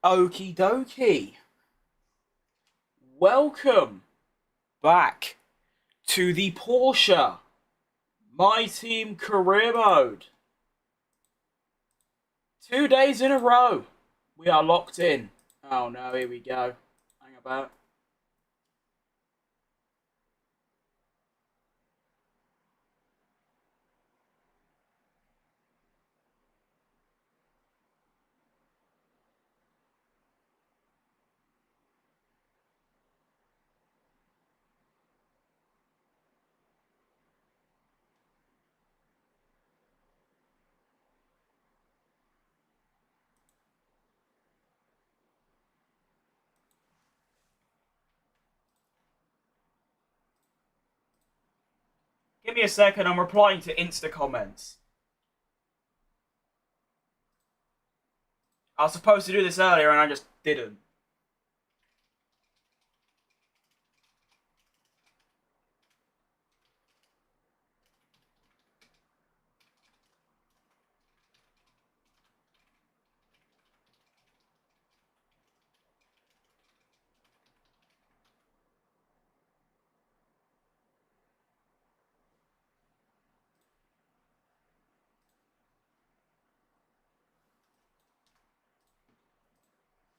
Okie dokie. Welcome back to the Porsche My Team Career Mode. 2 days in a row, we are locked in. Oh no, here we go. Hang about. Give me a second, I'm replying to Insta comments. I was supposed to do this earlier and I just didn't.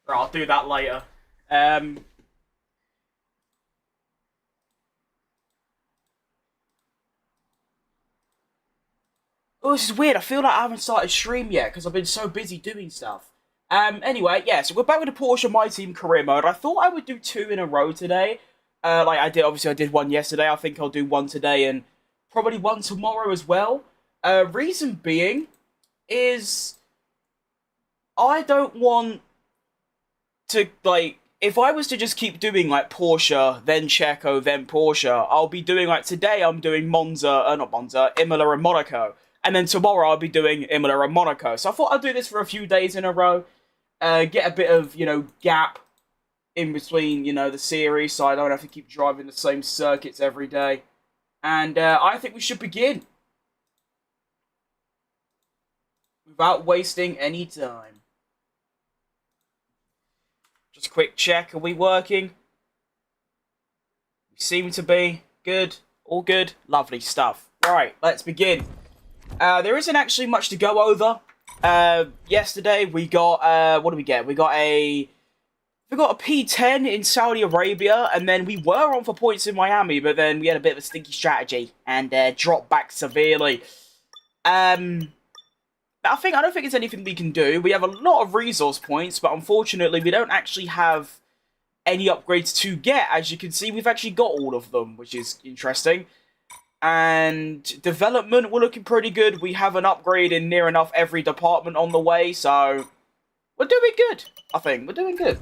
Right, I'll do that later. Oh, this is weird. I feel like I haven't started stream yet because I've been so busy doing stuff. Anyway, yeah, so we're back with the Porsche My Team Career Mode. I thought I would do 2 in a row today. Like I did, obviously I did one yesterday. I think I'll do one today and probably one tomorrow as well. Reason being is I don't want to, like, if I was to just keep doing, like, Porsche, then Checo, then Porsche, I'll be doing, like, today I'm doing Imola and Monaco. And then tomorrow I'll be doing Imola and Monaco. So I thought I'd do this for a few days in a row. Get a bit of, gap in between, the series, so I don't have to keep driving the same circuits every day. And I think we should begin. Without wasting any time. Just a quick check, are we working? We seem to be. Good. All good. Lovely stuff. Right, let's begin. There isn't actually much to go over. Yesterday we got, what did we get? We got a P10 in Saudi Arabia, and then we were on for points in Miami, but then we had a bit of a stinky strategy, and dropped back severely. I don't think it's anything we can do. We have a lot of resource points, but unfortunately we don't actually have any upgrades to get. As you can see, we've actually got all of them, which is interesting. And development, we're looking pretty good. We have an upgrade in near enough every department on the way, so we're doing good, I think. We're doing good.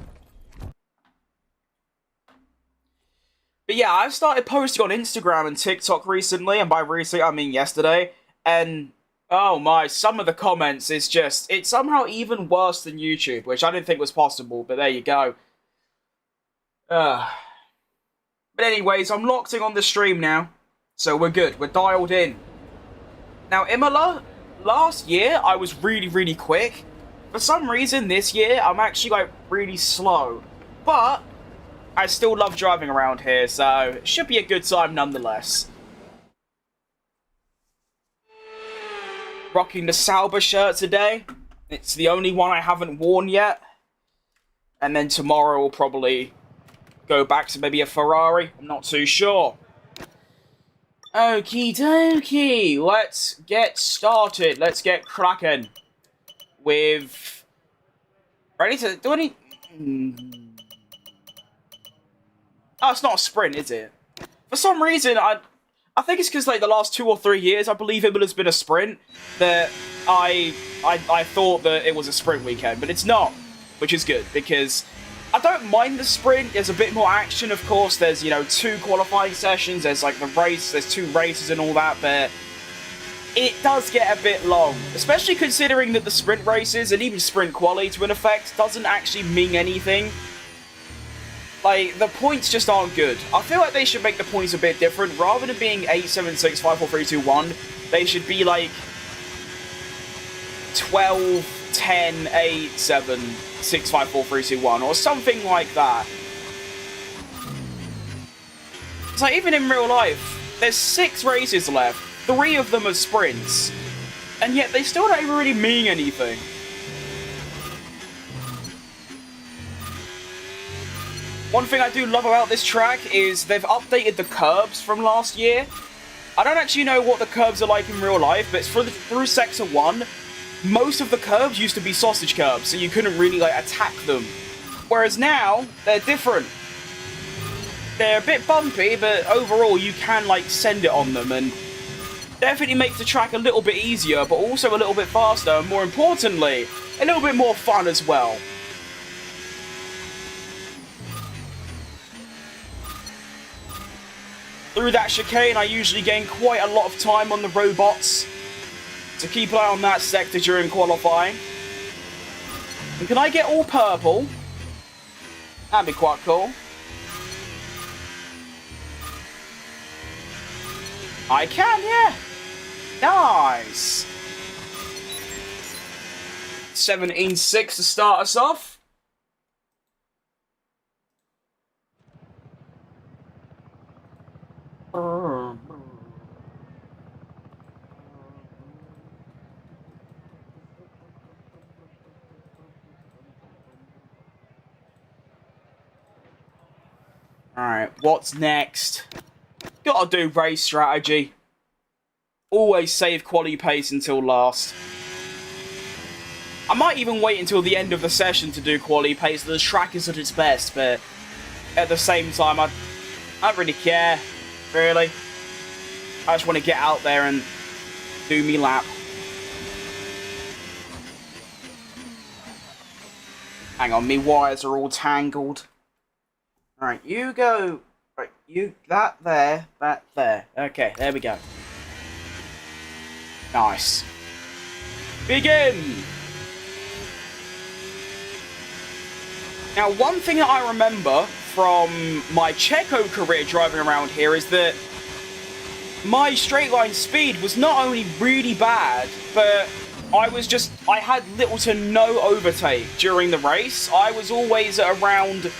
But yeah, I've started posting on Instagram and TikTok recently, and by recently, I mean yesterday, and oh my, some of the comments is just, it's somehow even worse than YouTube, which I didn't think was possible, but there you go. But anyways, I'm locked in on the stream now. So we're good. We're dialed in. Now, Imola, last year, I was really, really quick. For some reason, this year, I'm actually, like, really slow. But I still love driving around here, so it should be a good time nonetheless. Rocking the Sauber shirt today. It's the only one I haven't worn yet. And then tomorrow we'll probably go back to maybe a Ferrari. I'm not too sure. Okie dokie, let's get started. Let's get cracking with... Ready to do any... Oh, it's not a sprint, is it? For some reason, I think it's because, like, the last 2 or 3 years, I believe Imola's been a sprint, that I thought that it was a sprint weekend, but it's not, which is good, because I don't mind the sprint. There's a bit more action, of course. There's, 2 qualifying sessions. There's, like, the race. There's 2 races and all that, but it does get a bit long. Especially considering that the sprint races, and even sprint quali to an effect, doesn't actually mean anything. Like, the points just aren't good. I feel like they should make the points a bit different. Rather than being 8, 7, 6, 5, 4, 3, 2, 1, they should be, like, 12, 10, 8, 7, 6, 5, 4, 3, 2, 1, or something like that. It's like, even in real life, there's 6 races left. 3 of them are sprints. And yet they still don't even really mean anything. One thing I do love about this track is they've updated the curbs from last year. I don't actually know what the curbs are like in real life, but through Sector 1, most of the curbs used to be sausage curbs, so you couldn't really, like, attack them. Whereas now, they're different. They're a bit bumpy, but overall you can, like, send it on them, and definitely makes the track a little bit easier, but also a little bit faster, and more importantly, a little bit more fun as well. Through that chicane, I usually gain quite a lot of time on the robots, so keep an eye on that sector during qualifying. And can I get all purple? That'd be quite cool. I can, yeah. Nice. 17.6 to start us off. Alright, what's next? Gotta do race strategy. Always save quality pace until last. I might even wait until the end of the session to do quality pace so the track is at its best, but at the same time, I don't really care, really. I just want to get out there and do me lap. Hang on, me wires are all tangled. Alright, you go. Right, you, that there. Okay, there we go. Nice. Begin! Now, one thing that I remember from my Checo career driving around here is that my straight line speed was not only really bad, but I had little to no overtake during the race. I was always at around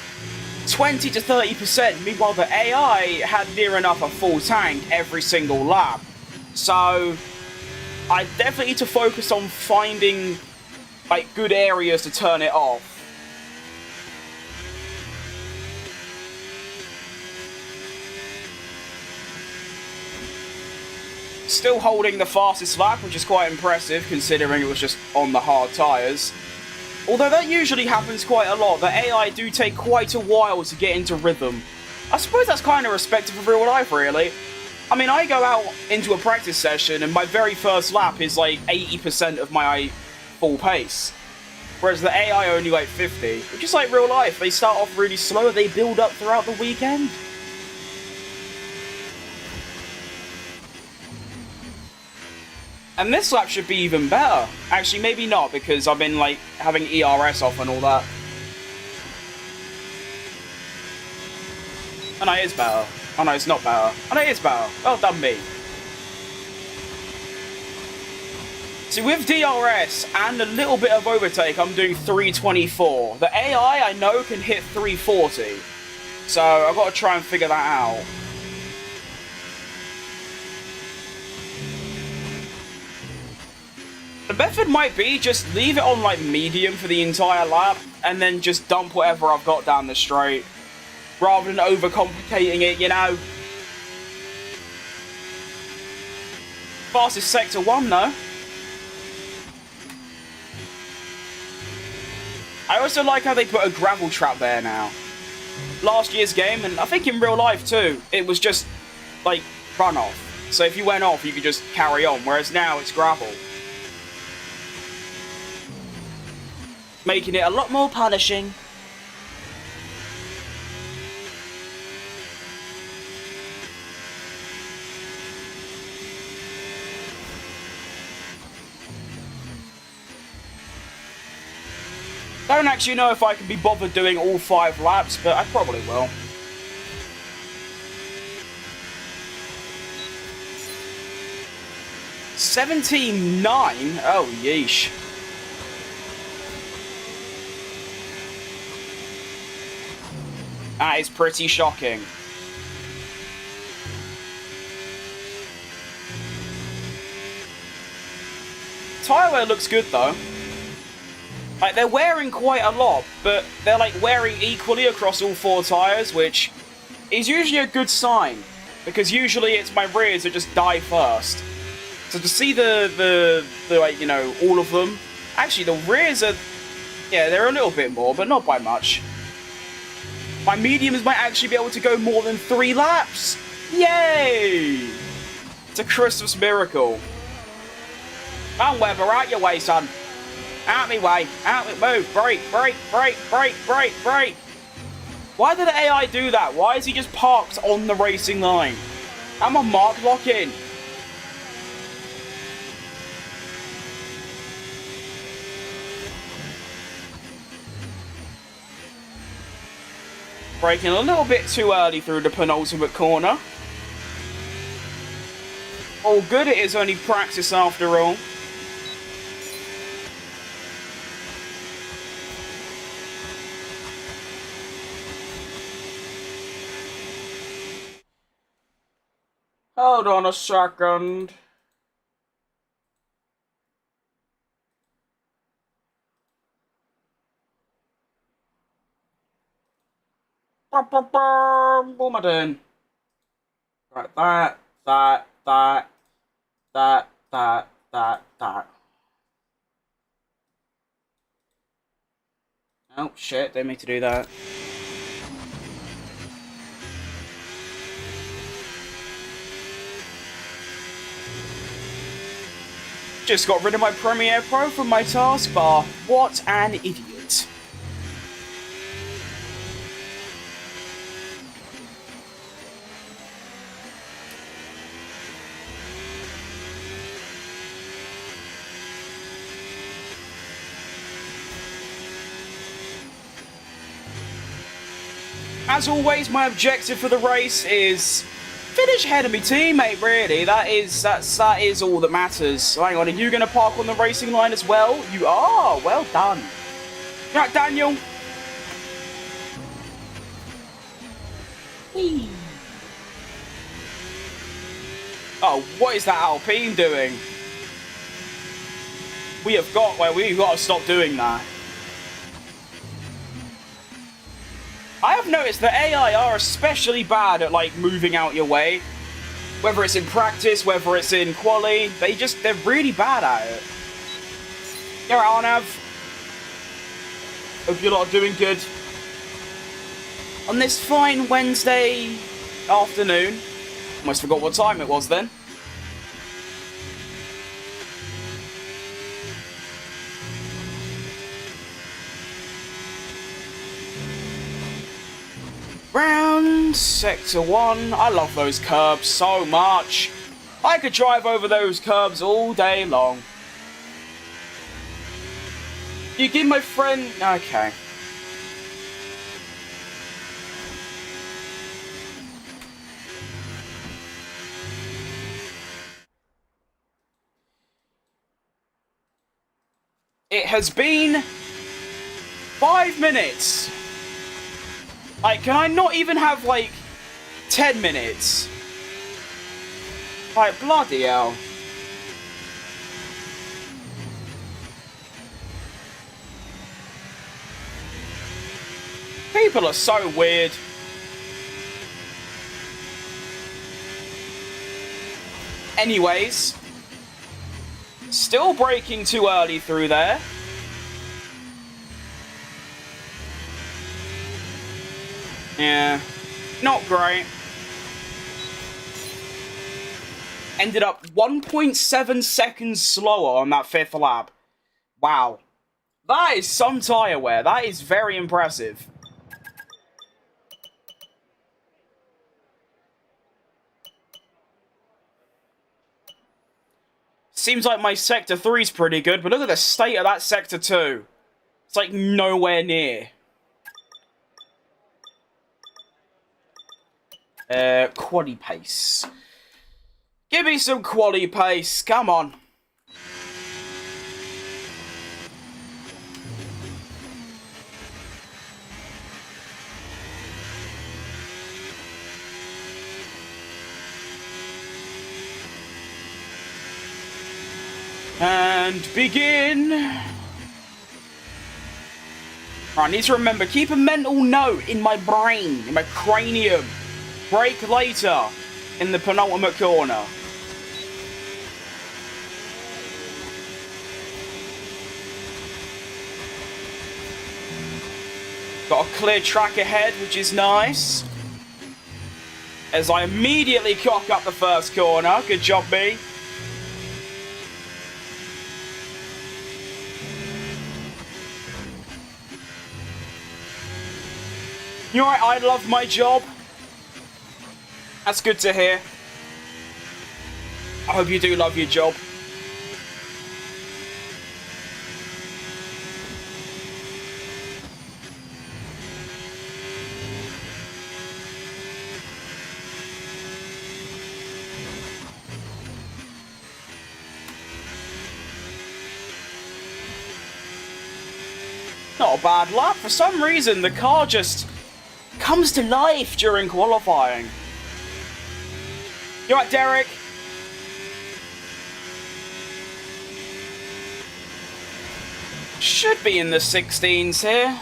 20 to 30%, meanwhile the AI had near enough a full tank every single lap. So I definitely need to focus on finding, like, good areas to turn it off. Still holding the fastest lap, which is quite impressive considering it was just on the hard tyres. Although that usually happens quite a lot, the AI do take quite a while to get into rhythm. I suppose that's kind of respective of real life, really. I mean, I go out into a practice session and my very first lap is like 80% of my full pace. Whereas the AI only like 50, which is like real life. They start off really slow, they build up throughout the weekend. And this lap should be even better. Actually, maybe not, because I've been, like, having ERS off and all that. Oh no, it is better. Oh no, it's not better. Oh no, it is better. Well done, me. See, with DRS and a little bit of overtake, I'm doing 324. The AI, I know, can hit 340. So, I've got to try and figure that out. The method might be just leave it on like medium for the entire lap and then just dump whatever I've got down the straight rather than overcomplicating it, you know. Fastest sector 1 though. I also like how they put a gravel trap there now. Last year's game, and I think in real life too, it was just like runoff. So if you went off, you could just carry on, whereas now it's gravel. Making it a lot more punishing. Don't actually know if I can be bothered doing all 5 laps, but I probably will. $17.9? Oh, yeesh. That is pretty shocking. Tyre wear looks good though. Like, they're wearing quite a lot, but they're like wearing equally across all 4 tyres, which is usually a good sign, because usually it's my rears that just die first. So to see the like, you know, all of them, actually the rears are, yeah, they're a little bit more, but not by much. My mediums might actually be able to go more than 3 laps. Yay! It's a Christmas miracle. Come on, Webber, out your way, son. Out me way. Out me. Move. Brake. Brake. Brake. Brake. Brake. Brake. Why did the AI do that? Why is he just parked on the racing line? Come on, Mark. Lock in. Braking a little bit too early through the penultimate corner. All good. It is only practice after all. Hold on a second. What am I doing? Right, that. Oh, shit, didn't mean to do that. Just got rid of my Premiere Pro from my taskbar. What an idiot. As always, my objective for the race is finish ahead of me teammate, really. That is all that matters. Hang on, are you going to park on the racing line as well? You are. Well done. Right, Daniel. Whee. Oh, what is that Alpine doing? We've got to stop doing that. I have noticed that AI are especially bad at, like, moving out your way. Whether it's in practice, whether it's in quali, they're really bad at it. Yeah, Arnav. Hope you're lot doing good. On this fine Wednesday afternoon. Almost forgot what time it was then. Round Sector 1. I love those curbs so much. I could drive over those curbs all day long. You give my friend... Okay. It has been 5 minutes. Like, can I not even have, like, 10 minutes? Like, bloody hell. People are so weird. Anyways. Still braking too early through there. Yeah, not great. Ended up 1.7 seconds slower on that 5th lap. Wow. That is some tyre wear. That is very impressive. Seems like my Sector 3 is pretty good, but look at the state of that Sector 2. It's like nowhere near. Quali pace. Give me some quali pace. Come on. And begin. Right, I need to remember, keep a mental note in my brain, in my cranium. Brake later in the penultimate corner. Got a clear track ahead, which is nice. As I immediately cock up the first corner. Good job, me. You know what? I love my job. That's good to hear. I hope you do love your job. Not a bad lap. For some reason, the car just comes to life during qualifying. You alright, Derek? Should be in the 16s here.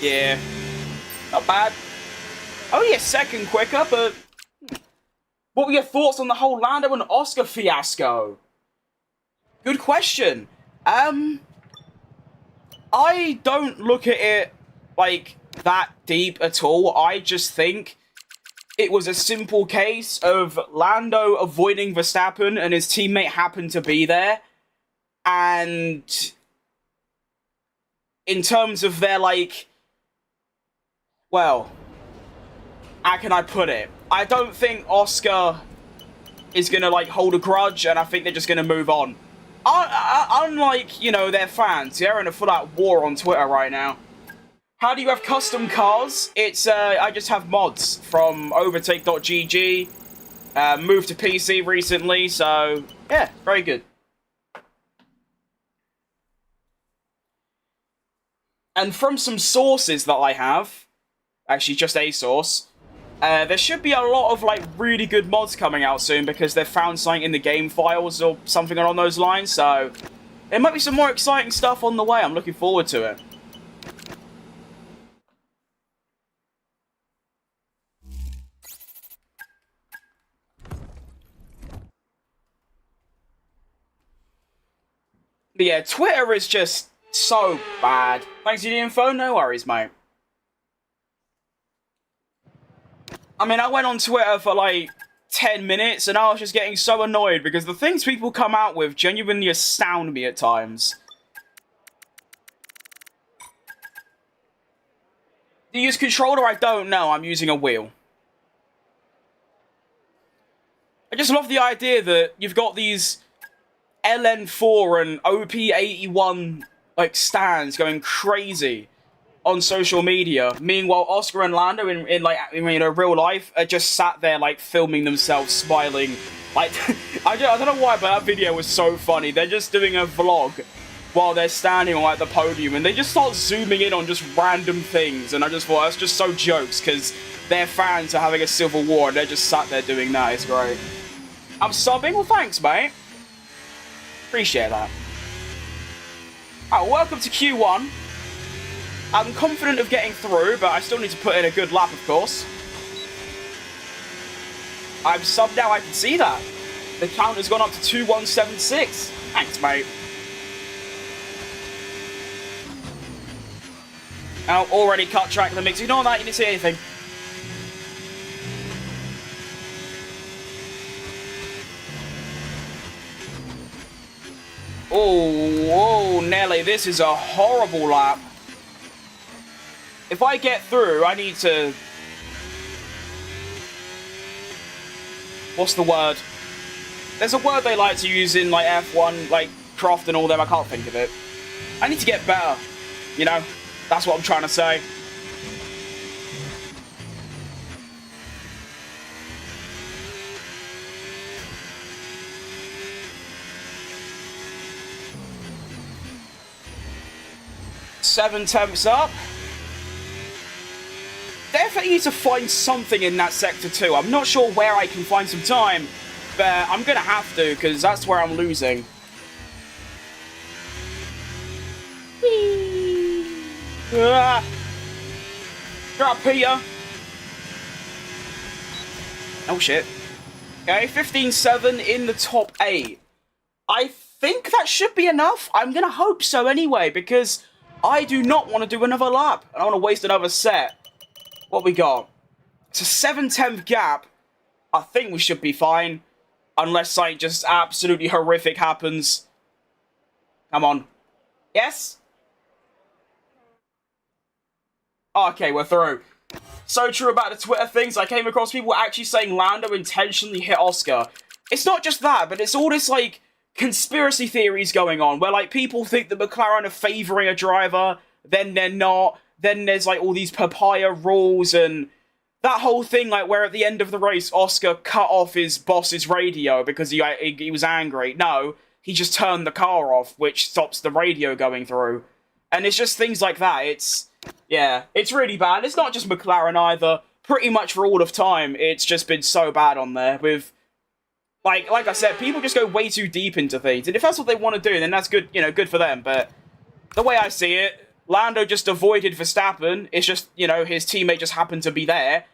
Yeah. Not bad. Only a second quicker, but what were your thoughts on the whole Lando and Oscar fiasco? Good question. I don't look at it like that deep at all. I just think it was a simple case of Lando avoiding Verstappen and his teammate happened to be there. And in terms of their, like, well, how can I put it? I don't think Oscar is going to, like, hold a grudge, and I think they're just going to move on. Unlike, you know, their fans, they're in a full-out war on Twitter right now. How do you have custom cars? It's, I just have mods from overtake.gg, moved to PC recently, so, yeah, very good. And from some sources that I have, actually just a source, there should be a lot of, like, really good mods coming out soon because they've found something in the game files or something along those lines, so there might be some more exciting stuff on the way. I'm looking forward to it. But yeah, Twitter is just so bad. Thanks for the info, no worries, mate. I mean, I went on Twitter for like 10 minutes and I was just getting so annoyed because the things people come out with genuinely astound me at times. Do you use controller? I don't know. I'm using a wheel. I just love the idea that you've got these LN4 and OP81 like stands going crazy on social media. Meanwhile, Oscar and Lando in real life are just sat there like filming themselves smiling. Like I don't know why, but that video was so funny. They're just doing a vlog while they're standing on like the podium, and they just start zooming in on just random things. And I just thought that's just so jokes because their fans are having a civil war and they're just sat there doing that. It's great. I'm subbing. Well, thanks, mate. Appreciate that. Alright, welcome to Q1. I'm confident of getting through, but I still need to put in a good lap, of course. I'm subbed now, I can see that. The count has gone up to 2176. Thanks, mate. Oh, already cut track the mix. Ignore that, you didn't see anything. Oh, Nelly, this is a horrible lap. If I get through, I need to... What's the word? There's a word they like to use in, like, F1, like, Croft and all them. I can't think of it. I need to get better. You know? That's what I'm trying to say. Seven temps up. definitely need to find something in that sector too. I'm not sure where I can find some time, but I'm going to have to, because that's where I'm losing. Get up, Peter. Oh, shit. Okay, 15-7 in the top 8. I think that should be enough. I'm going to hope so anyway, because I do not want to do another lap. I don't want to waste another set. What we got? It's a 7/10 gap. I think we should be fine. Unless something just absolutely horrific happens. Come on. Yes? Okay, we're through. So true about the Twitter things. I came across people actually saying Lando intentionally hit Oscar. It's not just that, but it's all this, like, conspiracy theories going on, where, like, people think that McLaren are favouring a driver, then they're not, then there's, like, all these papaya rules, and that whole thing, like, where at the end of the race, Oscar cut off his boss's radio because he was angry. No, he just turned the car off, which stops the radio going through. And it's just things like that. Yeah, it's really bad. It's not just McLaren either. Pretty much for all of time, it's just been so bad on there with, like I said, people just go way too deep into things. And if that's what they want to do, then that's good, you know, good for them. But the way I see it, Lando just avoided Verstappen. It's just, you know, his teammate just happened to be there.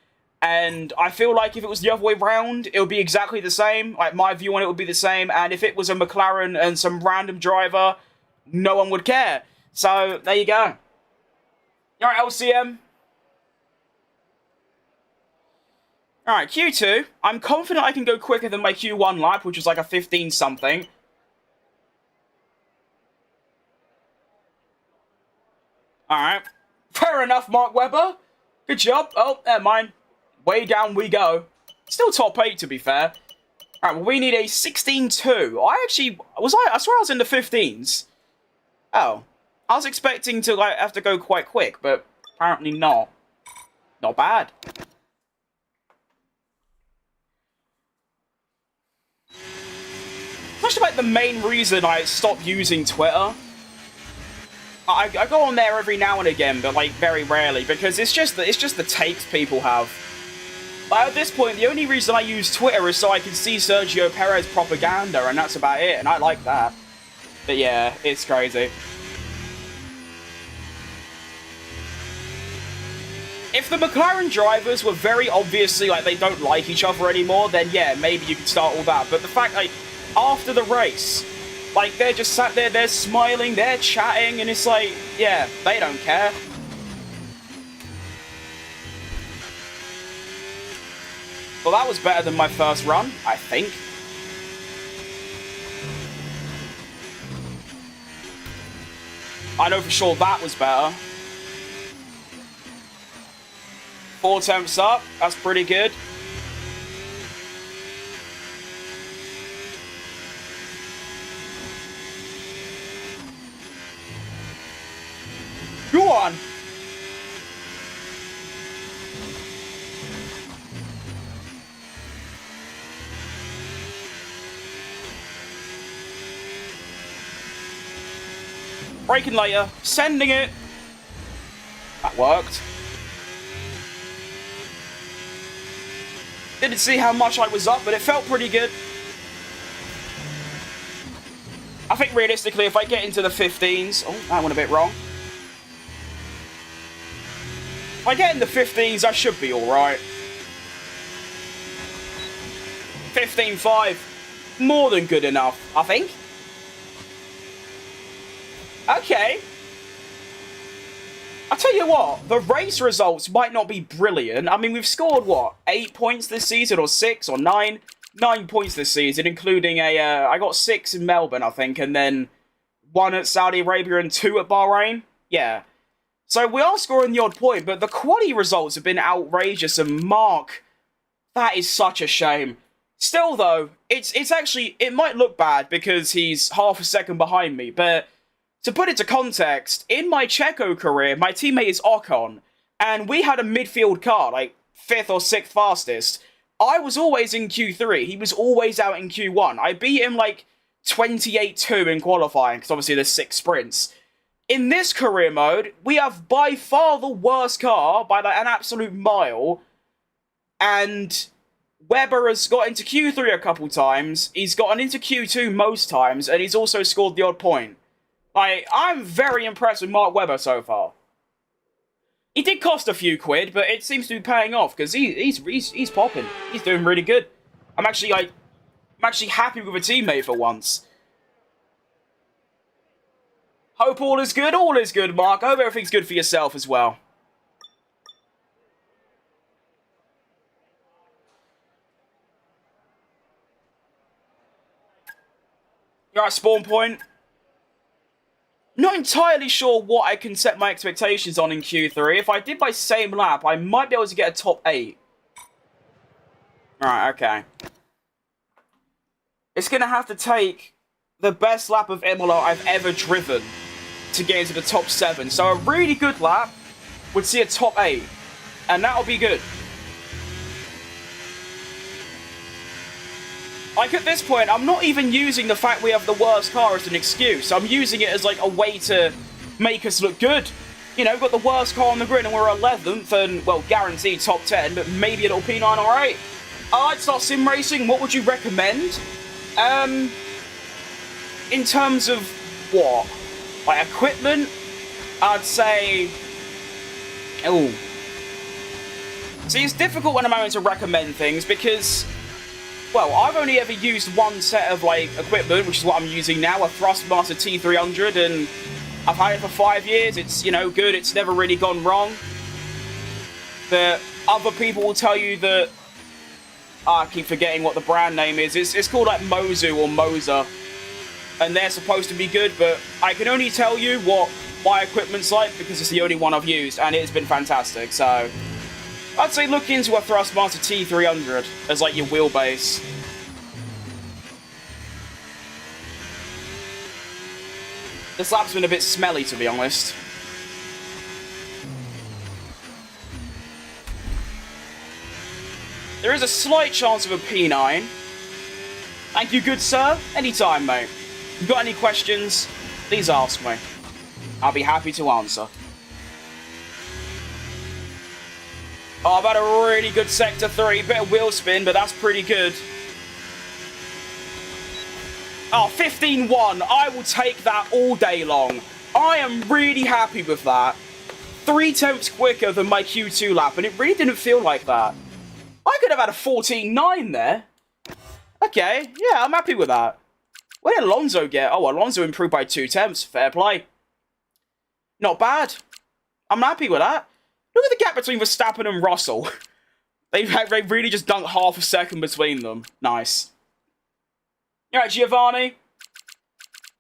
And I feel like if it was the other way round, it would be exactly the same. Like, my view on it would be the same. And if it was a McLaren and some random driver, no one would care. So, there you go. Alright, LCM. Alright, Q2. I'm confident I can go quicker than my Q1 lap, which was like a 15-something. Alright. Fair enough, Mark Webber. Good job. Oh, never mind. Way down we go. Still top 8, to be fair. Alright, well, we need a 16-2. I swear I was in the 15s. Oh. I was expecting to, like, have to go quite quick, but apparently not. Not bad. That's like the main reason I stopped using Twitter. I go on there every now and again, but, like, very rarely, because it's just the takes people have. Like, at this point, the only reason I use Twitter is so I can see Sergio Perez propaganda, and that's about it, and I like that. But yeah, it's crazy. If the McLaren drivers were very obviously, like, they don't like each other anymore, then yeah, maybe you could start all that. But the fact, like, after the race, like, they're just sat there, they're smiling, they're chatting, and it's like, yeah, they don't care. Well, that was better than my first run, I think. I know for sure that was better. 4 attempts up, that's pretty good. Go on! Braking later, sending it. That worked. Didn't see how much I was up, but it felt pretty good. I think realistically, if I get into the 15s... Oh, that went a bit wrong. If I get in the 15s, I should be alright. 15.5. More than good enough, I think. Okay. I tell you what, the race results might not be brilliant. I mean, we've scored, what, 8 points this season, or 6, or 9? 9 points this season, including I got 6 in Melbourne, I think, and then 1 at Saudi Arabia and 2 at Bahrain. Yeah. So we are scoring the odd point, but the quality results have been outrageous, and Mark, that is such a shame. Still, though, it's actually, it might look bad because he's half a second behind me, but to put it to context, in my Checo career, my teammate is Ocon, and we had a midfield car, like 5th or 6th fastest. I was always in Q3, he was always out in Q1. I beat him like 28-2 in qualifying, because obviously there's 6 sprints. In this career mode, we have by far the worst car by like an absolute mile. And Webber has got into Q3 a couple times. He's gotten into Q2 most times. And he's also scored the odd point. Like, I'm very impressed with Mark Webber so far. He did cost a few quid, but it seems to be paying off. Because he's popping. He's doing really good. I'm actually happy with a teammate for once. Hope all is good. All is good, Mark. I hope everything's good for yourself as well. You're at spawn point. Not entirely sure what I can set my expectations on in Q3. If I did my same lap, I might be able to get a top 8. Alright, okay. It's going to have to take the best lap of Imola I've ever driven to get into the top 7. So a really good lap would see a top 8. And that'll be good. Like, at this point, I'm not even using the fact we have the worst car as an excuse. I'm using it as, like, a way to make us look good. You know, we've got the worst car on the grid and we're 11th and, well, guaranteed top 10, but maybe a little P9 alright. I'd start sim racing. What would you recommend? In terms of what? Like, equipment? I'd say... Oh. See, it's difficult when I'm having to recommend things because... Well, I've only ever used one set of, like, equipment, which is what I'm using now, a Thrustmaster T300, and I've had it for 5 years. It's, you know, good. It's never really gone wrong. But other people will tell you that... I keep forgetting what the brand name is. It's called, like, Mozu or Moser. And they're supposed to be good, but I can only tell you what my equipment's like because it's the only one I've used, and it's been fantastic, so... I'd say look into a Thrustmaster T300 as, like, your wheelbase. This lap's been a bit smelly, to be honest. There is a slight chance of a P9. Thank you, good sir. Anytime, mate. If you've got any questions, please ask me. I'll be happy to answer. Oh, I've had a really good Sector 3. Bit of wheel spin, but that's pretty good. Oh, 15-1. I will take that all day long. I am really happy with that. 3/10 quicker than my Q2 lap, and it really didn't feel like that. I could have had a 14-9 there. Okay, yeah, I'm happy with that. What did Alonso get? Oh, Alonso improved by 2/10. Fair play. Not bad. I'm happy with that. Look at the gap between Verstappen and Russell. They've really just dunked half a second between them. Nice. Alright, Giovanni.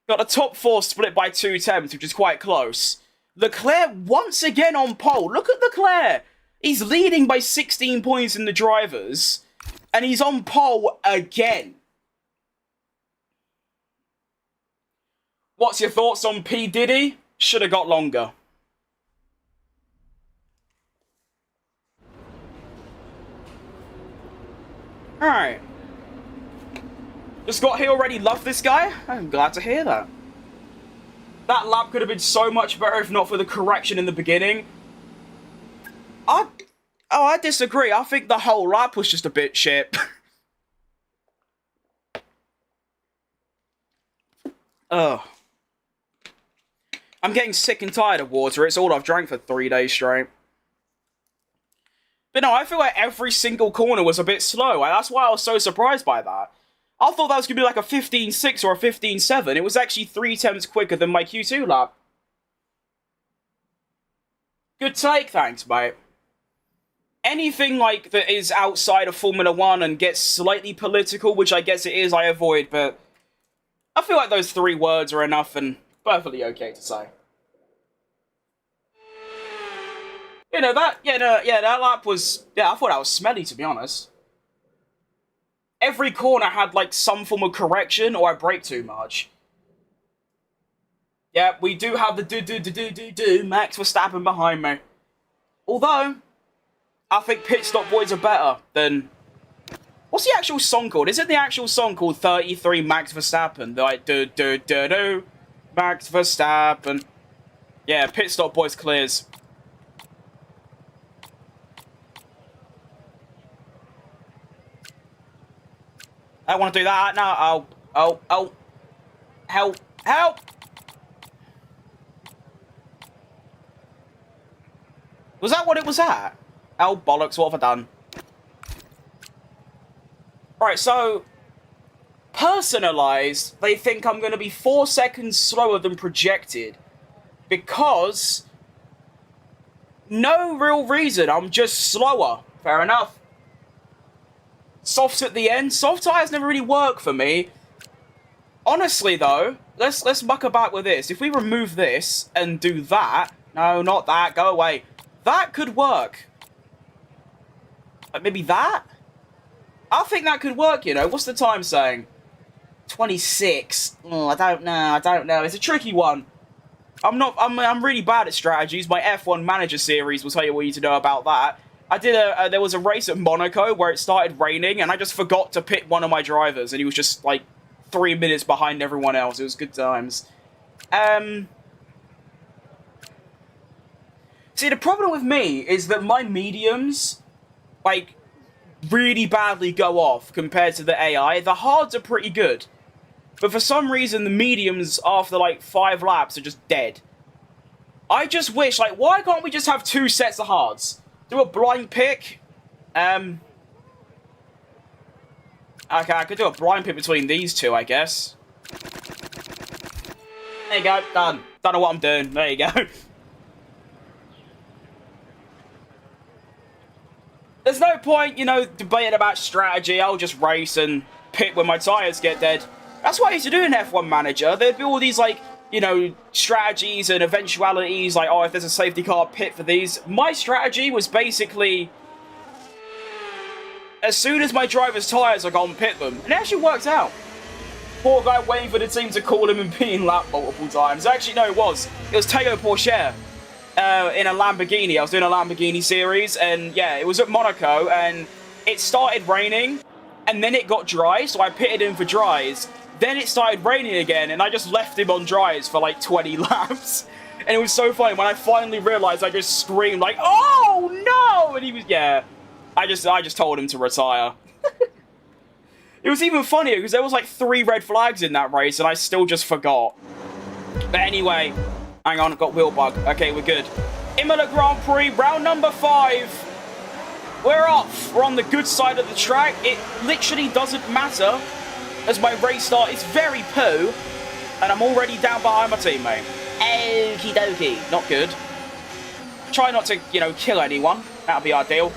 Got the top 4 split by 2/10, which is quite close. Leclerc once again on pole. Look at Leclerc. He's leading by 16 points in the drivers. And he's on pole again. What's your thoughts on P. Diddy? Should have got longer. Alright. Just got here already. Love this guy. I'm glad to hear that. That lap could have been so much better if not for the correction in the beginning. I disagree. I think the whole lap was just a bit shit. Ugh. I'm getting sick and tired of water. It's all I've drank for 3 days straight. But no, I feel like every single corner was a bit slow. That's why I was so surprised by that. I thought that was going to be like a 15.6 or a 15.7. It was actually 3/10 quicker than my Q2 lap. Good take, thanks, mate. Anything like that is outside of Formula 1 and gets slightly political, which I guess it is, I avoid, but I feel like those 3 words are enough and perfectly okay to say. You know, that lap was... Yeah, I thought that was smelly, to be honest. Every corner had, like, some form of correction, or I brake too much. Yeah, we do have the do Max Verstappen behind me. Although, I think Pit Stop Boys are better than... What's the actual song called? Is it the actual song called 33 Max Verstappen? Like, do Max Verstappen. Yeah, pit stop, boys, clears. I don't want to do that. No. Oh. Help. Was that what it was at? Oh, bollocks, what have I done? Alright, so... Personalized, they think I'm going to be 4 seconds slower than projected. Because... No real reason, I'm just slower. Fair enough. Softs at the end. Soft tires never really work for me. Honestly, though, let's muck about with this. If we remove this and do that... No, not that. Go away. That could work. Like, maybe that? I think that could work, you know. What's the time saying? 26. Oh, I don't know. It's a tricky one. I'm really bad at strategies. My F1 Manager series will tell you what you need to know about that. I did there was a race at Monaco where it started raining and I just forgot to pit one of my drivers and he was just like 3 minutes behind everyone else. It was good times. See, the problem with me is that my mediums, like, really badly go off compared to the AI. The hards are pretty good. But for some reason, the mediums, after, like, 5 laps, are just dead. I just wish, like, why can't we just have 2 sets of hards? Do a blind pick. Okay, I could do a blind pick between these two, I guess. There you go, done. Don't know what I'm doing. There you go. There's no point, you know, debating about strategy. I'll just race and pit when my tyres get dead. That's what I used to do in F1 Manager. There'd be all these, like, you know, strategies and eventualities, like, oh, if there's a safety car, pit for these. My strategy was basically, as soon as my driver's tyres are gone, pit them. And it actually worked out. Poor guy waiting for the team to call him and be in lap multiple times. Actually, no, it was Théo Pourchaire. In a Lamborghini. I was doing a Lamborghini series, and yeah, it was at Monaco, and it started raining, and then it got dry, so I pitted him for dries. Then it started raining again, and I just left him on dries for like 20 laps. And it was so funny, when I finally realized, I just screamed like, oh no! And he was, yeah, I just told him to retire. It was even funnier, because there was like 3 red flags in that race, and I still just forgot. But anyway... Hang on, I've got wheel bug. Okay, we're good. Imola Grand Prix, round number 5. We're off. We're on the good side of the track. It literally doesn't matter, as my race start is very poo, and I'm already down behind my teammate. Okie dokie. Not good. Try not to, you know, kill anyone. That would be ideal.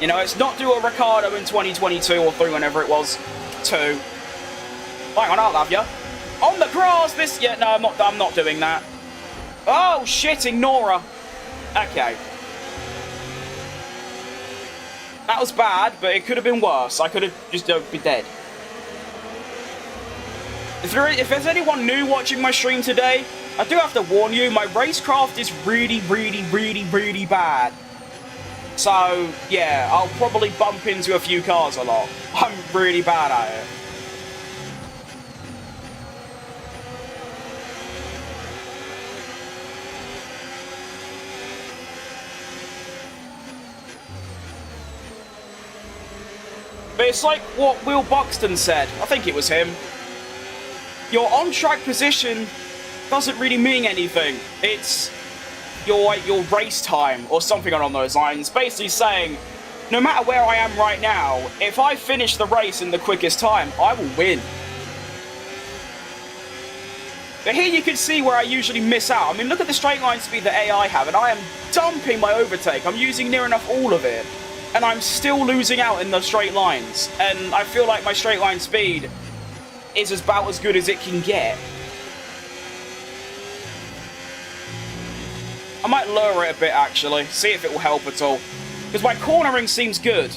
You know, let's not do a Ricardo in 2022 or 3, whenever it was. 2. Hang on, I'll have you. On the grass, this... Yeah, no, I'm not doing that. Oh, shit, ignore her. Okay. That was bad, but it could have been worse. I could have just been dead. If there's anyone new watching my stream today, I do have to warn you, my racecraft is really, really, really, really bad. So, yeah, I'll probably bump into a few cars a lot. I'm really bad at it. But it's like what Will Buxton said. I think it was him. Your on-track position doesn't really mean anything. It's your race time or something along those lines. Basically saying, no matter where I am right now, if I finish the race in the quickest time, I will win. But here you can see where I usually miss out. I mean, look at the straight line speed that AI have, and I am dumping my overtake. I'm using near enough all of it. And I'm still losing out in the straight lines. And I feel like my straight line speed is about as good as it can get. I might lower it a bit, actually. See if it will help at all. Because my cornering seems good.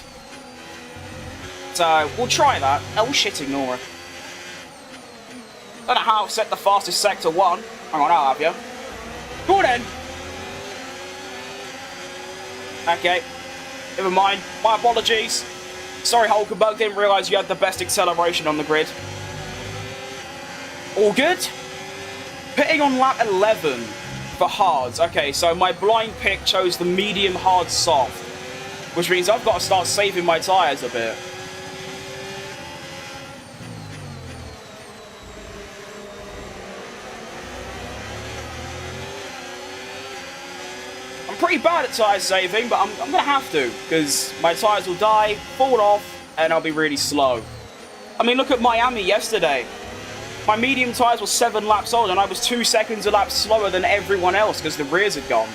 So, we'll try that. Oh, shit, ignore it. I don't know how I've set the fastest sector 1. Hang on, I'll have you. Go on then. Okay. Never mind. My apologies. Sorry, Hulkenberg. Didn't realise you had the best acceleration on the grid. All good. Pitting on lap 11. For hards. Okay, so my blind pick chose the medium, hard, soft. Which means I've got to start saving my tyres a bit. I'm pretty bad at tyre saving, but I'm going to have to. Because my tyres will die, fall off, and I'll be really slow. I mean, look at Miami yesterday. My medium tyres were 7 laps old, and I was 2 seconds a lap slower than everyone else because the rears had gone.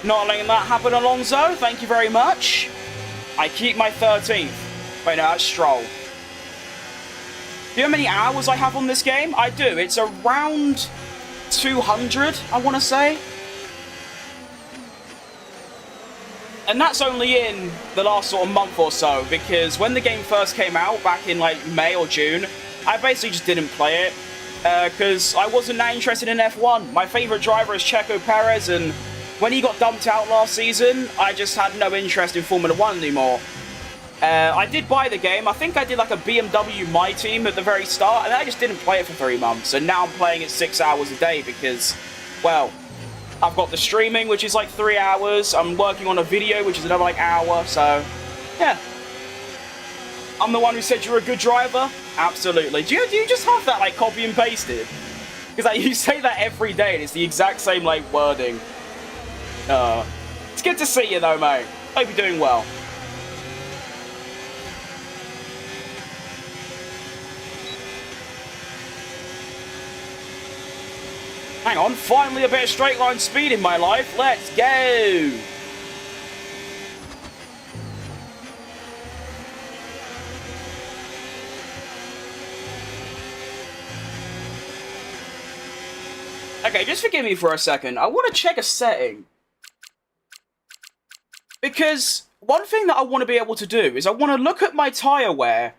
Not letting that happen, Alonso. Thank you very much. I keep my 13th. Wait, no, that's Stroll. Do you know how many hours I have on this game? I do. It's around 200, I want to say. And that's only in the last sort of month or so, because when the game first came out, back in like May or June, I basically just didn't play it, because I wasn't that interested in F1. My favourite driver is Checo Perez, and when he got dumped out last season, I just had no interest in Formula 1 anymore. I did buy the game. I think I did like a BMW My Team at the very start, and I just didn't play it for 3 months. And now I'm playing it 6 hours a day because, well, I've got the streaming, which is like 3 hours. I'm working on a video, which is another like hour. So, yeah. I'm the one who said you're a good driver. Absolutely. Do you just have that like copy and pasted? Because like, you say that every day, and it's the exact same like wording. It's good to see you though, mate. Hope you're doing well. Hang on, finally a bit of straight line speed in my life. Let's go! Okay, just forgive me for a second. I want to check a setting. Because one thing that I want to be able to do is I want to look at my tyre wear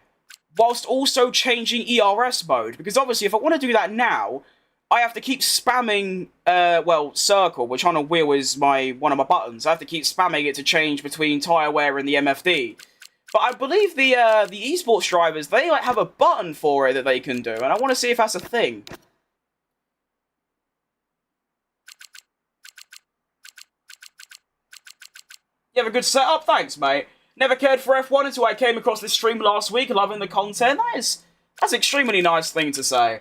whilst also changing ERS mode. Because obviously if I want to do that now, I have to keep spamming, well, circle, which on a wheel is one of my buttons. I have to keep spamming it to change between tyre wear and the MFD. But I believe the esports drivers, they like have a button for it that they can do, and I want to see if that's a thing. You have a good setup? Thanks, mate. Never cared for F1 until I came across this stream last week, loving the content. That's an extremely nice thing to say.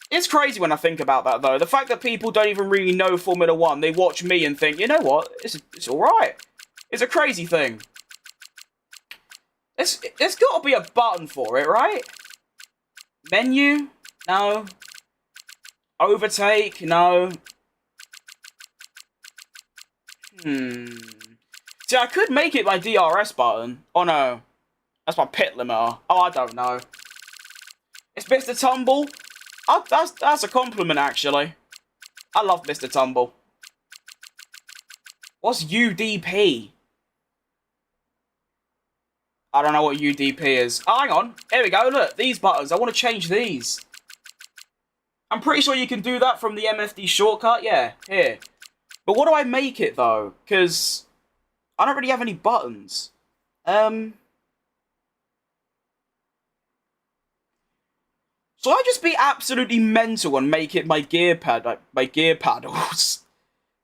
It's crazy when I think about that, though. The fact that people don't even really know Formula 1, they watch me and think, you know what, it's alright. It's a crazy thing. There's got to be a button for it, right? Menu? No. Overtake? No. See, I could make it my DRS button. Oh, no. That's my pit limiter. Oh, I don't know. It's Mr. Tumble. Oh, that's a compliment, actually. I love Mr. Tumble. What's UDP? I don't know what UDP is. Oh, hang on. Here we go. Look, these buttons. I want to change these. I'm pretty sure you can do that from the MFD shortcut. Yeah, here. But what do I make it, though? Because I don't really have any buttons. So I just be absolutely mental and make it my gear pad, like my gear paddles.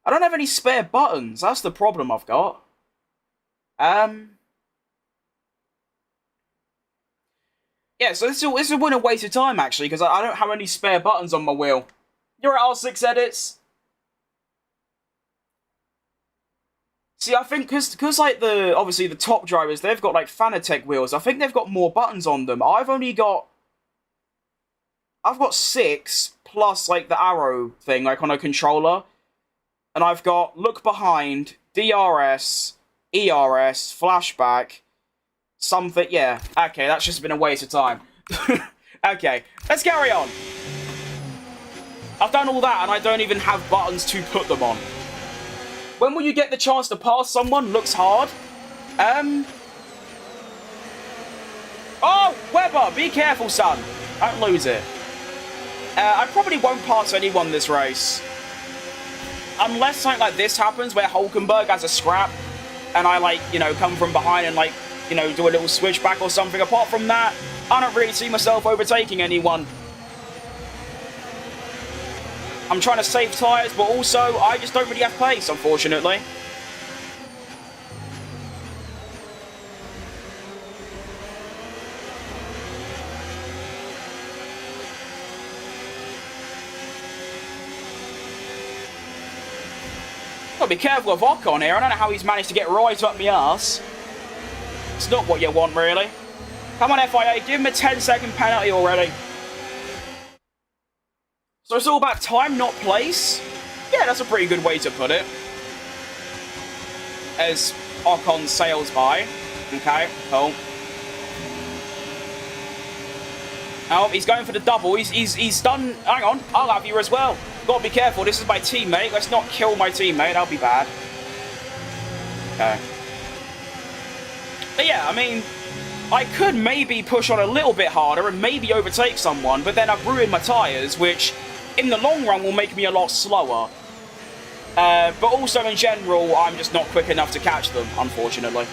I don't have any spare buttons. That's the problem I've got. Yeah, so this will win a waste of time, actually, because I don't have any spare buttons on my wheel. You're at R6 Edits. See, I think, because like, obviously the top drivers, they've got, like, Fanatec wheels. I think they've got more buttons on them. I've got 6, plus, like, the arrow thing, like, on a controller. And I've got look behind, DRS, ERS, flashback, something, yeah. Okay, that's just been a waste of time. Okay, let's carry on. I've done all that, and I don't even have buttons to put them on. When will you get the chance to pass someone? Looks hard. Oh, Weber, be careful, son. Don't lose it. I probably won't pass anyone this race. unless something like this happens where Hulkenberg has a scrap and I, like, you know, come from behind and, like, you know, do a little switchback or something. Apart from that, I don't really see myself overtaking anyone. I'm trying to save tyres, but also I just don't really have pace, unfortunately. Gotta be careful of Ocon here. I don't know how he's managed to get right up my arse. It's not what you want, really. Come on, FIA, give him a 10-second penalty already. So it's all about time, not place? Yeah, that's a pretty good way to put it. As Ocon sails by. Okay, cool. Oh, he's going for the double. He's done... Hang on, I'll have you as well. Gotta be careful, this is my teammate. Let's not kill my teammate, that'll be bad. Okay. But yeah, I mean... I could maybe push on a little bit harder and maybe overtake someone, but then I've ruined my tyres, which... in the long run will make me a lot slower. But also in general, I'm just not quick enough to catch them, unfortunately.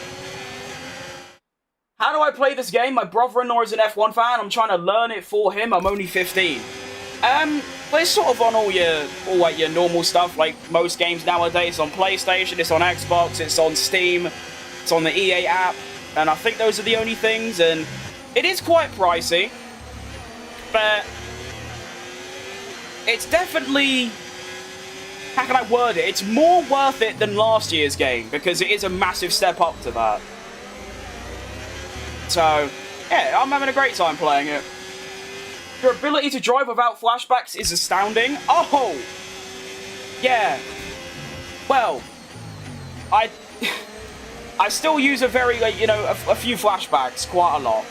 How do I play this game? My brother-in-law is an F1 fan. I'm trying to learn it for him. I'm only 15. But it's sort of on all your normal stuff, like most games nowadays. It's on PlayStation, it's on Xbox, it's on Steam, it's on the EA app. And I think those are the only things. And it is quite pricey. But... it's definitely, how can I word it? It's more worth it than last year's game, because it is a massive step up to that. So, yeah, I'm having a great time playing it. Your ability to drive without flashbacks is astounding. Oh! Yeah. Well, I still use a very, like, you know, a few flashbacks, quite a lot.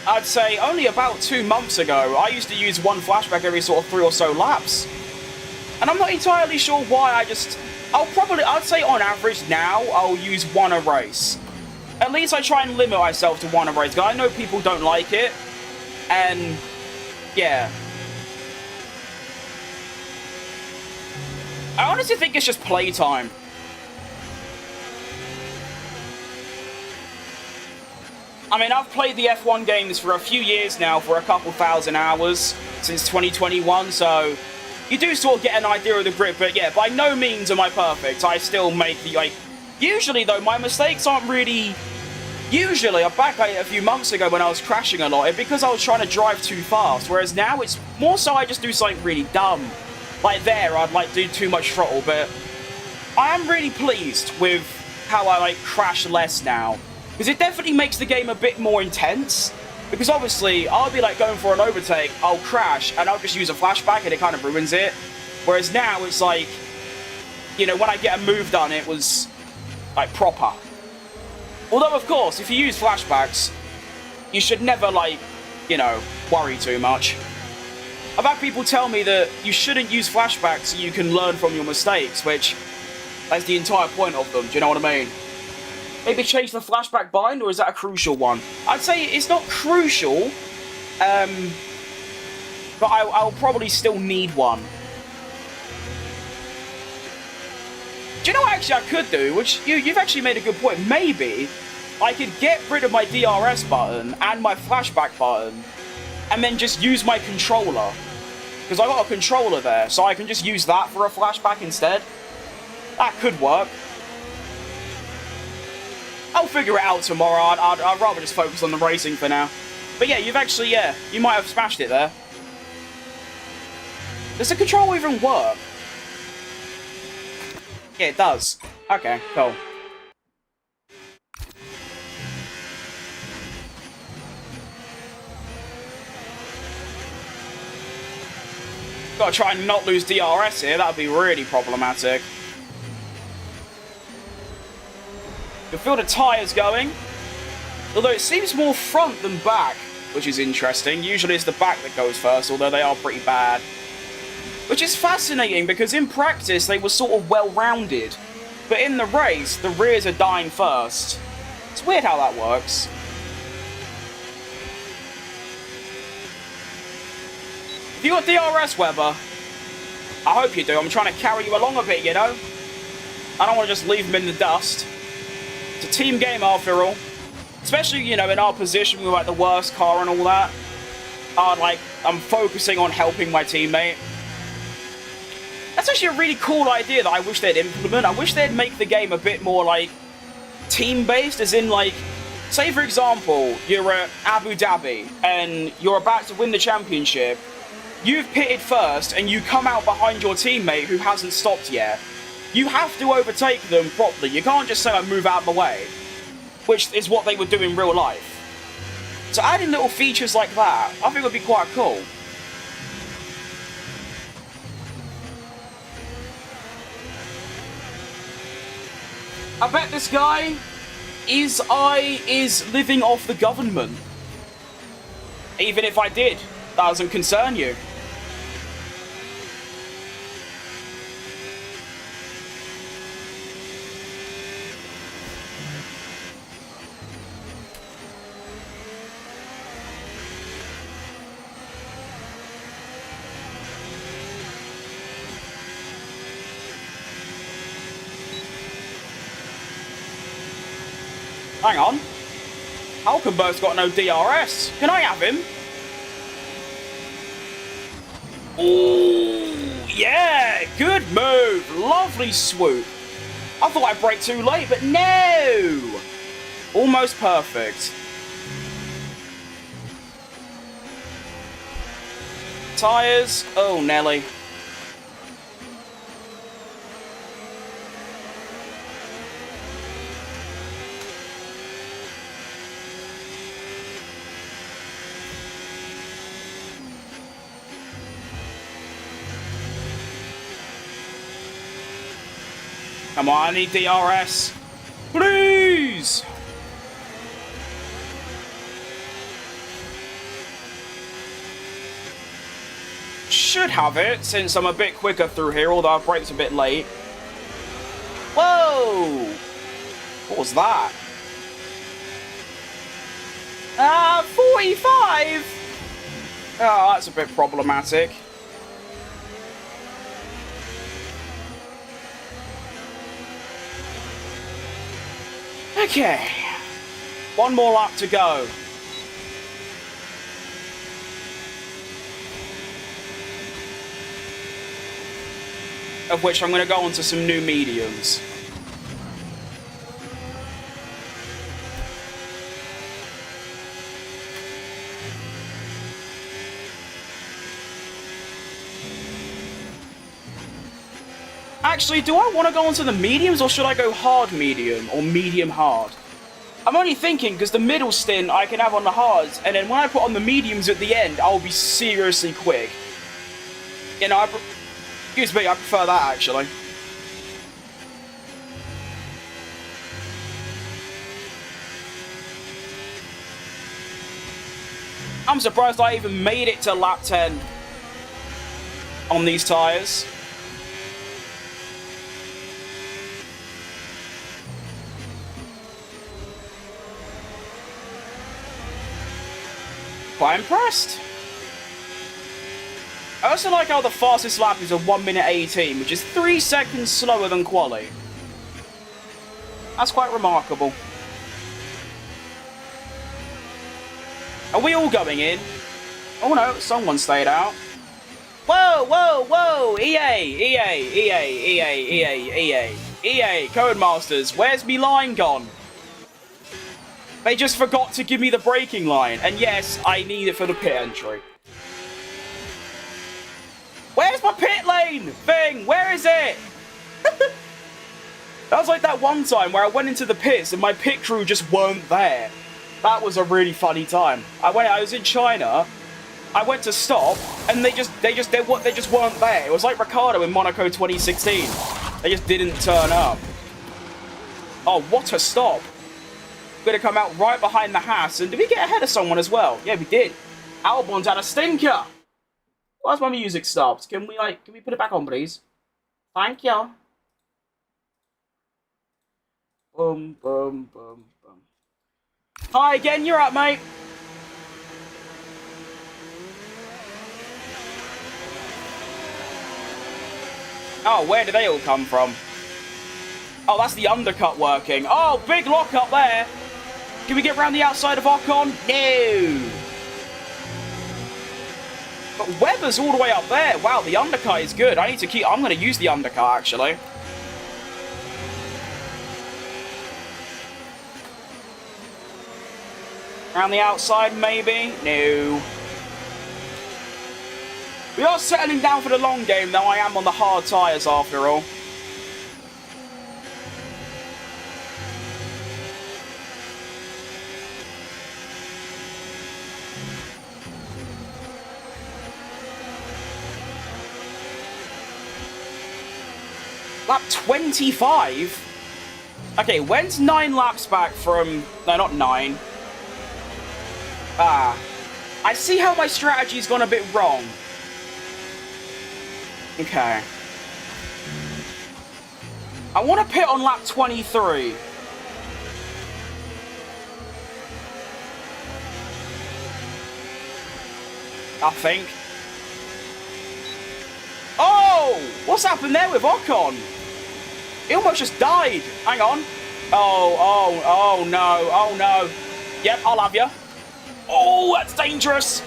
I'd say only about 2 months ago, I used to use one flashback every sort of 3 or so laps. And I'm not entirely sure why. I'd say on average now, I'll use one a race. At least I try and limit myself to one a race, because I know people don't like it. And, yeah. I honestly think it's just playtime. I mean, I've played the F1 games for a few years now, for a couple thousand hours, since 2021, so you do sort of get an idea of the grip, but yeah, by no means am I perfect. I still make the, like, usually though, my mistakes aren't really, usually, back like, a few months ago when I was crashing a lot, it's because I was trying to drive too fast, whereas now it's more so I just do something really dumb. Like there, I'd like do too much throttle, but I am really pleased with how I, like, crash less now. Because it definitely makes the game a bit more intense. Because obviously, I'll be like going for an overtake, I'll crash, and I'll just use a flashback and it kind of ruins it. Whereas now, it's like, you know, when I get a move done, it was, like, proper. Although, of course, if you use flashbacks, you should never, like, you know, worry too much. I've had people tell me that you shouldn't use flashbacks so you can learn from your mistakes, which, that's the entire point of them, do you know what I mean? Maybe change the flashback bind, or is that a crucial one? I'd say it's not crucial, but I'll probably still need one. Do you know what actually I could do? Which, you've actually made a good point. Maybe I could get rid of my DRS button and my flashback button, and then just use my controller. Because I got a controller there, so I can just use that for a flashback instead. That could work. I'll figure it out tomorrow. I'd rather just focus on the racing for now. But yeah, you've actually, yeah, you might have smashed it there. Does the control even work? Yeah, it does. Okay, cool. Gotta try and not lose DRS here. That would be really problematic. You can feel the tyres going. Although it seems more front than back, which is interesting. Usually it's the back that goes first, although they are pretty bad. Which is fascinating, because in practice they were sort of well-rounded. But in the race, the rears are dying first. It's weird how that works. If you got DRS, Weber, I hope you do. I'm trying to carry you along a bit, you know? I don't want to just leave them in the dust. It's a team game after all. Especially, you know, in our position with like the worst car and all that. I'm focusing on helping my teammate. That's actually a really cool idea that I wish they'd implement. I wish they'd make the game a bit more, like, team-based, as in, like, say, for example, you're at Abu Dhabi, and you're about to win the championship. You've pitted first, and you come out behind your teammate who hasn't stopped yet. You have to overtake them properly. You can't just say, like, move out of the way, which is what they would do in real life. So adding little features like that, I think would be quite cool. I bet this guy is living off the government. Even if I did, that doesn't concern you. Hang on. Hulkenberg's got no DRS. Can I have him? Oh, yeah. Good move. Lovely swoop. I thought I'd brake too late, but no. Almost perfect. Tyres. Oh, Nelly. Come on, I need DRS. Please! Should have it, since I'm a bit quicker through here, although our brake's a bit late. Whoa! What was that? 45! Oh, that's a bit problematic. Okay, one more lap to go. Of which I'm going to go on to some new mediums. Actually, do I want to go onto the mediums, or should I go hard medium, or medium hard? I'm only thinking, because the middle stint I can have on the hards, and then when I put on the mediums at the end, I'll be seriously quick. You know, excuse me, I prefer that, actually. I'm surprised I even made it to lap 10 on these tyres. Quite impressed. I also like how the fastest lap is a 1 minute 18, which is 3 seconds slower than quali. That's quite remarkable. Are we all going in? Oh no, someone stayed out. Whoa, whoa, whoa! EA, Codemasters, where's me line gone? They just forgot to give me the braking line. And yes, I need it for the pit entry. Where's my pit lane thing? Where is it? That was like that one time where I went into the pits and my pit crew just weren't there. That was a really funny time. I was in China. I went to stop and they just weren't there. It was like Ricardo in Monaco 2016. They just didn't turn up. Oh, what a stop. Gonna come out right behind the Haas, and did we get ahead of someone as well? Yeah, we did. Albon's had a stinker. Why's my music stopped? Can we put it back on, please? Thank you. Boom, boom, boom, boom. Hi again, you're up, mate. Oh, where did they all come from? Oh, that's the undercut working. Oh, big lock up there. Can we get around the outside of Ocon? No. But Webber's all the way up there. Wow, the undercut is good. I need to keep... I'm going to use the undercut, actually. Around the outside, maybe? No. We are settling down for the long game, though. I am on the hard tyres, after all. Lap 25? Okay, when's 9 laps back from... No, not 9. Ah. I see how my strategy's gone a bit wrong. Okay. I want to pit on lap 23. I think. Oh! What's happened there with Ocon? He almost just died. Hang on. Oh no. Oh no. Yep, I'll have you. Oh, that's dangerous.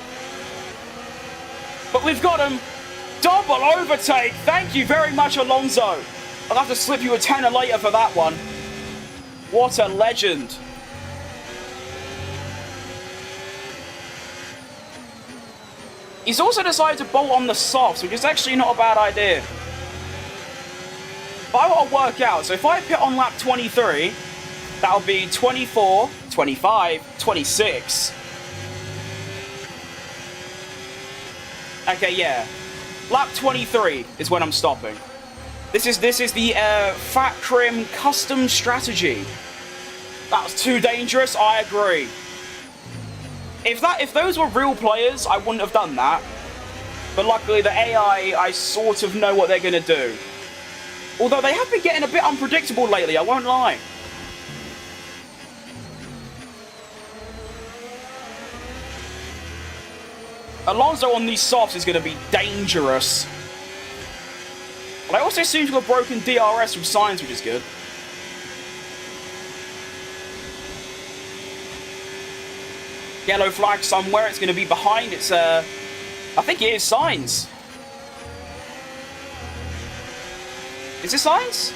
But we've got him. Double overtake. Thank you very much, Alonso. I'll have to slip you a tenner later for that one. What a legend. He's also decided to bolt on the softs, which is actually not a bad idea. But I want to work out. So if I pit on lap 23, that'll be 24, 25, 26. Okay, yeah. Lap 23 is when I'm stopping. This is the Fat Crim custom strategy. That was too dangerous. I agree. If those were real players, I wouldn't have done that. But luckily, the AI, I sort of know what they're going to do. Although they have been getting a bit unpredictable lately, I won't lie. Alonso on these softs is going to be dangerous. But I also seem to have broken DRS from Sainz, which is good. Yellow flag somewhere. It's going to be behind. It's, I think it is Sainz. Is it Sainz?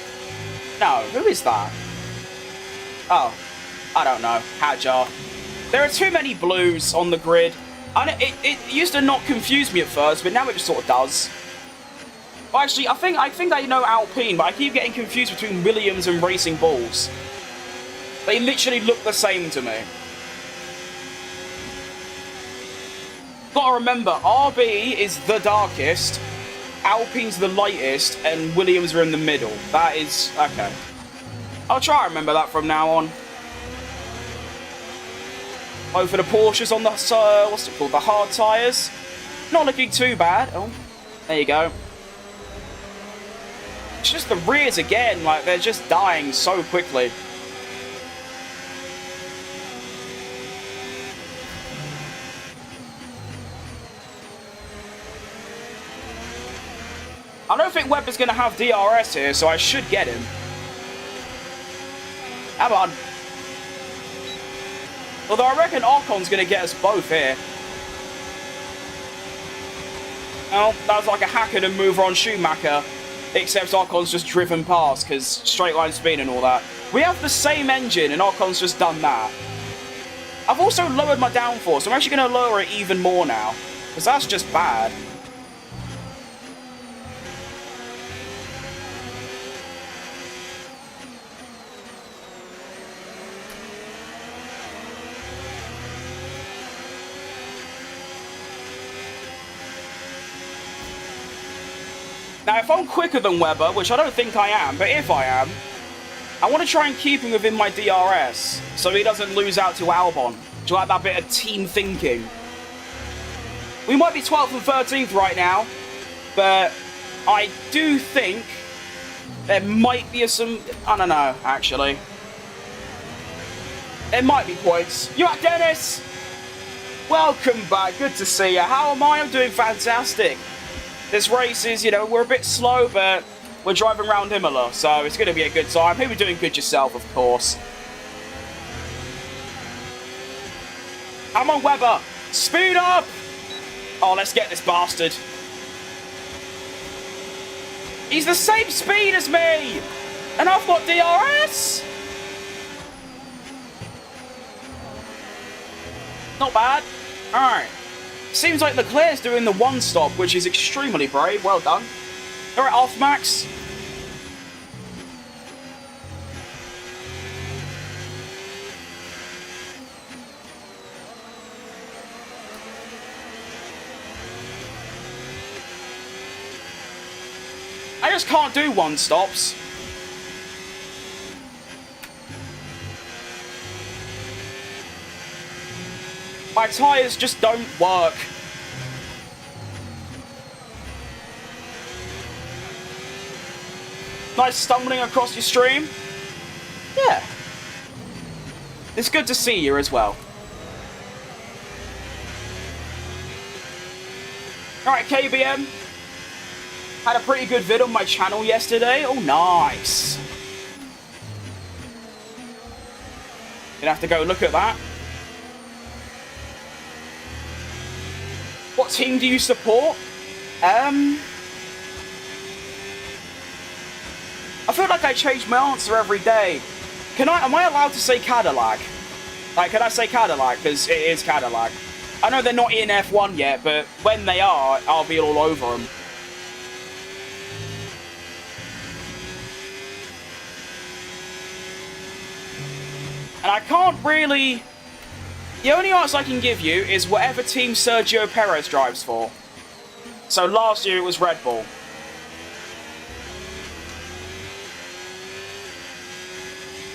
No, who is that? Oh, I don't know. Hadjar. There are too many blues on the grid. It used to not confuse me at first, but now it just sort of does. Well, actually, I think I know Alpine, but I keep getting confused between Williams and Racing Bulls. They literally look the same to me. Gotta remember, RB is the darkest, Alpine's the lightest, and Williams are in the middle. That is... okay. I'll try to remember that from now on. Oh, for the Porsches on the, what's it called, the hard tyres. Not looking too bad. Oh, there you go. It's just the rears again, like, they're just dying so quickly. I don't think Webber's going to have DRS here, so I should get him. Come on. Although I reckon Ocon's going to get us both here. Well, that was like a Hackett mover on Schumacher, except Ocon's just driven past, because straight line speed and all that. We have the same engine, and Ocon's just done that. I've also lowered my downforce. I'm actually going to lower it even more now, because that's just bad. Now, if I'm quicker than Webber, which I don't think I am, but if I am, I want to try and keep him within my DRS, so he doesn't lose out to Albon. Do you like that bit of team thinking? We might be 12th and 13th right now, but I do think there might be some... I don't know, actually. There might be points. You right, Dennis? Welcome back. Good to see you. How am I? I'm doing fantastic. This race is, you know, we're a bit slow, but We're driving around Imola, so it's going to be a good time. Hope you're doing good yourself, of course. Come on, Webber. Speed up! Oh, let's get this bastard. He's the same speed as me! And I've got DRS! Not bad. Alright. Seems like Leclerc's doing the one stop, which is extremely brave. Well done. Alright, off Max. I just can't do one stops. My tyres just don't work. Nice stumbling across your stream. Yeah. It's good to see you as well. Alright, KBM. Had a pretty good vid on my channel yesterday. Oh, nice. Gonna have to go look at that. What team do you support? I feel like I change my answer every day. Am I allowed to say Cadillac? Like, can I say Cadillac? Because it is Cadillac. I know they're not in F1 yet, but when they are, I'll be all over them. And I can't really... The only answer I can give you is whatever team Sergio Perez drives for. So last year it was Red Bull.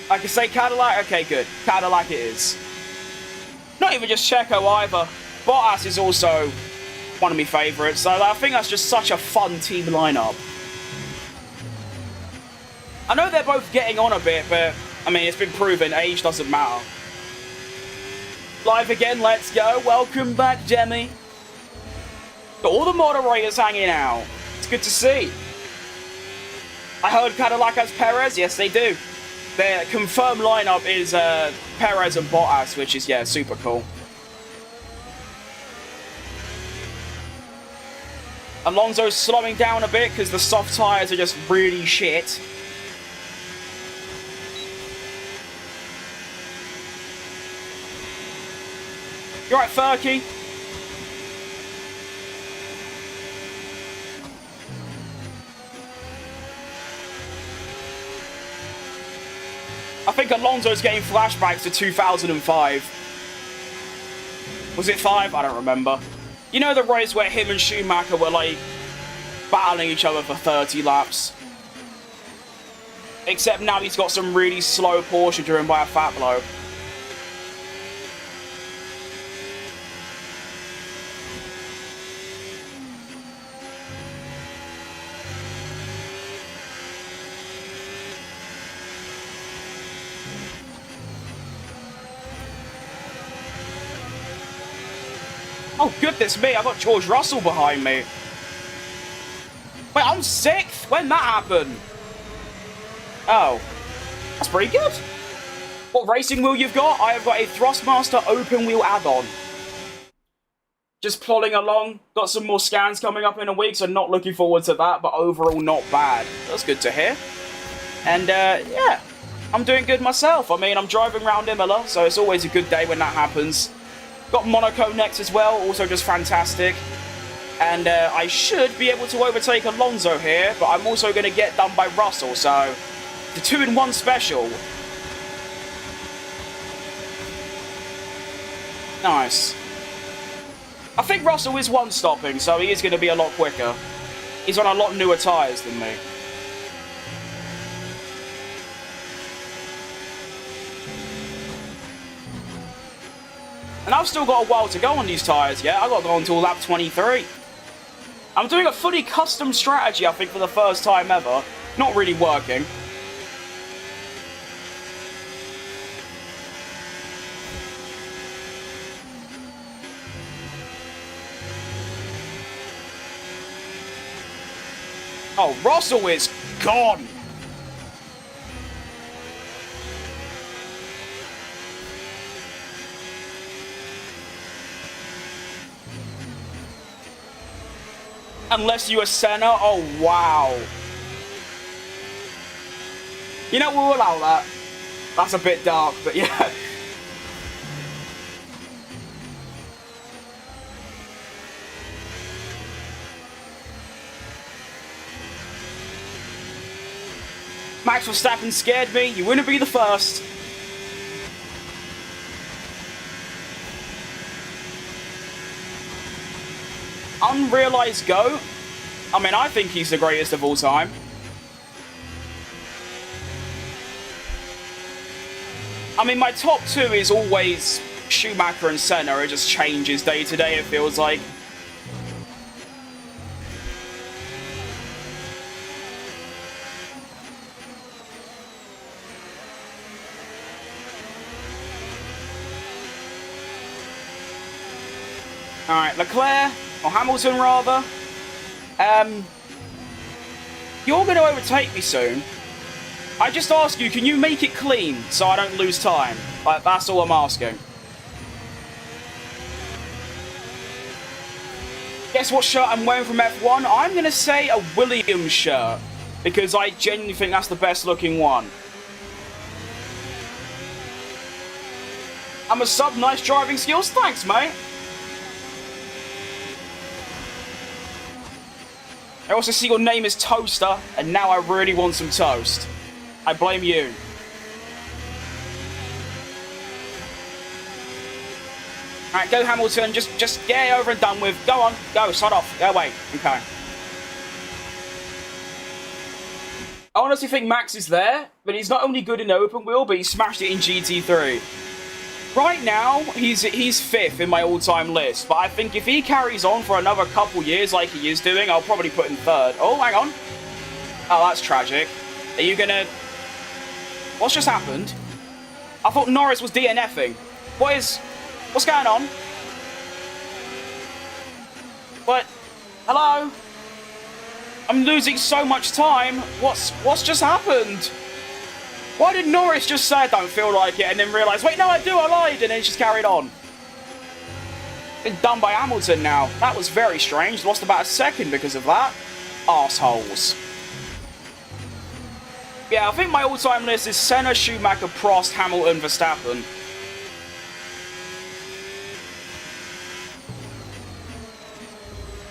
I can say Cadillac? Okay, good. Cadillac it is. Not even just Checo either. Bottas is also one of my favourites. So I think that's just such a fun team lineup. I know they're both getting on a bit, but I mean, it's been proven age doesn't matter. Live again, let's go. Welcome back, Jemmy. Got all the moderators hanging out. It's good to see. I heard Cadillac has Perez. Yes, they do. Their confirmed lineup is Perez and Bottas, which is, yeah, super cool. Alonso's slowing down a bit because the soft tyres are just really shit. You alright, Furky? I think Alonso's getting flashbacks to 2005. Was it 5? I don't remember. You know the race where him and Schumacher were, like, battling each other for 30 laps? Except now he's got some really slow Porsche driven by a fat bloke. Oh, goodness me, I got George Russell behind me. Wait, I'm 6th? When that happened? Oh, that's pretty good. What racing wheel you've got? I have got a Thrustmaster open wheel add-on. Just plodding along. Got some more scans coming up in a week, so not looking forward to that, but overall not bad. That's good to hear. And, yeah, I'm doing good myself. I mean, I'm driving around Imola, so it's always a good day when that happens. Got Monaco next as well, also just fantastic. And I should be able to overtake Alonso here, but I'm also going to get done by Russell, so the 2-in-1 special. Nice. I think Russell is one-stopping, so he is going to be a lot quicker. He's on a lot newer tyres than me. And I've still got a while to go on these tyres, yeah? I've got to go until lap 23. I'm doing a fully custom strategy, I think, for the first time ever. Not really working. Oh, Russell is gone. Unless you are Senna. Oh, wow. You know, we'll allow that. That's a bit dark, but yeah. Max Verstappen scared me. You wouldn't be the first. Unrealized GOAT. I mean, I think he's the greatest of all time. I mean, my top two is always Schumacher and Senna. It just changes day to day, it feels like. Alright, Leclerc, or Hamilton rather. You're going to overtake me soon. I just ask you, can you make it clean so I don't lose time? Like, that's all I'm asking. Guess what shirt I'm wearing from F1? I'm going to say a Williams shirt, because I genuinely think that's the best looking one. I'm a sub, nice driving skills. Thanks, mate. I also see your name is Toaster, and now I really want some toast. I blame you. Alright, go Hamilton. Just get it over and done with. Go on. Go. Start off. Go away. Okay. I honestly think Max is there, but he's not only good in open wheel, but he smashed it in GT3. Right now, he's 5th in my all-time list, but I think if he carries on for another couple years like he is doing, I'll probably put him 3rd. Oh, hang on. Oh, that's tragic. Are you gonna... What's just happened? I thought Norris was DNFing. What's going on? What? Hello? I'm losing so much time. What's just happened? Why did Norris just say I don't feel like it and then realise, wait, no, I do, I lied, and then just carried on? Been done by Hamilton now. That was very strange. Lost about a second because of that. Arseholes. Yeah, I think my all-time list is Senna, Schumacher, Prost, Hamilton, Verstappen.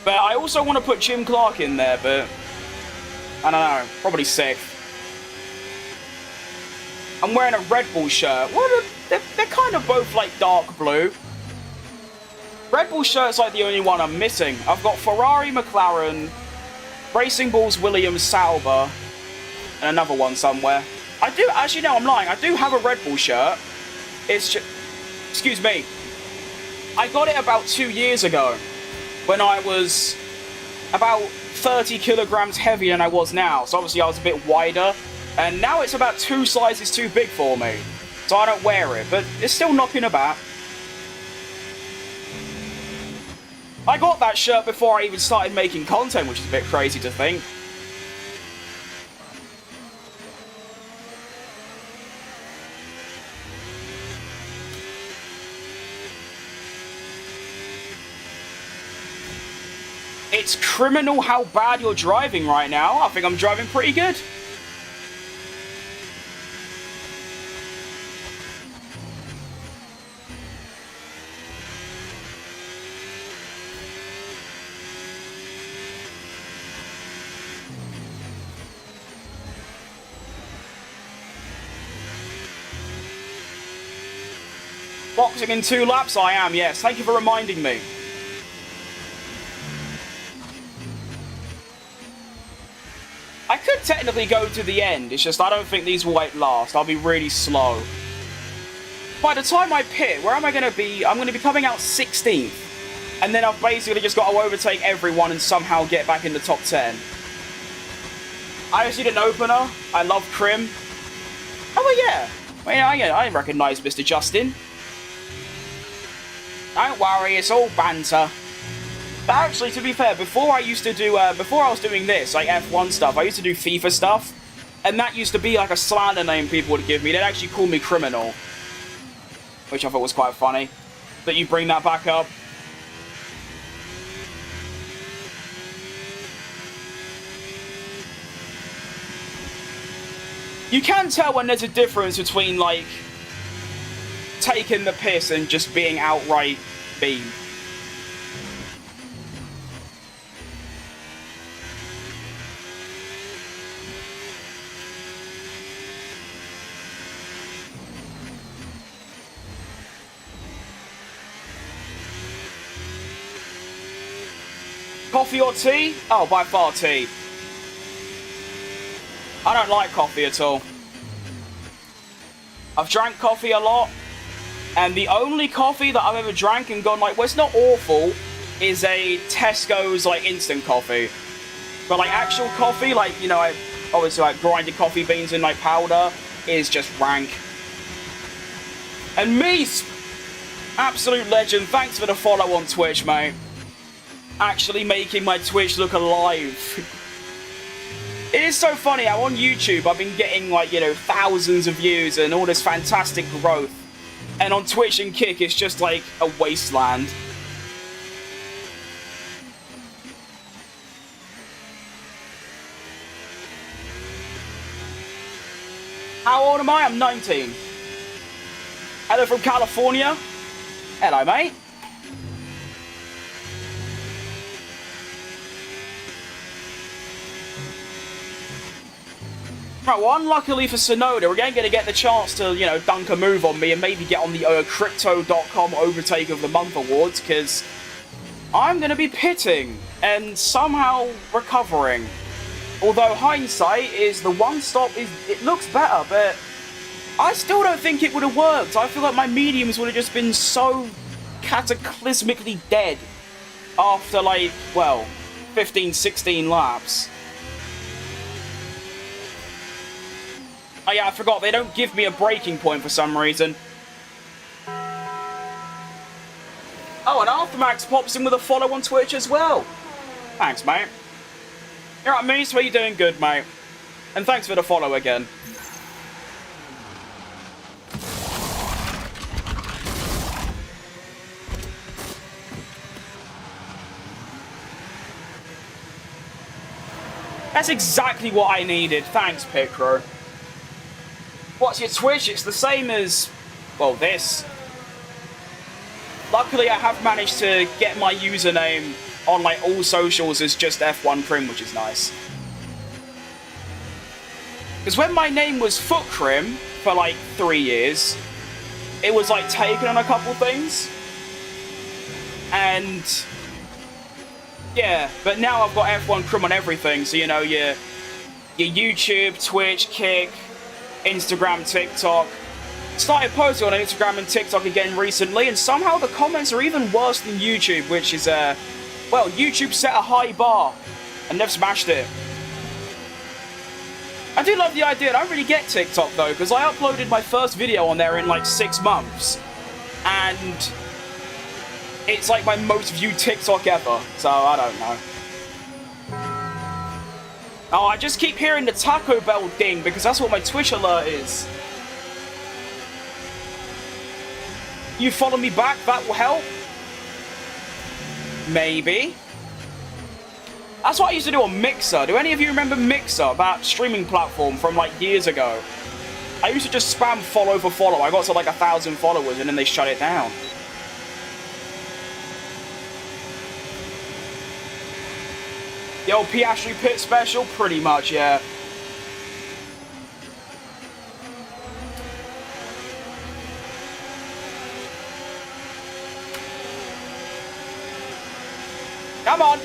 But I also want to put Jim Clark in there, but... I don't know, probably 6th. I'm wearing a Red Bull shirt. They're kind of both like dark blue. Red Bull shirt's like the only one I'm missing. I've got Ferrari, McLaren, Racing Bulls, Williams, Sauber, and another one somewhere. I do, actually no, I'm lying. I do have a Red Bull shirt. It's just, excuse me. I got it about 2 years ago when I was about 30 kilograms heavier than I was now. So obviously I was a bit wider. And now it's about 2 sizes too big for me. So I don't wear it, but it's still knocking about. I got that shirt before I even started making content, which is a bit crazy to think. It's criminal how bad you're driving right now. I think I'm driving pretty good. Boxing in 2 laps, I am, yes. Thank you for reminding me. I could technically go to the end, it's just I don't think these will last. I'll be really slow. By the time I pit, where am I going to be? I'm going to be coming out 16th. And then I've basically just got to overtake everyone and somehow get back in the top 10. I just need an opener. I love Crim. Oh, well, yeah. I recognise Mr. Justin. Don't worry, it's all banter. But actually, to be fair, before I used to do, before I was doing this, like F1 stuff, I used to do FIFA stuff. And that used to be like a slander name people would give me. They'd actually call me Criminal. Which I thought was quite funny. That you bring that back up. You can tell when there's a difference between, like, taking the piss and just being outright mean. Coffee or tea? Oh, by far tea. I don't like coffee at all. I've drank coffee a lot, and the only coffee that I've ever drank and gone like, well, it's not awful, is a Tesco's like instant coffee. But like actual coffee, like, you know, I obviously like grinded coffee beans in like powder, is just rank. And Meese, absolute legend, thanks for the follow on Twitch, mate. Actually making my Twitch look alive. It is so funny how on YouTube I've been getting, like, you know, thousands of views and all this fantastic growth. And on Twitch and Kick it's just like a wasteland. How old am I? I'm 19. Hello from California. Hello, mate. Right, well, unluckily for Sonoda, we're going to get the chance to, you know, dunk a move on me and maybe get on the Crypto.com Overtake of the Month awards, because I'm going to be pitting and somehow recovering. Although hindsight is the one stop, it looks better, but I still don't think it would have worked. I feel like my mediums would have just been so cataclysmically dead after, like, well, 15, 16 laps. Oh yeah, I forgot, they don't give me a breaking point for some reason. Oh, and Aftermax pops in with a follow on Twitch as well. Thanks, mate. You're right, Meese, how you doing? Good, mate. And thanks for the follow again. That's exactly what I needed. Thanks, Picro. What's your Twitch? It's the same as, well, this. Luckily, I have managed to get my username on, like, all socials as just F1 Crim, which is nice. Because when my name was Foot Crim for, like, 3 years, it was, like, taken on a couple things. And yeah, but now I've got F1 Crim on everything, so, you know, your YouTube, Twitch, Kick, Instagram, TikTok. Started posting on Instagram and TikTok again recently, and somehow the comments are even worse than YouTube, which is, well, YouTube set a high bar, and they've smashed it. I do love the idea. I don't really get TikTok, though, because I uploaded my first video on there in, like, 6 months, and it's, like, my most viewed TikTok ever, so I don't know. Oh, I just keep hearing the Taco Bell ding, because that's what my Twitch alert is. You follow me back, that will help? Maybe. That's what I used to do on Mixer. Do any of you remember Mixer, that streaming platform from, like, years ago? I used to just spam follow for follow. I got to, like, 1,000 followers, and then they shut it down. The old Piastri Pit Special? Pretty much, yeah. Come on!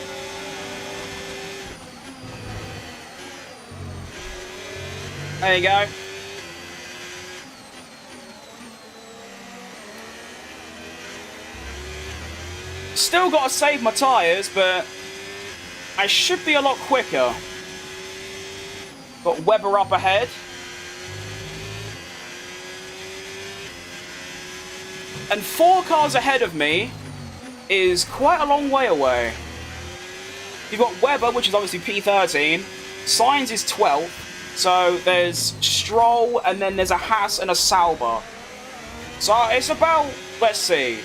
There you go. Still got to save my tyres, but I should be a lot quicker. Got Webber up ahead. And 4 cars ahead of me is quite a long way away. You've got Weber, which is obviously P13. Sainz is 12th. So there's Stroll, and then there's a Haas and a Sauber. So it's about, let's see,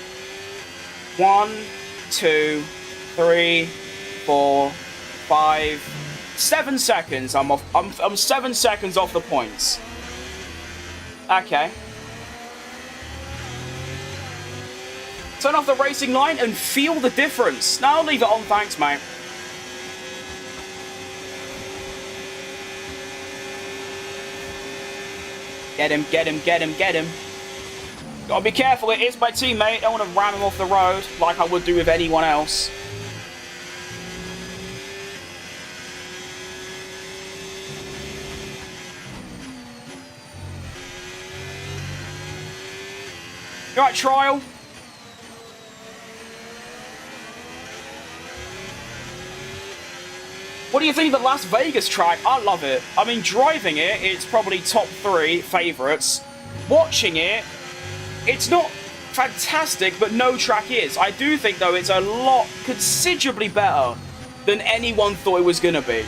1, 2, 3, 4, 5, 7 seconds. I'm 7 seconds off the points. Okay. Turn off the racing line and feel the difference. No, I'll leave it on, thanks, mate. Get him, get him, get him, get him. Gotta be careful, it is my teammate. Don't want to ram him off the road like I would do with anyone else. You alright, Trial? What do you think of the Las Vegas track? I love it. I mean, driving it, it's probably top 3 favourites. Watching it, it's not fantastic, but no track is. I do think, though, it's a lot considerably better than anyone thought it was going to be.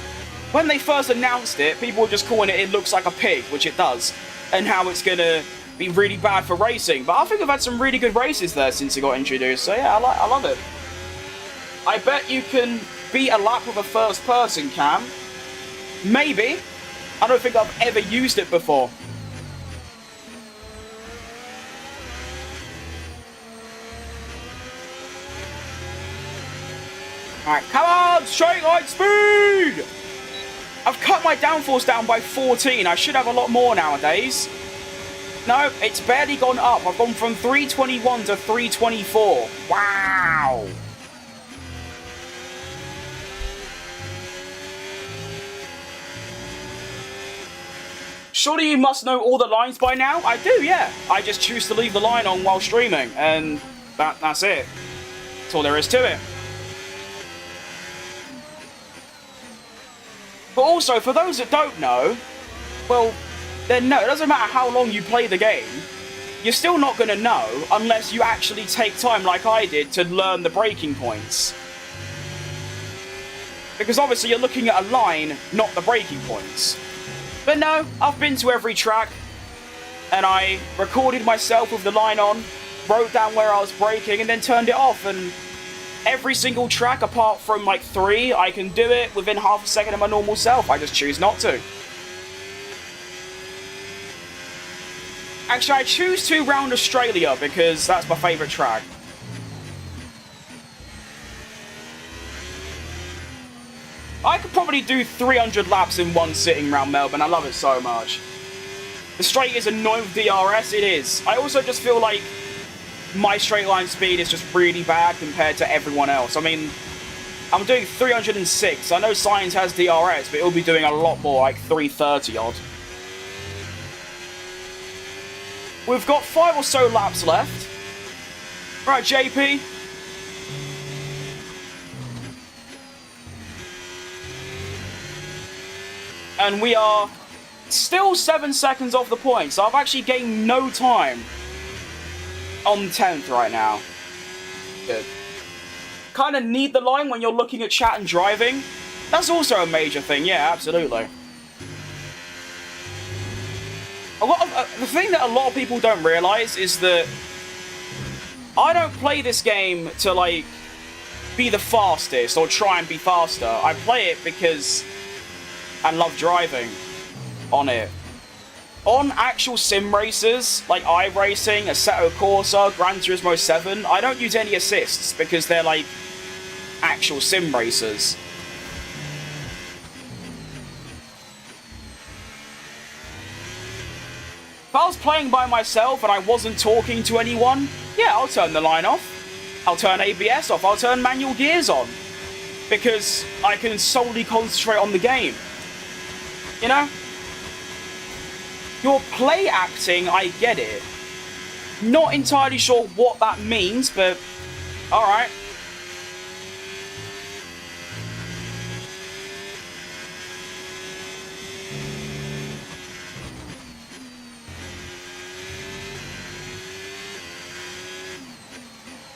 When they first announced it, people were just calling it looks like a pig, which it does, and how it's going to be really bad for racing. But I think we've had some really good races there since it got introduced, so yeah, I love it. I bet you can beat a lap with a first person cam. Maybe. I don't think I've ever used it before. Alright, come on! Straight line speed! I've cut my downforce down by 14. I should have a lot more nowadays. No, it's barely gone up. I've gone from 321 to 324. Wow! Surely you must know all the lines by now? I do, yeah. I just choose to leave the line on while streaming, and that's it. That's all there is to it. But also, for those that don't know, well, then no, it doesn't matter how long you play the game, you're still not going to know unless you actually take time like I did to learn the braking points. Because obviously you're looking at a line, not the braking points. But no, I've been to every track, and I recorded myself with the line on, wrote down where I was braking, and then turned it off, and every single track, apart from like 3, I can do it within half a second of my normal self. I just choose not to. Actually, I choose to round Australia because that's my favourite track. I could probably do 300 laps in one sitting round Melbourne. I love it so much. The straight is annoying with DRS, it is. I also just feel like my straight line speed is just really bad compared to everyone else. I mean, I'm doing 306. I know Sainz has DRS, but it'll be doing a lot more, like 330 odd. We've got 5 or so laps left. Right, JP. And we are still 7 seconds off the point, so I've actually gained no time on 10th right now. Good. Kind of need the line when you're looking at chat and driving. That's also a major thing, yeah, absolutely. The thing that a lot of people don't realise is that I don't play this game to, like, be the fastest or try and be faster. I play it because I love driving on it. On actual sim races, like iRacing, Assetto Corsa, Gran Turismo 7, I don't use any assists because they're, like, actual sim races. If I was playing by myself and I wasn't talking to anyone, yeah, I'll turn the line off. I'll turn ABS off. I'll turn manual gears on. Because I can solely concentrate on the game. You know? Your play acting, I get it. Not entirely sure what that means, but alright.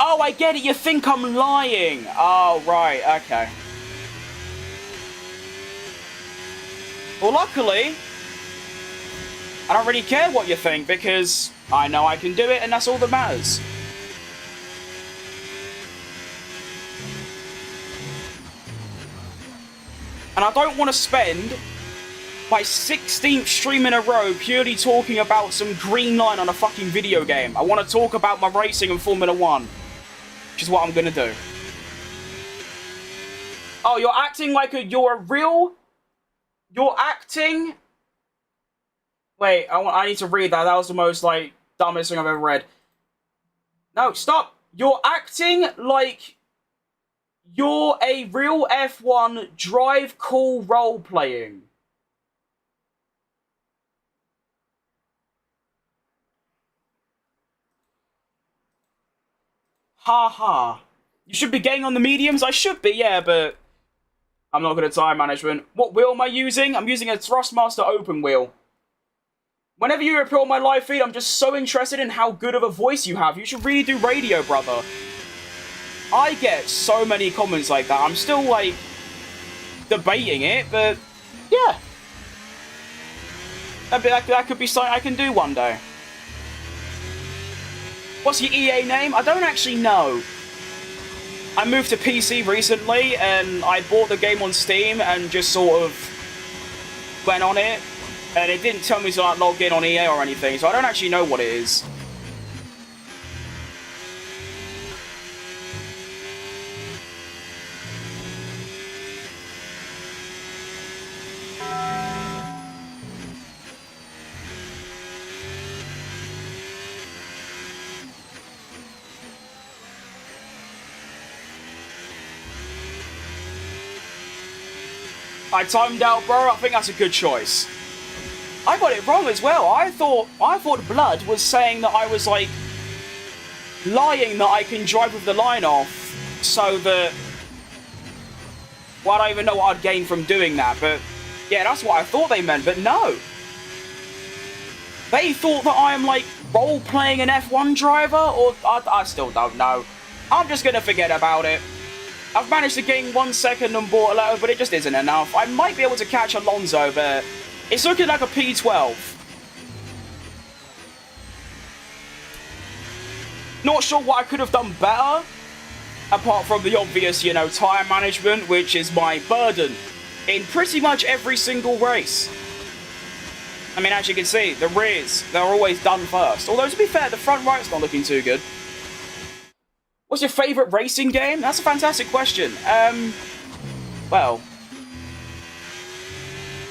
Oh, I get it. You think I'm lying. Oh, right. Okay. Well, luckily, I don't really care what you think, because I know I can do it, and that's all that matters. And I don't want to spend my 16th stream in a row purely talking about some green line on a fucking video game. I want to talk about my racing in Formula 1, which is what I'm going to do. Oh, you're acting like you're a real... You're acting... Wait, I need to read that. That was the most, like, dumbest thing I've ever read. No, stop. You're acting like you're a real F1 drive cool role-playing. Ha ha. You should be getting on the mediums? I should be, yeah, but I'm not good at time management. What wheel am I using? I'm using a Thrustmaster open wheel. Whenever you appear on my live feed, I'm just so interested in how good of a voice you have. You should really do radio, brother. I get so many comments like that. I'm still, like, debating it, but yeah. That could be something I can do one day. What's your EA name? I don't actually know. I moved to PC recently, and I bought the game on Steam and just sort of went on it. And it didn't tell me to like, log in on EA or anything, so I don't actually know what it is. I timed out, bro. I think that's a good choice. I got it wrong as well. I thought Blood was saying that I was, like, lying that I can drive with the line off, so that... Well, I don't even know what I'd gain from doing that, but... Yeah, that's what I thought they meant, but no. They thought that I am, like, role-playing an F1 driver, or... I still don't know. I'm just gonna forget about it. I've managed to gain 1 second on Bortolotto, but it just isn't enough. I might be able to catch Alonso, but... It's looking like a P12. Not sure what I could have done better, apart from the obvious, you know, tyre management, which is my burden in pretty much every single race. I mean, as you can see, the rears, they're always done first. Although, to be fair, the front right's not looking too good. What's your favourite racing game? That's a fantastic question. Well...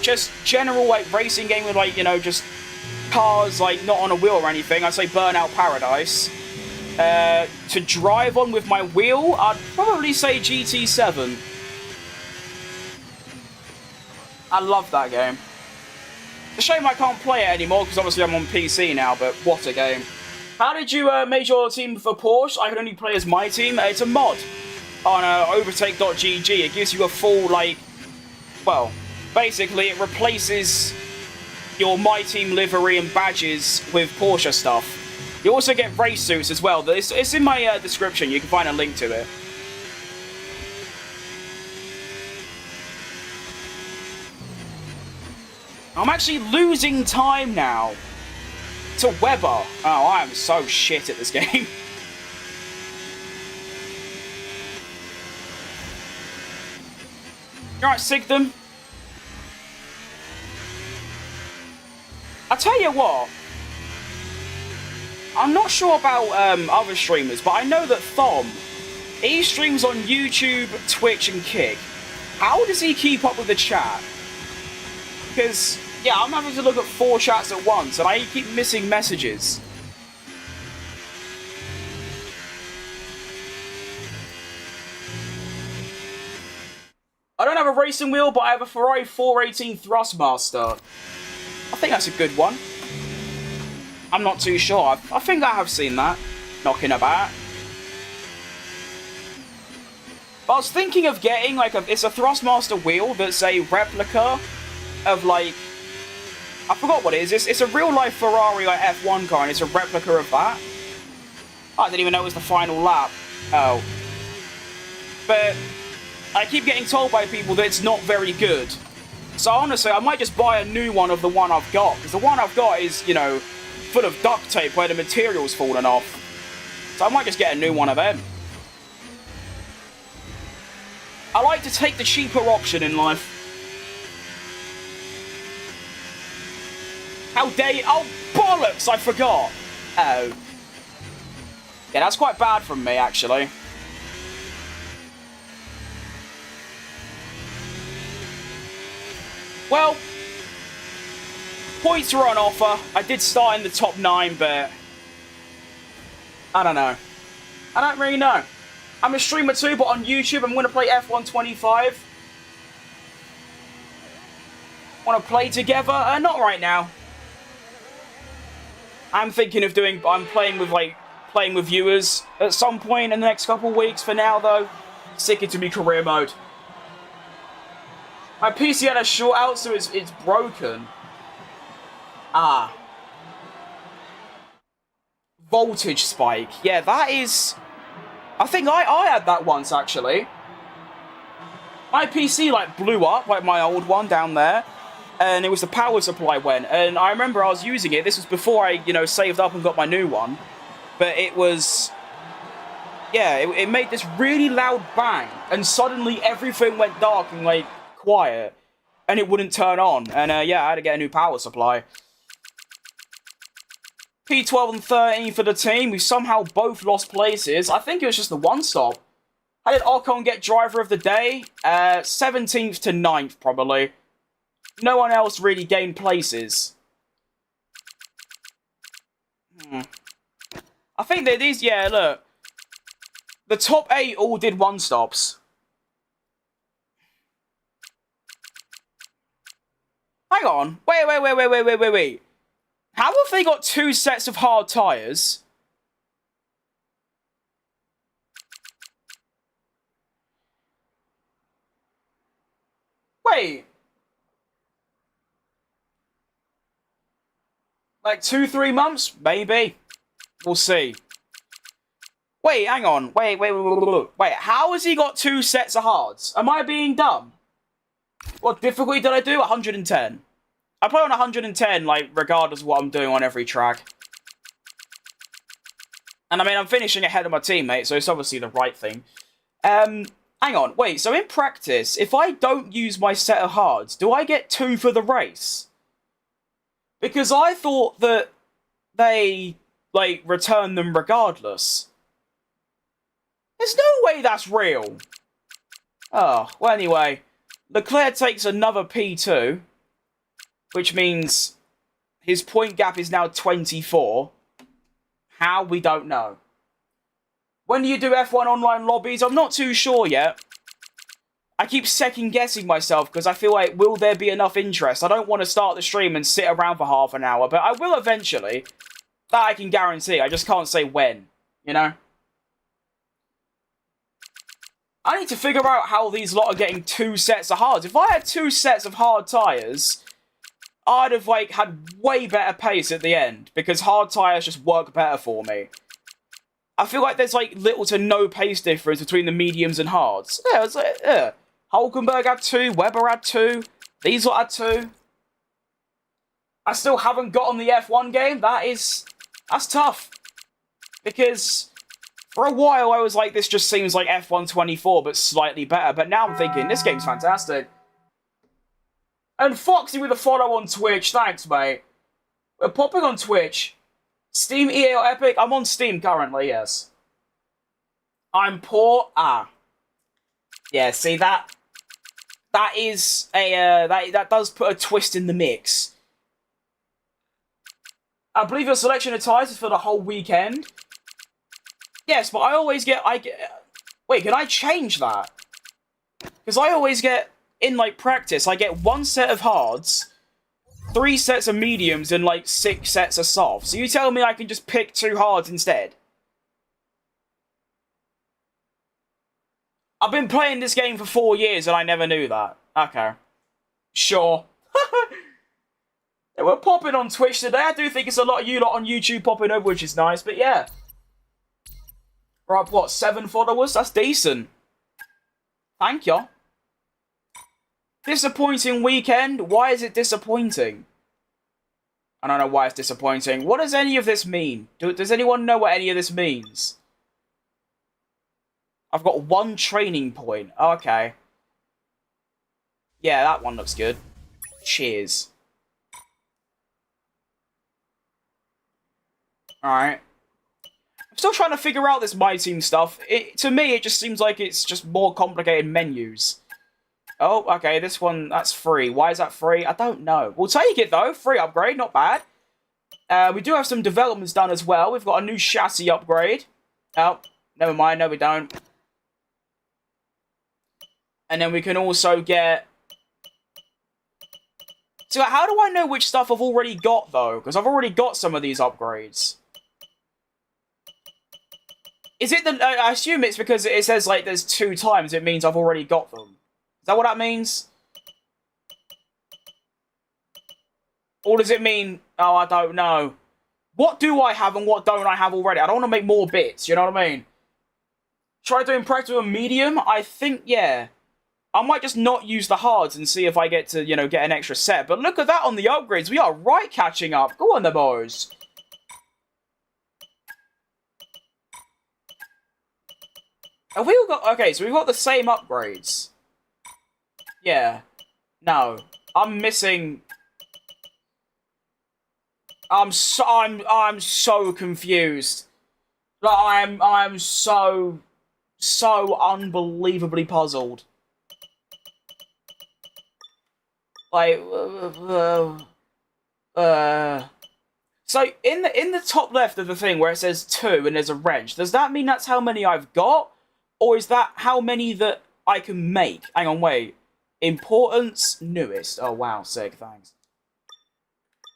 Just general, like, racing game with, like, you know, just cars, like, not on a wheel or anything. I'd say Burnout Paradise. To drive on with my wheel, I'd probably say GT7. I love that game. It's a shame I can't play it anymore, because obviously I'm on PC now, but what a game. How did you make your team for Porsche? I can only play as my team. It's a mod on overtake.gg. It gives you a full, like, well... Basically, it replaces your My Team livery and badges with Porsche stuff. You also get race suits as well. It's in my description. You can find a link to it. I'm actually losing time now to Weber. Oh, I am so shit at this game. You alright, Sigdom? I tell you what, I'm not sure about other streamers, but I know that Thom, he streams on YouTube, Twitch, and Kick. How does he keep up with the chat? Because, yeah, I'm having to look at 4 chats at once, and I keep missing messages. I don't have a racing wheel, but I have a Ferrari 418 Thrustmaster. I think that's a good one. I'm not too sure. I think I have seen that knocking about. But I was thinking of getting, like, it's a Thrustmaster wheel that's a replica of, like... I forgot what it is. It's a real-life Ferrari, like, F1 car, and it's a replica of that. I didn't even know it was the final lap. Oh. But I keep getting told by people that it's not very good. So honestly, I might just buy a new one of the one I've got. Because the one I've got is, you know, full of duct tape where the material's fallen off. So I might just get a new one of them. I like to take the cheaper option in life. How dare you? Oh, bollocks! I forgot. Oh. Yeah, that's quite bad from me, actually. Well, points were on offer. I did start in the top 9, but I don't know. I don't really know. I'm a streamer too, but on YouTube, I'm going to play F1 25. Want to play together? Not right now. I'm thinking of doing. I'm playing with viewers at some point in the next couple of weeks. For now, though, stick it to me career mode. My PC had a shortout, so it's broken. Ah. Voltage spike. Yeah, that is... I think I had that once, actually. My PC, like, blew up, like my old one down there. And it was the power supply went. And I remember I was using it. This was before I, you know, saved up and got my new one. But it was... Yeah, it made this really loud bang. And suddenly everything went dark and, like... quiet, and it wouldn't turn on, and yeah, I had to get a new power supply. P12 and 13 for the team. We somehow both lost places. I think it was just the one stop. How did Ocon get driver of the day? 17th to 9th, probably. No one else really gained places. I think that these, yeah, look. The top 8 all did one stops. Hang on. Wait. How have they got 2 sets of hard tyres? Wait. Like 2-3 months? Maybe. We'll see. Wait, hang on. Wait. How has he got 2 sets of hards? Am I being dumb? What difficulty did I do? 110. I play on 110, like, regardless of what I'm doing on every track. And I mean, I'm finishing ahead of my teammate, so it's obviously the right thing. Hang on, wait, so in practice, if I don't use my set of hards, do I get 2 for the race? Because I thought that they, like, return them regardless. There's no way that's real. Oh, well, anyway. Leclerc takes another P2, which means his point gap is now 24. How? We don't know. When do you do F1 online lobbies? I'm not too sure yet. I keep second-guessing myself because I feel like, will there be enough interest? I don't want to start the stream and sit around for half an hour, but I will eventually. That I can guarantee. I just can't say when, you know? I need to figure out how these lot are getting 2 sets of hards. If I had 2 sets of hard tyres, I'd have, like, had way better pace at the end, because hard tyres just work better for me. I feel like there's, like, little to no pace difference between the mediums and hards. Yeah, it's like, yeah. Hulkenberg had 2, Webber had 2, these lot had 2. I still haven't got on the F1 game. That's tough. Because for a while I was like, this just seems like F1 24, but slightly better. But now I'm thinking, this game's fantastic. And Foxy with a follow on Twitch. Thanks, mate. We're popping on Twitch. Steam, EA, or Epic? I'm on Steam currently, yes. I'm poor. Yeah, see, that is a, that does put a twist in the mix. I believe your selection of tyres is for the whole weekend. Yes, but I always get, wait, can I change that? Because I always get, in, like, practice, I get 1 set of hards, 3 sets of mediums, and, like, 6 sets of softs. So you tell me I can just pick 2 hards instead? I've been playing this game for 4 years and I never knew that. Okay. Sure. We're popping on Twitch today. I do think it's a lot of you lot on YouTube popping over, which is nice, but yeah. We're up, what, 7 followers? That's decent. Thank you. Disappointing weekend? Why is it disappointing? I don't know why it's disappointing. What does any of this mean? Does anyone know what any of this means? I've got 1 training point. Okay. Yeah, that one looks good. Cheers. Alright. I'm still trying to figure out this My Team stuff. To me, it just seems like it's just more complicated menus. Oh, okay, this one, that's free. Why is that free? I don't know. We'll take it, though. Free upgrade, not bad. We do have some developments done as well. We've got a new chassis upgrade. Oh, never mind. No, we don't. And then we can also get... So how do I know which stuff I've already got, though? Because I've already got some of these upgrades. Is it the... I assume it's because it says, like, there's 2 times. It means I've already got them. Is that what that means? Or does it mean... Oh, I don't know. What do I have and what don't I have already? I don't want to make more bits, you know what I mean? Try doing practice with a medium? I think, yeah. I might just not use the hards and see if I get to, you know, get an extra set. But look at that on the upgrades. We are right catching up. Go on, the boys. Have we all got... Okay, so we've got the same upgrades. Yeah. No. I'm missing... I'm so confused. Like, I'm so unbelievably puzzled. Like, so in the top left of the thing where it says 2 and there's a wrench, does that mean that's how many I've got? Or is that how many that I can make? Hang on, wait. Importance, newest. Oh, wow, sick, thanks.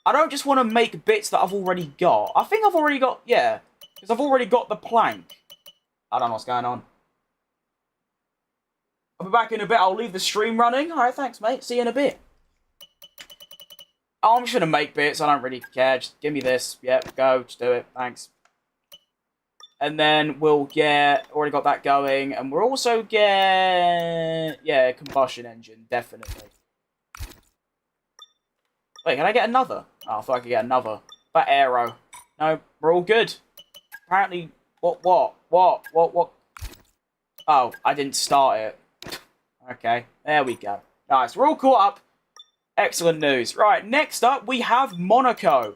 I don't just want to make bits that I've already got. I think I've already got, yeah. Because I've already got the plank. I don't know what's going on. I'll be back in a bit. I'll leave the stream running. Alright, thanks, mate. See you in a bit. Oh, I'm just going to make bits. I don't really care. Just give me this. Yep, go. Just do it. Thanks. And then we'll get... Already got that going. And we'll also get... Yeah, combustion engine. Definitely. Wait, can I get another? Oh, I thought I could get another. That aero. No, we're all good. Apparently... What? Oh, I didn't start it. Okay, there we go. Nice, we're all caught up. Excellent news. Right, next up, we have Monaco.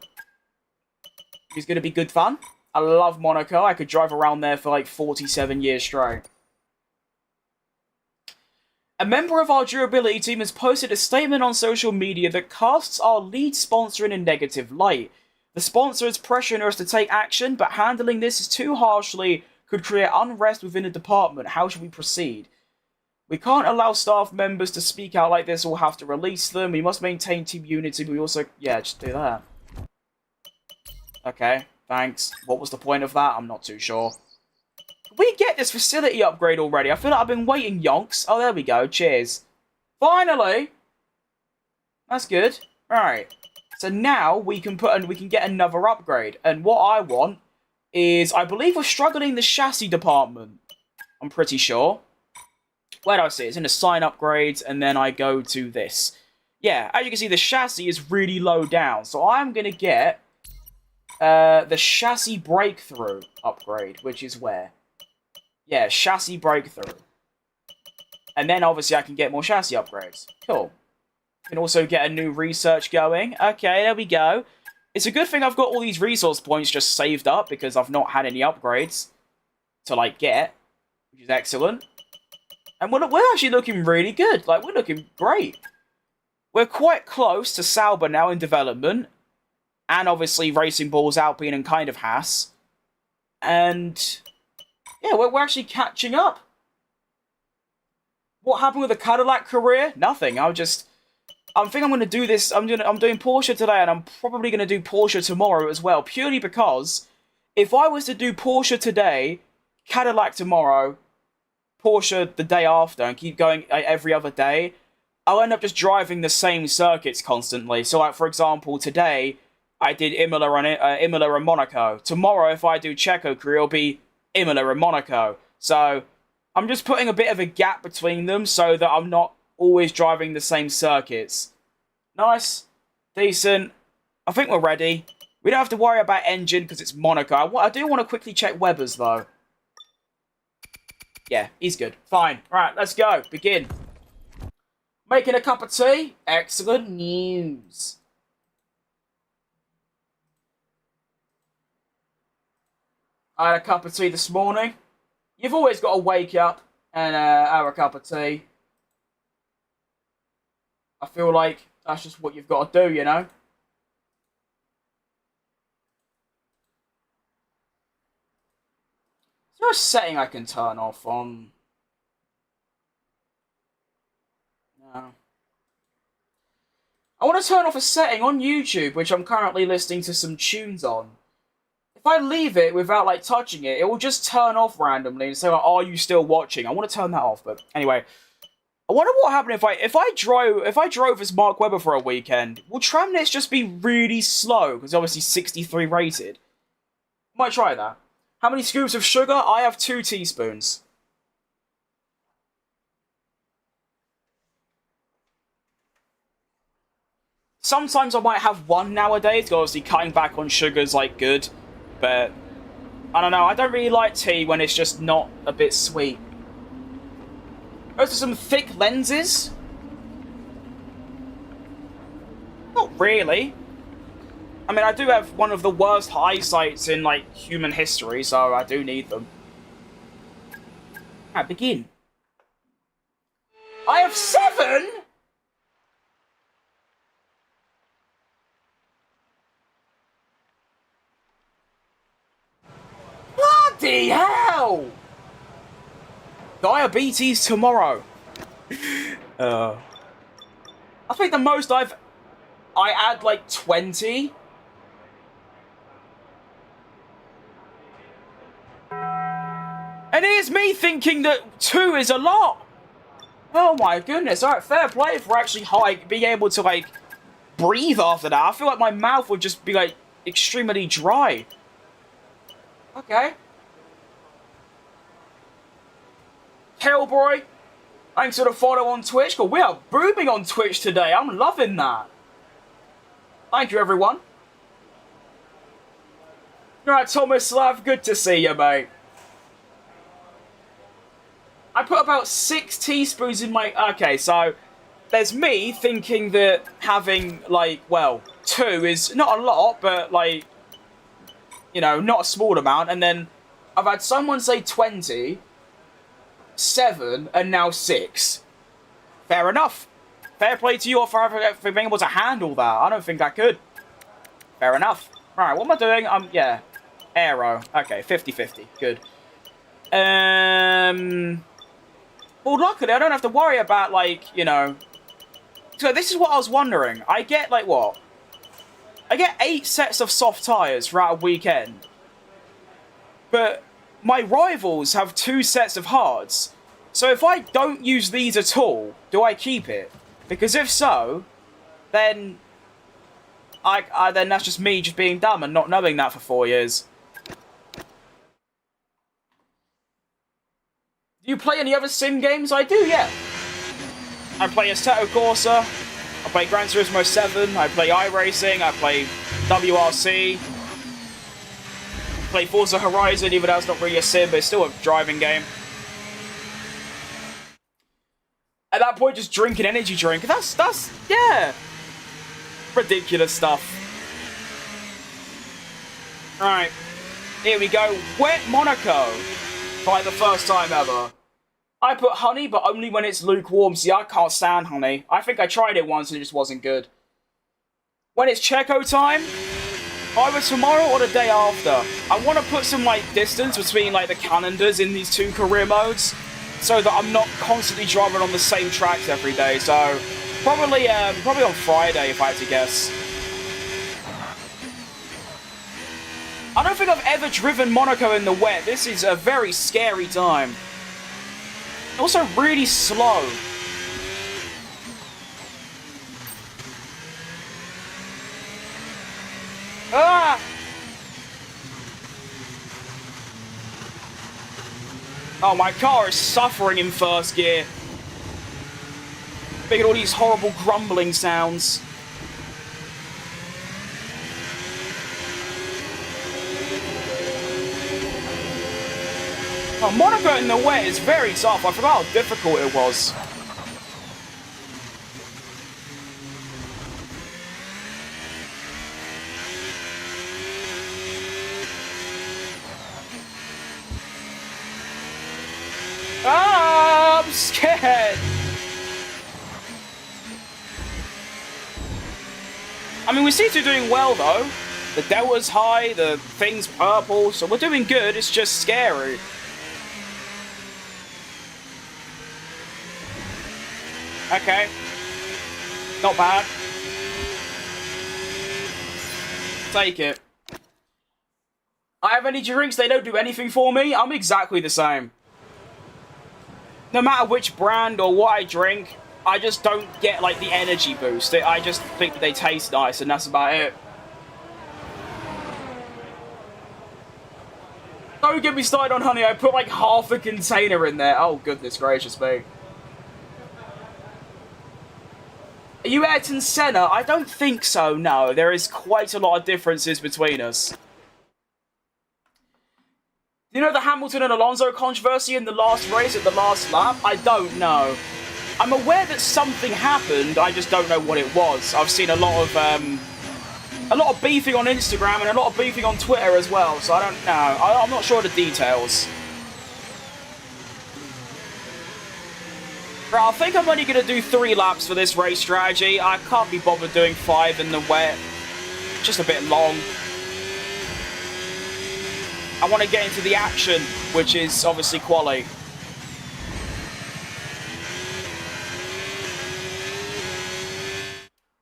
It's going to be good fun. I love Monaco. I could drive around there for like 47 years straight. A member of our durability team has posted a statement on social media that casts our lead sponsor in a negative light. The sponsor is pressuring us to take action, but handling this too harshly could create unrest within the department. How should we proceed? We can't allow staff members to speak out like this or have to release them. We must maintain team unity, but we also... Yeah, just do that. Okay, thanks. What was the point of that? I'm not too sure. Can we get this facility upgrade already? I feel like I've been waiting yonks. Oh, there we go. Cheers. Finally! That's good. Alright. So now we can get another upgrade. And what I want is... I believe we're struggling in the chassis department. I'm pretty sure. Where do I see it? It's in the sign upgrades, and then I go to this. Yeah, as you can see, the chassis is really low down. So I'm going to get the chassis breakthrough upgrade, which is where? Yeah, chassis breakthrough. And then, obviously, I can get more chassis upgrades. Cool. Can also get a new research going. Okay, there we go. It's a good thing I've got all these resource points just saved up, because I've not had any upgrades to, like, get. Which is excellent. And we're actually looking really good. Like, we're looking great. We're quite close to Sauber now in development. And obviously Racing Bulls, Alpine, and kind of Haas. And yeah, we're actually catching up. What happened with the Cadillac career? Nothing. I think I'm going to do this. I'm doing Porsche today, and I'm probably going to do Porsche tomorrow as well. Purely because if I was to do Porsche today, Cadillac tomorrow, Porsche the day after, and keep going every other day, I'll end up just driving the same circuits constantly. So, like, for example, today I did Imola and Monaco. Tomorrow, if I do Checo career, it'll be Imola and Monaco. So I'm just putting a bit of a gap between them so that I'm not always driving the same circuits. Nice. Decent. I think we're ready. We don't have to worry about engine because it's Monaco. I do want to quickly check Weber's, though. Yeah, he's good. Fine. Right, let's go. Begin. Making a cup of tea. Excellent news. I had a cup of tea this morning. You've always got to wake up and have a cup of tea. I feel like that's just what you've got to do, you know? Is there a setting I can turn off on? No. I want to turn off a setting on YouTube, which I'm currently listening to some tunes on. If I leave it without, like, touching it, it will just turn off randomly and say, like, are you still watching? I want to turn that off, but anyway. I wonder what happened if I drove as Mark Webber for a weekend. Will Tramnets just be really slow? Because obviously 63 rated. Might try that. How many scoops of sugar? I have 2 teaspoons. Sometimes I might have 1 nowadays, because obviously cutting back on sugar's like good. But I don't know, I don't really like tea when it's just not a bit sweet. Those are some thick lenses. Not really. I mean, I do have one of the worst eyesights in, like, human history, so I do need them. Alright, begin. I have 7?! Bloody hell! Diabetes tomorrow. I think the most I add like 20. And here's me thinking that 2 is a lot. Oh my goodness. Alright, fair play for actually being able to like breathe after that. I feel like my mouth would just be like extremely dry. Okay. Hellboy, thanks for the follow on Twitch. God, we are booming on Twitch today. I'm loving that. Thank you, everyone. Alright, Thomas Slav, good to see you, mate. I put about 6 teaspoons in my... Okay, so there's me thinking that having, like, well, 2 is not a lot, but, like, you know, not a small amount. And then I've had someone say 20... 7 and now 6. Fair enough. Fair play to you for being able to handle that. I don't think I could. Fair enough. Right, what am I doing? Yeah. Aero. Okay, 50-50. Good. Well, luckily, I don't have to worry about, like, you know... So this is what I was wondering. I get, like, what? I get 8 sets of soft tyres throughout a weekend. But... my rivals have 2 sets of hards. So if I don't use these at all, do I keep it? Because if so, then then that's just me just being dumb and not knowing that for 4 years. Do you play any other sim games? I do, yeah. I play Assetto Corsa. I play Gran Turismo 7. I play iRacing. I play WRC. Play Forza Horizon, even though it's not really a sim, but it's still a driving game. At that point, just drink an energy drink. That's, yeah. Ridiculous stuff. Alright. Here we go. Wet Monaco. For like the first time ever. I put honey, but only when it's lukewarm. See, I can't stand honey. I think I tried it once and it just wasn't good. When it's Checo time... either tomorrow or the day after. I want to put some, like, distance between, like, the calendars in these 2 career modes, so that I'm not constantly driving on the same tracks every day. So, probably on Friday, if I had to guess. I don't think I've ever driven Monaco in the wet. This is a very scary time. Also, really slow. Ah! Oh, my car is suffering in first gear. Making all these horrible grumbling sounds. Oh, Monaco in the wet is very tough. I forgot how difficult it was. Ah, I'm scared. I mean, we seem to be doing well, though. The delta's high, the thing's purple, so we're doing good. It's just scary. Okay. Not bad. Take it. I have any drinks, they don't do anything for me. I'm exactly the same. No matter which brand or what I drink, I just don't get, like, the energy boost. I just think they taste nice, and that's about it. Don't get me started on honey. I put, like, half a container in there. Oh, goodness gracious me. Are you Ayrton Senna? I don't think so, no. There is quite a lot of differences between us. Do you know the Hamilton and Alonso controversy in the last race at the last lap? I don't know. I'm aware that something happened, I just don't know what it was. I've seen a lot of beefing on Instagram and a lot of beefing on Twitter as well, so I don't know. I'm not sure of the details. Right, I think I'm only going to do 3 laps for this race strategy. I can't be bothered doing 5 in the wet. Just a bit long. I want to get into the action, which is obviously quali.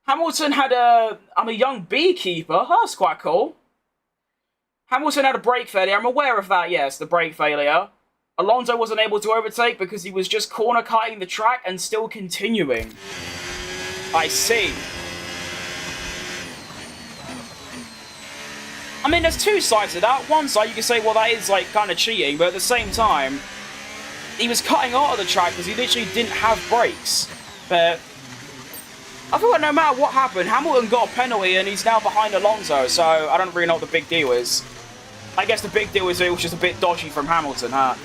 Hamilton had I'm a young beekeeper. Oh, that's quite cool. Hamilton had a brake failure. I'm aware of that, yes, the brake failure. Alonso wasn't able to overtake because he was just corner cutting the track and still continuing. I see. I mean, there's 2 sides to that. One side, you can say, well, that is, like, kind of cheating, but at the same time, he was cutting out of the track because he literally didn't have brakes. But I feel like no matter what happened, Hamilton got a penalty and he's now behind Alonso, so I don't really know what the big deal is. I guess the big deal is it was just a bit dodgy from Hamilton, huh?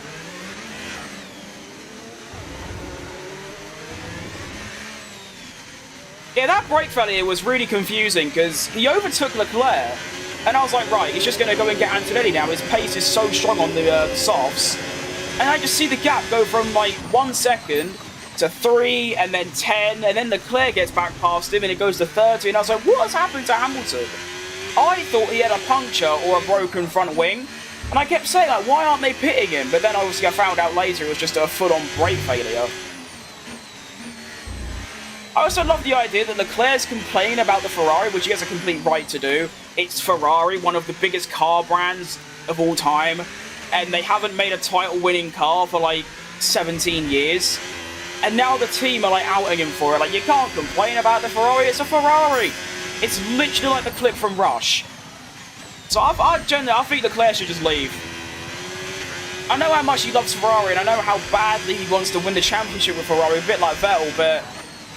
Yeah, that brake failure was really confusing because he overtook Leclerc, and I was like, right, he's just going to go and get Antonelli now. His pace is so strong on the softs. And I just see the gap go from, like, 1 second to 3, and then 10, and then Leclerc gets back past him, and it goes to 30, and I was like, what has happened to Hamilton? I thought he had a puncture or a broken front wing, and I kept saying, like, why aren't they pitting him? But then obviously I found out later it was just a full-on brake failure. I also love the idea that Leclerc's complaining about the Ferrari, which he has a complete right to do. It's Ferrari, one of the biggest car brands of all time, and they haven't made a title-winning car for, like, 17 years. And now the team are, like, outing him for it. Like, you can't complain about the Ferrari, it's a Ferrari! It's literally like the clip from Rush. So generally, I think Leclerc should just leave. I know how much he loves Ferrari, and I know how badly he wants to win the championship with Ferrari, a bit like Vettel, but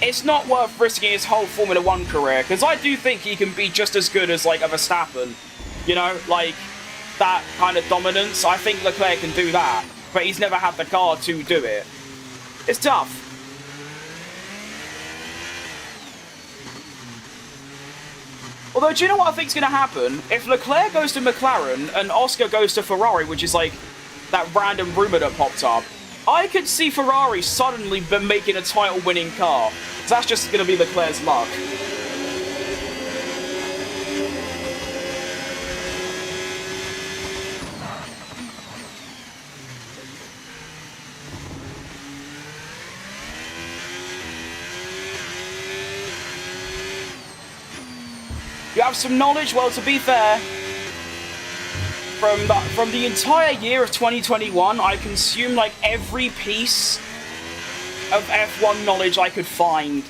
it's not worth risking his whole Formula 1 career, because I do think he can be just as good as, like, a Verstappen. You know, like, that kind of dominance. I think Leclerc can do that, but he's never had the car to do it. It's tough. Although, do you know what I think's going to happen? If Leclerc goes to McLaren and Oscar goes to Ferrari, which is like that random rumour that popped up, I could see Ferrari suddenly making a title-winning car. That's just going to be Leclerc's luck. You have some knowledge? Well, to be fair, from the entire year of 2021, I consumed like every piece of F1 knowledge I could find.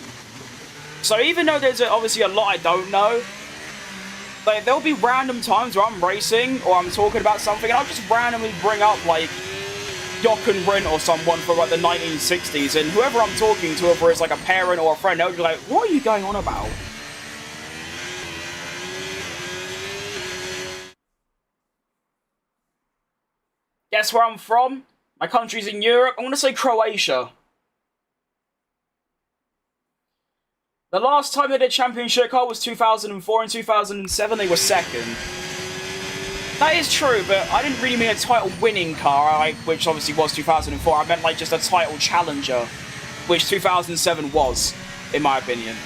So even though there's obviously a lot I don't know, like, there'll be random times where I'm racing or I'm talking about something and I'll just randomly bring up like Yokken Rent or someone from like the 1960s, and whoever I'm talking to, whether it's like a parent or a friend, they'll be like, what are you going on about? Guess where I'm from? My country's in Europe. I want to say Croatia. The last time they did a championship car was 2004 and 2007. They were second. That is true, but I didn't really mean a title-winning car, which obviously was 2004. I meant like just a title challenger, which 2007 was, in my opinion.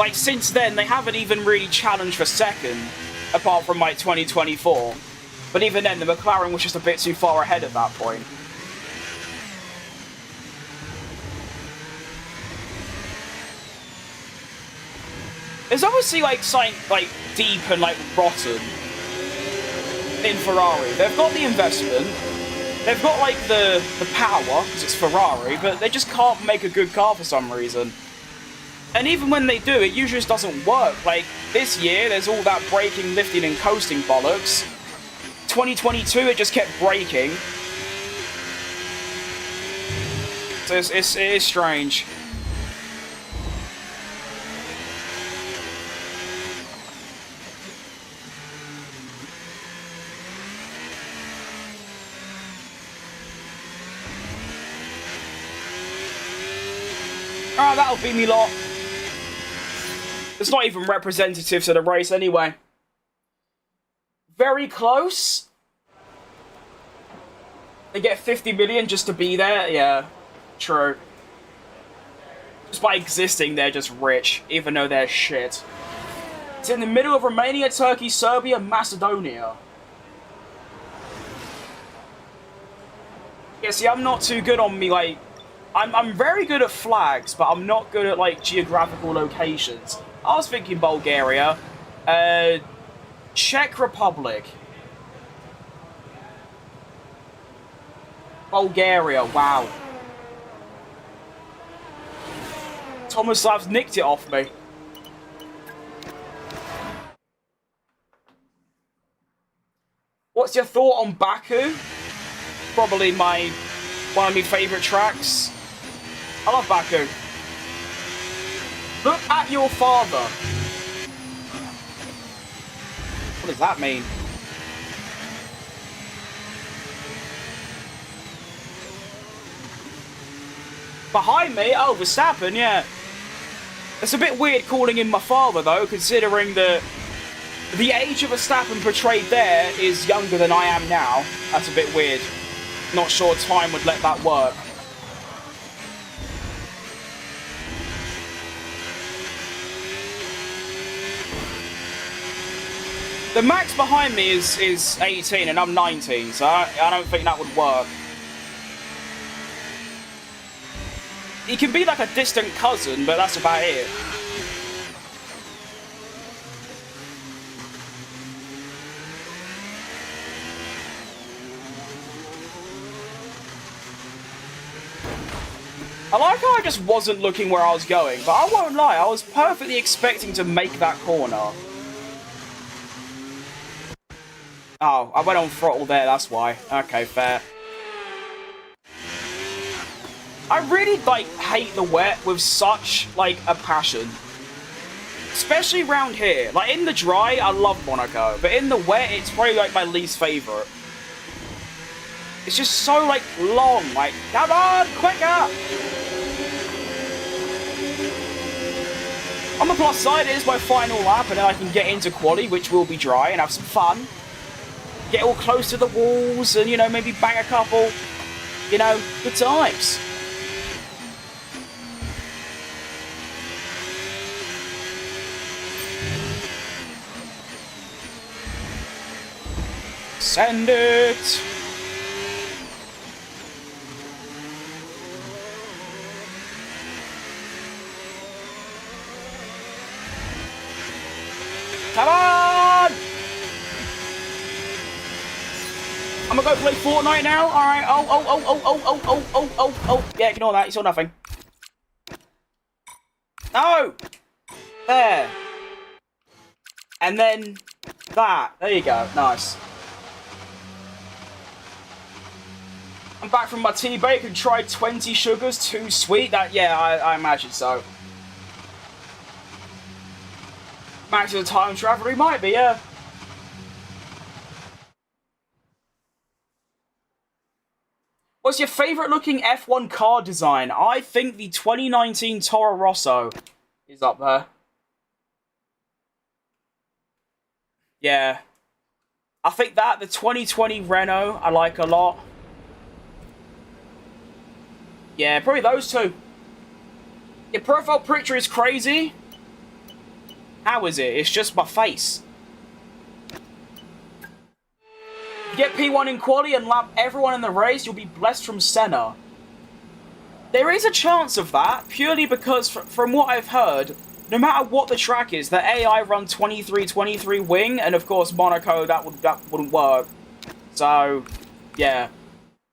Like, since then, they haven't even really challenged for second, apart from like 2024. But even then, the McLaren was just a bit too far ahead at that point. There's obviously like something like deep and like rotten in Ferrari. They've got the investment, they've got like the power because it's Ferrari, but they just can't make a good car for some reason. And even when they do, it usually just doesn't work. Like this year, there's all that braking, lifting, and coasting bollocks. 2022, it just kept braking. So it is strange. Alright, that'll be me lot. It's not even representative to the race anyway. Very close. They get 50 million just to be there? Yeah, true. Just by existing, they're just rich, even though they're shit. It's in the middle of Romania, Turkey, Serbia, Macedonia. Yeah, see, I'm not too good on me, like... I'm very good at flags, but I'm not good at, like, geographical locations. I was thinking Bulgaria. Czech Republic. Bulgaria, wow. Tomislav's nicked it off me. What's your thought on Baku? Probably one of my favourite tracks. I love Baku. Look at your father. What does that mean? Behind me? Oh, Verstappen, yeah. It's a bit weird calling him my father, though, considering that the age of Verstappen portrayed there is younger than I am now. That's a bit weird. Not sure time would let that work. The max behind me is 18 and I'm 19, so I don't think that would work. He can be like a distant cousin, but that's about it. I like how I just wasn't looking where I was going, but I won't lie, I was perfectly expecting to make that corner. Oh, I went on throttle there, that's why. Okay, fair. I really, like, hate the wet with such, like, a passion. Especially around here. Like, in the dry, I love Monaco. But in the wet, it's probably, like, my least favourite. It's just so, like, long. Like, come on, quicker! On the plus side, it is my final lap, and then I can get into quali, which will be dry, and have some fun. Get all close to the walls, and, you know, maybe bang a couple. You know, good times. Send it! Come on! I'm gonna go play Fortnite now. Alright. Oh. Yeah, ignore that. You saw nothing. No! There. And then That. There you go. Nice. I'm back from my tea break and tried 20 sugars. Too sweet. That, yeah, I imagine so. Max is a time traveler. He might be, yeah. What's your favourite looking F1 car design? I think the 2019 Toro Rosso is up there. Yeah. I think that, the 2020 Renault, I like a lot. Yeah, probably those two. Your profile picture is crazy. How is it? It's just my face. If you get P1 in quali and lap everyone in the race, you'll be blessed from Senna. There is a chance of that, purely because, from what I've heard, no matter what the track is, the AI run 23-23 wing, and of course Monaco, that wouldn't work. So, yeah.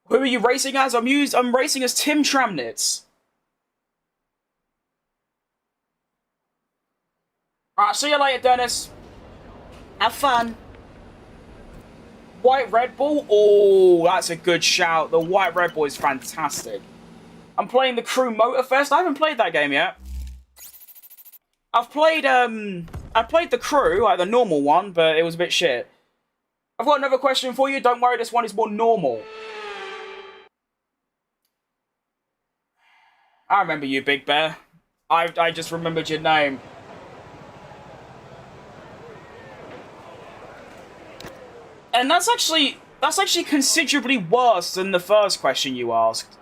Who are you racing as? I'm racing as Tim Tramnitz. Alright, see you later, Dennis. Have fun. White Red Bull? Oh, that's a good shout. The White Red Bull is fantastic. I'm playing the Crew Motorfest. I haven't played that game yet. I played the Crew, like the normal one, but it was a bit shit. I've got another question for you. Don't worry, this one is more normal. I remember you, Big Bear. I just remembered your name. And that's actually considerably worse than the first question you asked.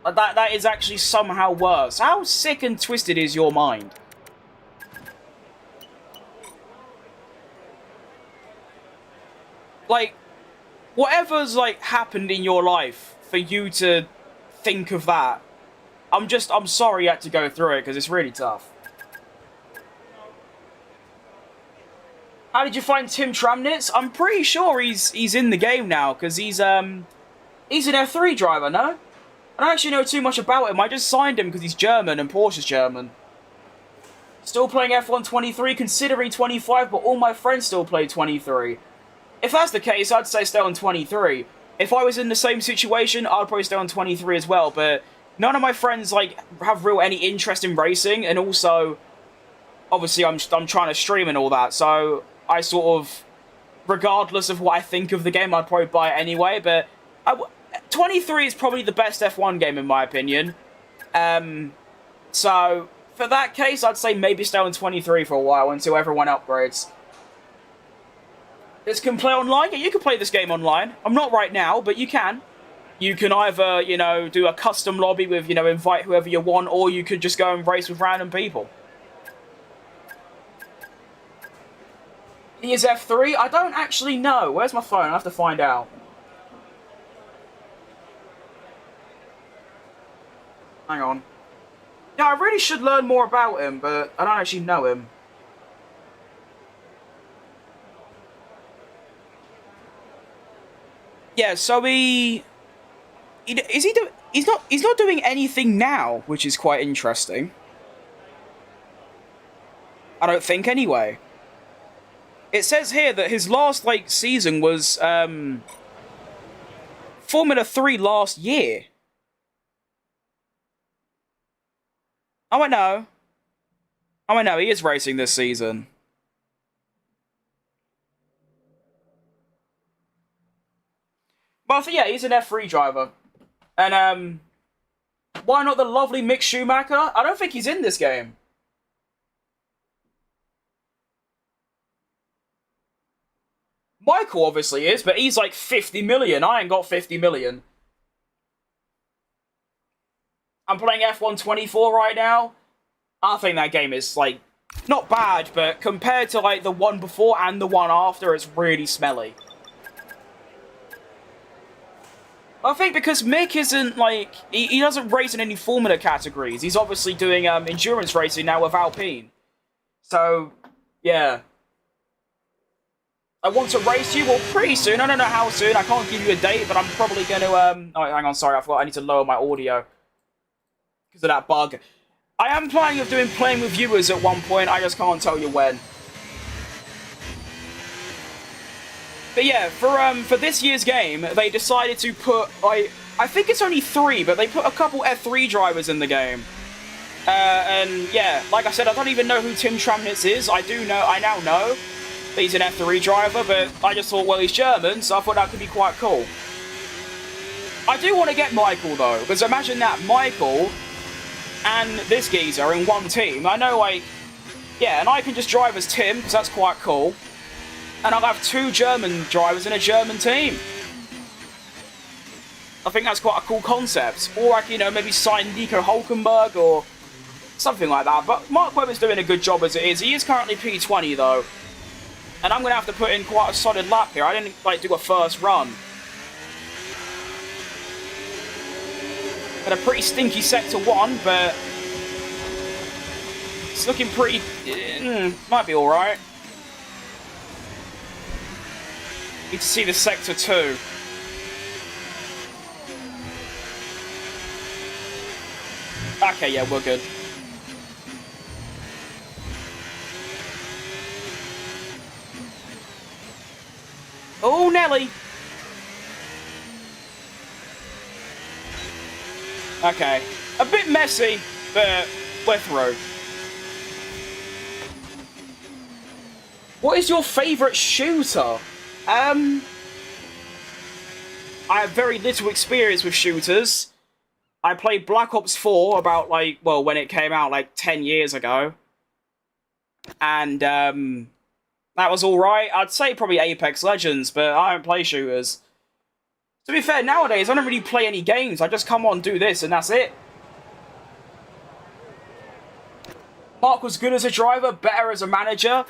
That is actually somehow worse. How sick and twisted is your mind? Like, whatever's, like, happened in your life for you to think of that, I'm sorry you had to go through it, because it's really tough. How did you find Tim Tramnitz? I'm pretty sure he's in the game now, because he's an F3 driver, no? I don't actually know too much about him. I just signed him because he's German and Porsche's German. Still playing F1 23, considering 25, but all my friends still play 23. If that's the case, I'd say stay on 23. If I was in the same situation, I'd probably stay on 23 as well, but none of my friends, like, have any interest in racing, and also, obviously, I'm trying to stream and all that, so I sort of, regardless of what I think of the game, I'd probably buy it anyway, but 23 is probably the best F1 game in my opinion. So, for that case, I'd say maybe stay on 23 for a while until everyone upgrades. This can play online? Yeah, you can play this game online. I'm not right now, but you can. You can either, you know, do a custom lobby with, you know, invite whoever you want, or you could just go and race with random people. He is F3? I don't actually know. Where's my phone? I have to find out. Hang on. Yeah, I really should learn more about him, but I don't actually know him. Yeah, so he's not doing anything now, which is quite interesting. I don't think anyway. It says here that his last, like, season was Formula 3 last year. Oh, I know. Oh, I know, he is racing this season. But yeah, he's an F3 driver. And, why not the lovely Mick Schumacher? I don't think he's in this game. Michael obviously is, but he's like 50 million. I ain't got 50 million. I'm playing F1 24 right now. I think that game is, like, not bad, but compared to, like, the one before and the one after, it's really smelly. I think because Mick isn't, like, he doesn't race in any Formula categories. He's obviously doing endurance racing now with Alpine. So, yeah. I want to race you, well, pretty soon. I don't know how soon. I can't give you a date, but I'm probably going to, oh, hang on, sorry, I forgot I need to lower my audio. Because of that bug. I am planning of playing with viewers at one point, I just can't tell you when. But yeah, for this year's game, they decided to put, I think it's only 3, but they put a couple F3 drivers in the game. And yeah, like I said, I don't even know who Tim Tramnitz is. I now know that he's an F3 driver, but I just thought, well, he's German, so I thought that could be quite cool. I do want to get Michael, though, because imagine that, Michael and this geezer are in one team. I know, like, yeah, and I can just drive as Tim, because that's quite cool. And I'll have 2 German drivers in a German team. I think that's quite a cool concept. Or I can, maybe sign Nico Hulkenberg or something like that. But Mark Webber's doing a good job as it is. He is currently P20, though. And I'm going to have to put in quite a solid lap here. I didn't, do a first run. Had a pretty stinky sector 1, but it's looking pretty... might be alright. Need to see the sector 2. Okay, yeah, we're good. Oh, Nelly! Okay. A bit messy, but we're through. What is your favourite shooter? I have very little experience with shooters. I played Black Ops 4 about, when it came out, 10 years ago. And, that was alright. I'd say probably Apex Legends, but I don't play shooters. To be fair, nowadays, I don't really play any games. I just come on, do this, and that's it. Mark was good as a driver, better as a manager.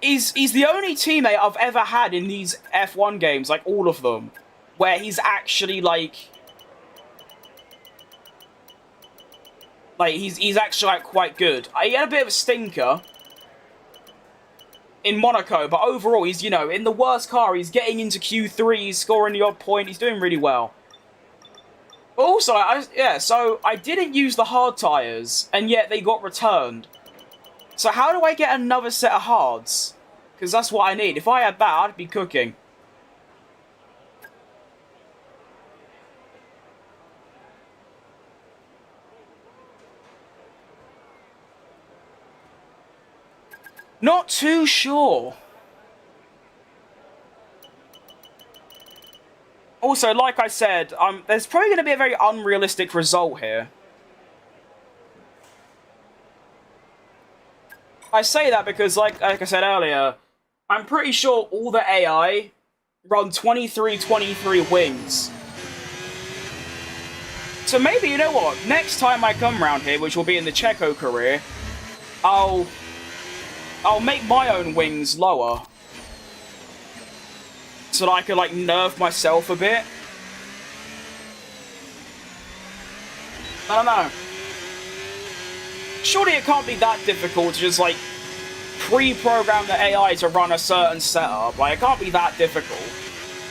He's the only teammate I've ever had in these F1 games, all of them, where he's actually, he's actually, quite good. He had a bit of a stinker in Monaco, but overall, he's, in the worst car, he's getting into Q3, he's scoring the odd point, he's doing really well. Also, so I didn't use the hard tyres, and yet they got returned. So how do I get another set of hards? Because that's what I need. If I had that, I'd be cooking. Not too sure. Also, like I said, there's probably going to be a very unrealistic result here. I say that because, like I said earlier, I'm pretty sure all the AI run 23 wings. So maybe, you know what, next time I come around here, which will be in the Checo career, I'll make my own wings lower. So that I could, nerf myself a bit. I don't know. Surely it can't be that difficult to just, pre-program the AI to run a certain setup. It can't be that difficult.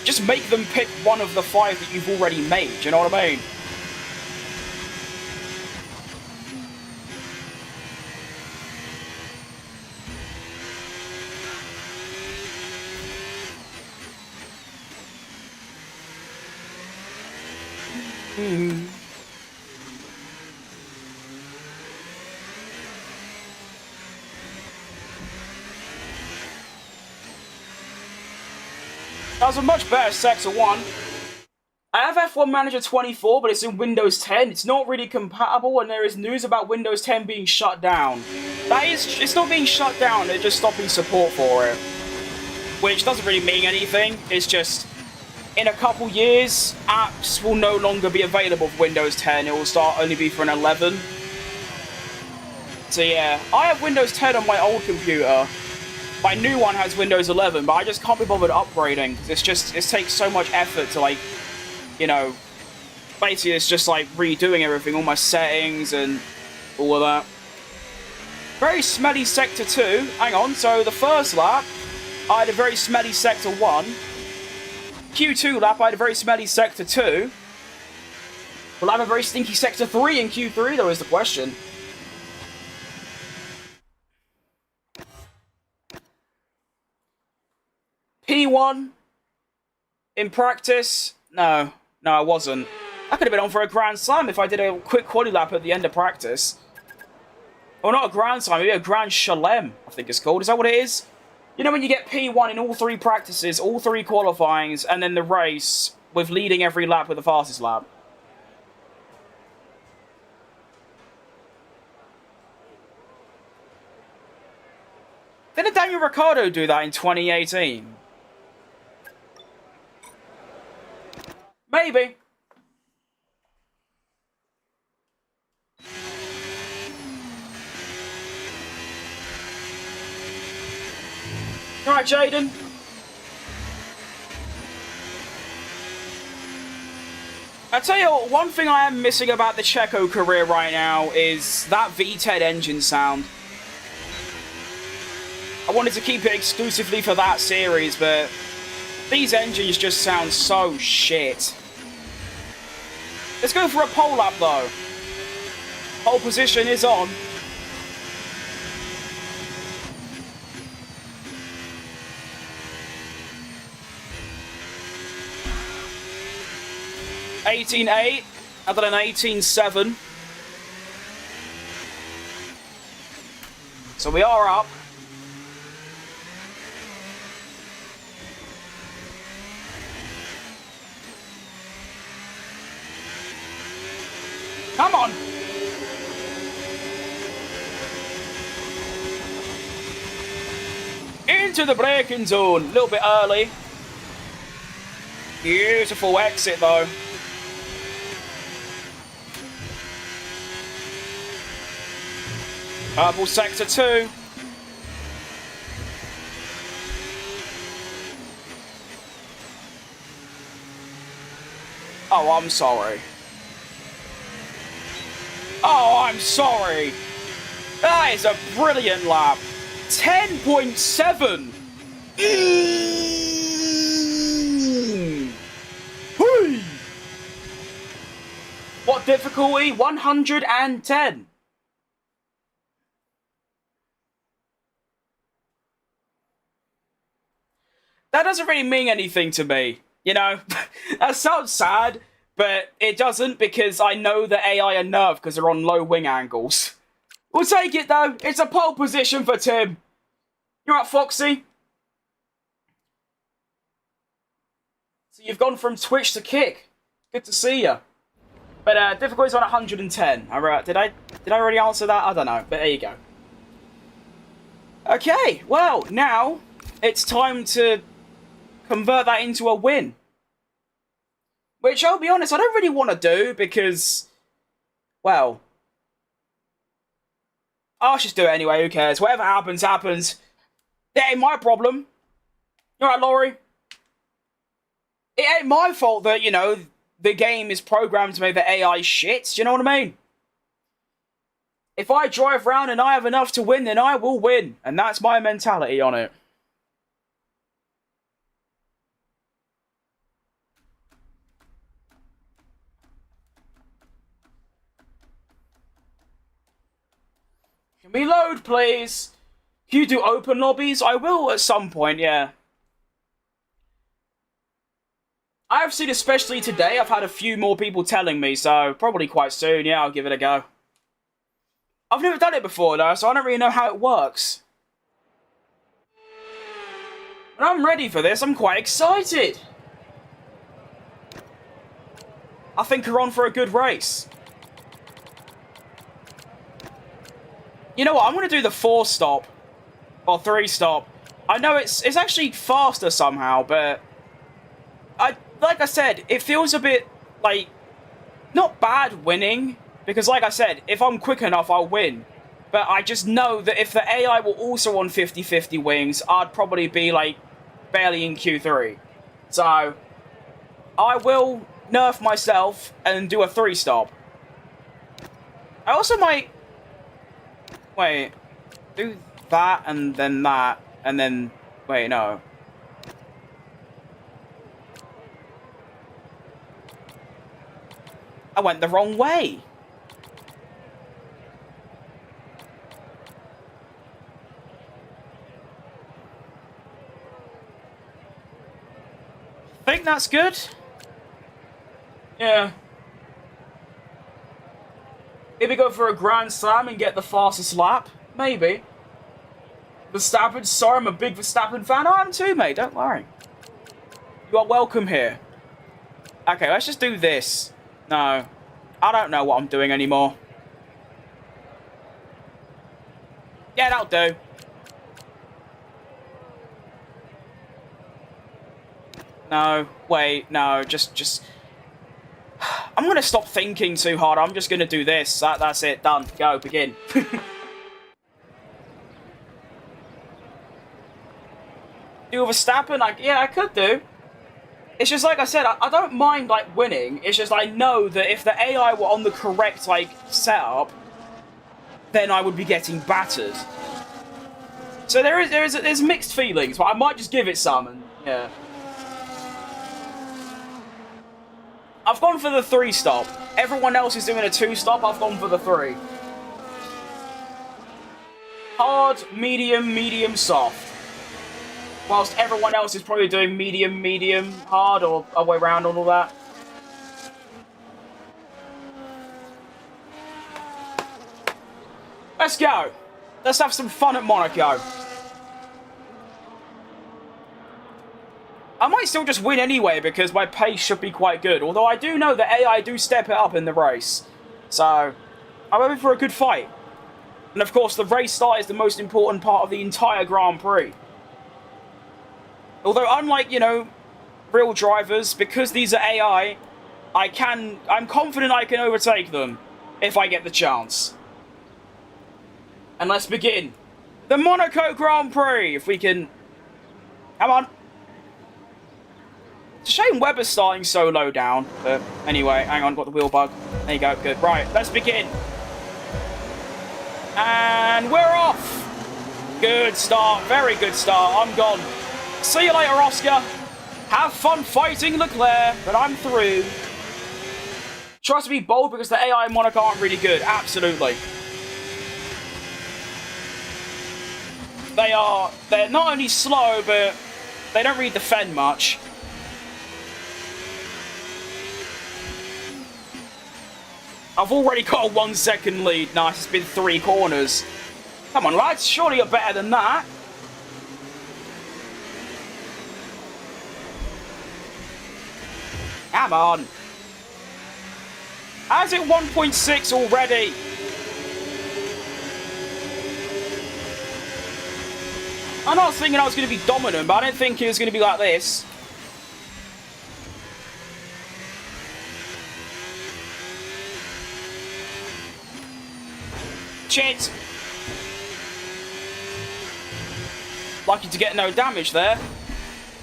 Just make them pick one of the 5 that you've already made, you know what I mean? That was a much better Sector 1. I have F1 Manager 24, but it's in Windows 10. It's not really compatible, and there is news about Windows 10 being shut down. It's not being shut down, they're just stopping support for it. Which doesn't really mean anything, it's just, in a couple years, apps will no longer be available for Windows 10, it will start only be for an 11. So yeah, I have Windows 10 on my old computer. My new one has Windows 11, but I just can't be bothered upgrading, because it takes so much effort to, basically it's just, redoing everything, all my settings and all of that. Very smelly Sector 2. Hang on, so the first lap, I had a very smelly Sector 1. Q2 lap, I had a very smelly Sector 2. Will I have a very stinky Sector 3 in Q3, though, is the question. P1 in practice? No, I wasn't. I could have been on for a Grand Slam if I did a quick quali lap at the end of practice. Or not a Grand Slam, maybe a Grand Chelem, I think it's called. Is that what it is? You know when you get P1 in all 3 practices, all 3 qualifyings, and then the race with leading every lap with the fastest lap? Didn't Daniel Ricciardo do that in 2018? Maybe. Alright, Jaden. I tell you what, one thing I am missing about the Checo career right now is that VTED engine sound. I wanted to keep it exclusively for that series, but these engines just sound so shit. Let's go for a pole lap, though. Pole position is on. $18.8 other than 18.7. So we are up. Come on! Into the braking zone. A little bit early. Beautiful exit, though. Purple sector 2. Oh, I'm sorry. Oh, I'm sorry. That is a brilliant lap. 10.7. What difficulty? 110. That doesn't really mean anything to me, you know? That sounds sad, but it doesn't because I know the AI are nerfed because they're on low wing angles. We'll take it, though. It's a pole position for Tim. You're right, Foxy. So you've gone from Twitch to Kick. Good to see you. But difficulty's on 110. Did I already answer that? I don't know, but there you go. Okay, well, now it's time to convert that into a win. Which, I'll be honest, I don't really want to do because, well, I'll just do it anyway, who cares? Whatever happens, happens. It ain't my problem. You alright, Laurie? It ain't my fault that, you know, the game is programmed to make the AI shit. Do you know what I mean? If I drive around and I have enough to win, then I will win. And that's my mentality on it. Can we load, please? Can you do open lobbies? I will at some point, yeah. I've seen, especially today, I've had a few more people telling me, so probably quite soon, yeah, I'll give it a go. I've never done it before, though, so I don't really know how it works. But I'm ready for this, I'm quite excited. I think we're on for a good race. You know what, I'm going to do the 4-stop. Or 3-stop. I know it's actually faster somehow, but like I said, it feels a bit, like, not bad winning, because like I said, if I'm quick enough, I'll win. But I just know that if the AI were also on 50-50 wings, I'd probably be, like, barely in Q3. So, I will nerf myself and do a 3-stop. I also might... Wait, do that, and then... Wait, no. I went the wrong way. Think that's good? Yeah. Maybe go for a Grand Slam and get the fastest lap? Maybe. Verstappen, sorry, I'm a big Verstappen fan. I am too, mate, don't worry. You are welcome here. Okay, let's just do this. No. I don't know what I'm doing anymore. Yeah, that'll do. No, wait, no, just... I'm going to stop thinking too hard. I'm just going to do this. That's it. Done. Go. Begin. Do Verstappen? Yeah, I could do. It's just like I said, I don't mind, like, winning. It's just I know that if the AI were on the correct, like, setup, then I would be getting battered. So there's mixed feelings, but I might just give it some, and, yeah. I've gone for the 3-stop. Everyone else is doing a 2-stop. I've gone for the 3. Hard, medium, soft. Whilst everyone else is probably doing medium, hard, or other way around on all that. Let's go. Let's have some fun at Monaco. I might still just win anyway because my pace should be quite good. Although I do know that AI do step it up in the race. So, I'm hoping for a good fight. And of course, the race start is the most important part of the entire Grand Prix. Although, unlike, you know, real drivers, because these are AI, I'm confident I can overtake them if I get the chance. And let's begin. The Monaco Grand Prix, if we can... Come on. It's a shame Webber's starting so low down, but anyway, hang on, got the wheel bug. There you go, good. Right, let's begin. And we're off. Good start, very good start. I'm gone. See you later, Oscar. Have fun fighting Leclerc, but I'm through. Tries to be bold because the AI in Monaco aren't really good. Absolutely. They're not only slow, but they don't really defend much. I've already got a 1-second lead. Nice, it's been 3 corners. Come on, lads, surely you're better than that. Come on. How's it 1.6 already? I'm not thinking I was going to be dominant, but I didn't think it was going to be like this. Shit. Lucky to get no damage there.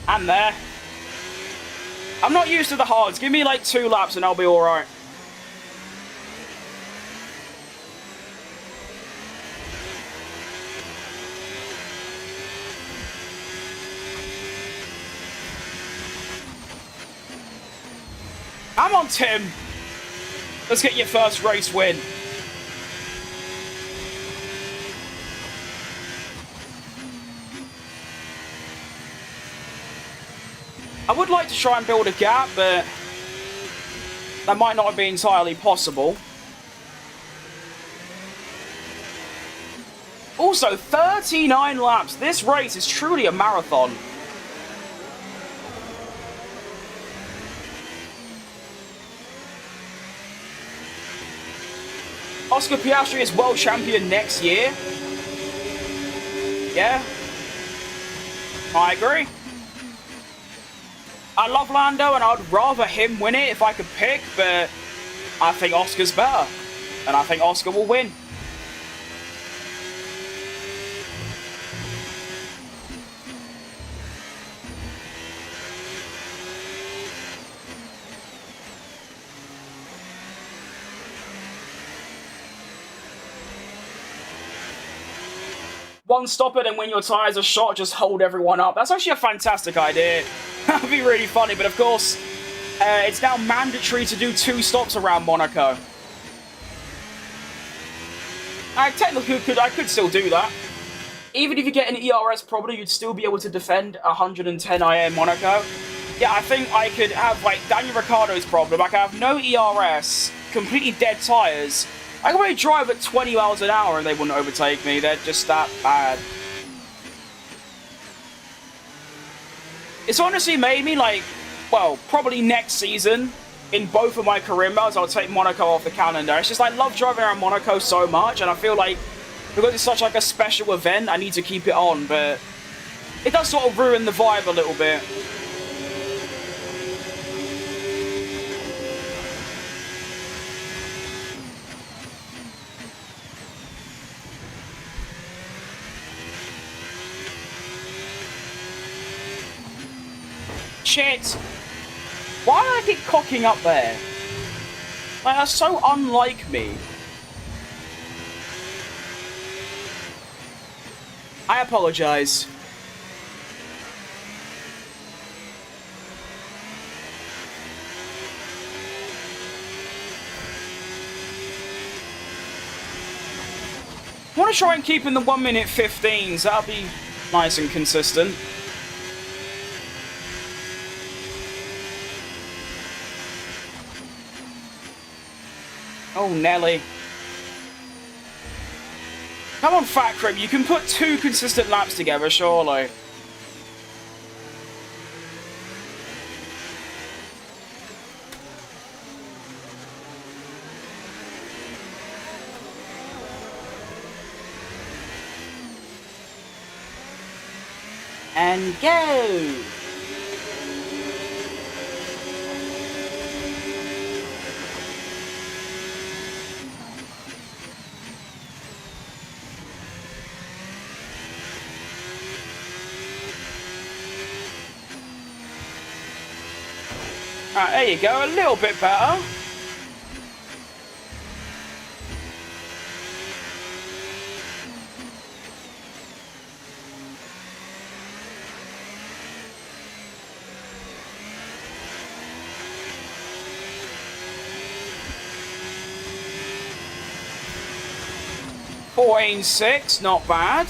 And there. I'm not used to the hards. Give me like 2 laps and I'll be alright. Come on, Tim. Let's get your first race win. I would like to try and build a gap, but that might not be entirely possible. Also, 39 laps. This race is truly a marathon. Oscar Piastri is world champion next year. Yeah. I agree. I love Lando and I'd rather him win it if I could pick, but I think Oscar's better. And I think Oscar will win. One stop it, and when your tyres are shot, just hold everyone up. That's actually a fantastic idea. That would be really funny, but of course, it's now mandatory to do 2 stops around Monaco. I could still do that. Even if you get an ERS, probably you'd still be able to defend 110 IA in Monaco. Yeah, I think I could have, like, Daniel Ricciardo's problem. I could have no ERS, completely dead tyres. I could probably drive at 20 miles an hour and they wouldn't overtake me. They're just that bad. It's honestly made me, like, well, probably next season, in both of my career modes, I'll take Monaco off the calendar. It's just I love driving around Monaco so much, and I feel like because it's such like a special event, I need to keep it on, but it does sort of ruin the vibe a little bit. Shit! Why do I keep cocking up there? Like, that's so unlike me. I apologize. I want to try and keep in the 1 minute 15s. That'll be nice and consistent. Oh, Nelly. Come on, Fat Crib, you can put 2 consistent laps together, surely. And go! Alright, there you go, a little bit better. .486, not bad.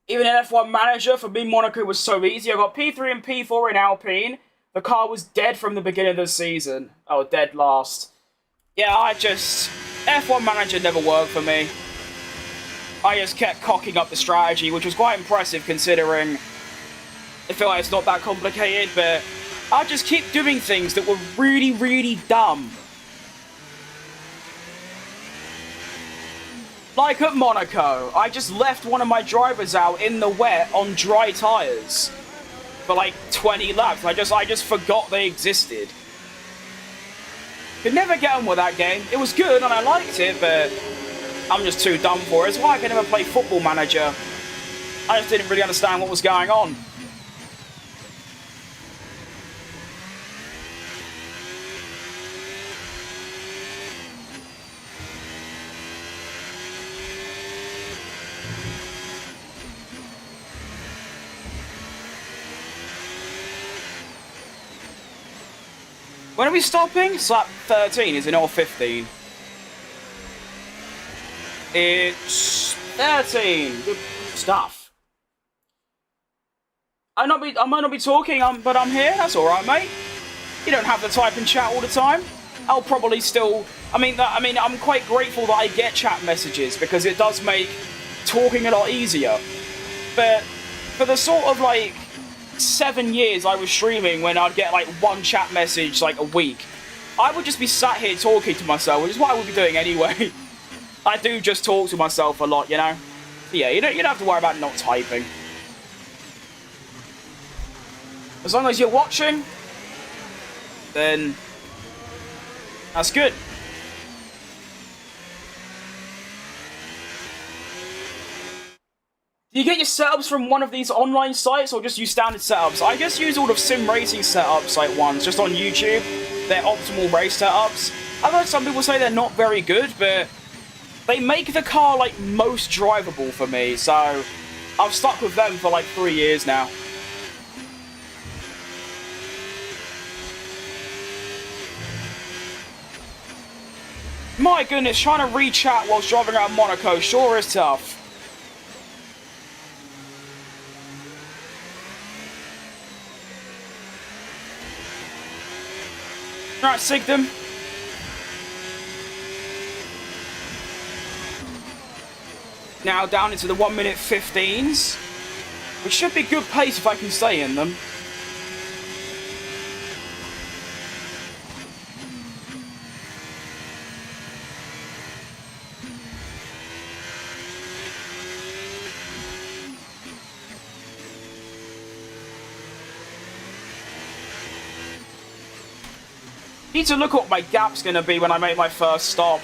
Even in F1 Manager, for me, Monaco was so easy. I got P3 and P4 in Alpine. The car was dead from the beginning of the season. Oh, dead last. Yeah, F1 Manager never worked for me. I just kept cocking up the strategy, which was quite impressive considering I feel like it's not that complicated, but I'd just keep doing things that were really, really dumb. Like at Monaco, I just left one of my drivers out in the wet on dry tyres for like 20 laps. I just forgot they existed. Could never get on with that game. It was good and I liked it, but I'm just too dumb for it. It's why I could never play Football Manager. I just didn't really understand what was going on. When are we stopping? It's lap 13, is it, or 15? It's 13. Good stuff. I might not be talking, but I'm here. That's all right, mate. You don't have to type and chat all the time. I'll probably still. I mean, I'm quite grateful that I get chat messages because it does make talking a lot easier. But for the sort of like 7 years I was streaming when I'd get like one chat message like a week, I would just be sat here talking to myself, which is what I would be doing anyway. I do just talk to myself a lot, you know? But yeah, you don't have to worry about not typing. As long as you're watching, then that's good. Do you get your setups from one of these online sites or just use standard setups? I just use all the sim racing setups like ones just on YouTube. They're optimal race setups. I've heard some people say they're not very good, but they make the car like most drivable for me, so I've stuck with them for like 3 years now. My goodness, trying to re-chat whilst driving around Monaco sure is tough. Right, sig them. Now down into the 1 minute 15s, which should be good pace if I can stay in them. Need to look at what my gap's going to be when I make my first stop.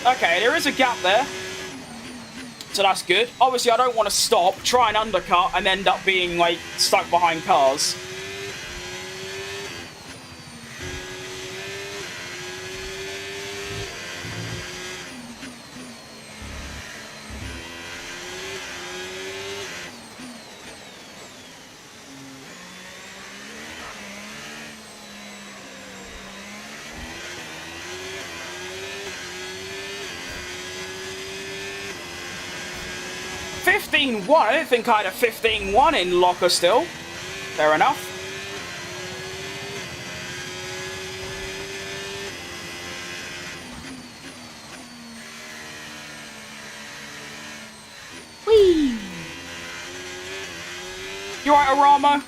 Okay, there is a gap there, so that's good. Obviously, I don't want to stop, try and undercut, and end up being, like, stuck behind cars. I didn't think I had a 15-1 in locker still. Fair enough. Whee! You right, Aramo?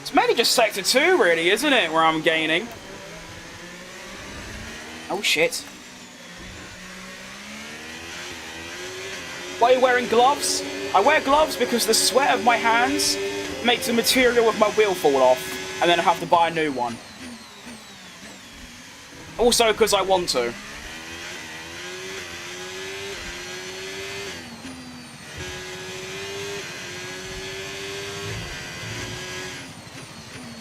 It's mainly just Sector 2, really, isn't it, where I'm gaining? Oh, shit. Why are you wearing gloves? I wear gloves because the sweat of my hands makes the material of my wheel fall off, and then I have to buy a new one. Also because I want to.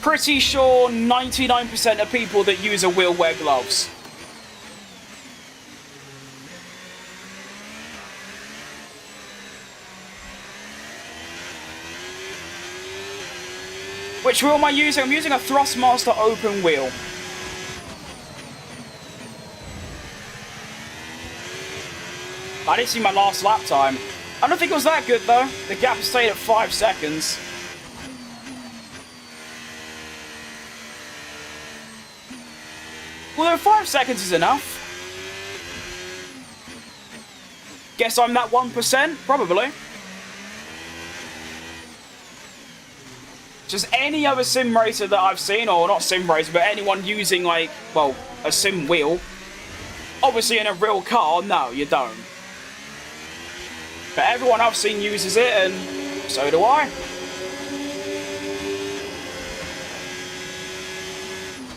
Pretty sure 99% of people that use a wheel wear gloves. Which wheel am I using? I'm using a Thrustmaster open wheel. I didn't see my last lap time. I don't think it was that good though. The gap stayed at 5 seconds. Well, 5 seconds is enough. Guess I'm that 1%? Probably. Just any other sim racer that I've seen, or not sim racer, but anyone using, like, well, a sim wheel. Obviously in a real car, no, you don't. But everyone I've seen uses it, and so do I.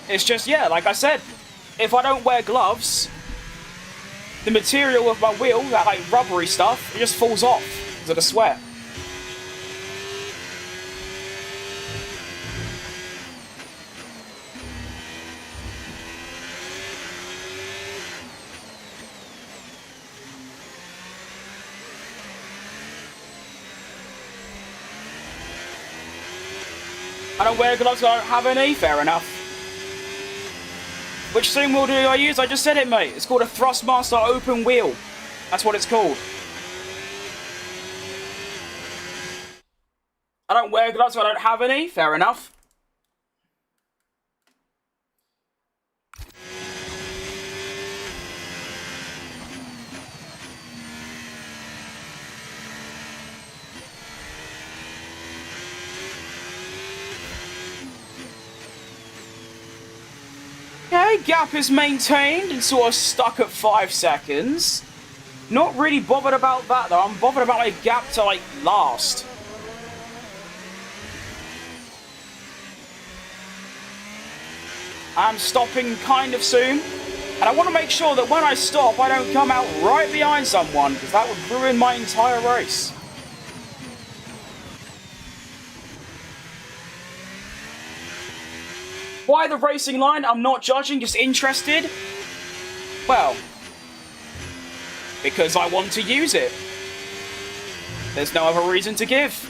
It's just, yeah, like I said, if I don't wear gloves, the material of my wheel, that, like, rubbery stuff, it just falls off because of the sweat. I don't wear gloves, I don't have any. Fair enough. Which sim wheel do I use? I just said it, mate. It's called a Thrustmaster open wheel. That's what it's called. I don't wear gloves, I don't have any. Fair enough. Okay, gap is maintained and sort of stuck at 5 seconds. Not really bothered about that though. I'm bothered about my gap to like last. I'm stopping kind of soon. And I want to make sure that when I stop, I don't come out right behind someone, because that would ruin my entire race. Why the racing line? I'm not judging, just interested. Well, because I want to use it. There's no other reason to give.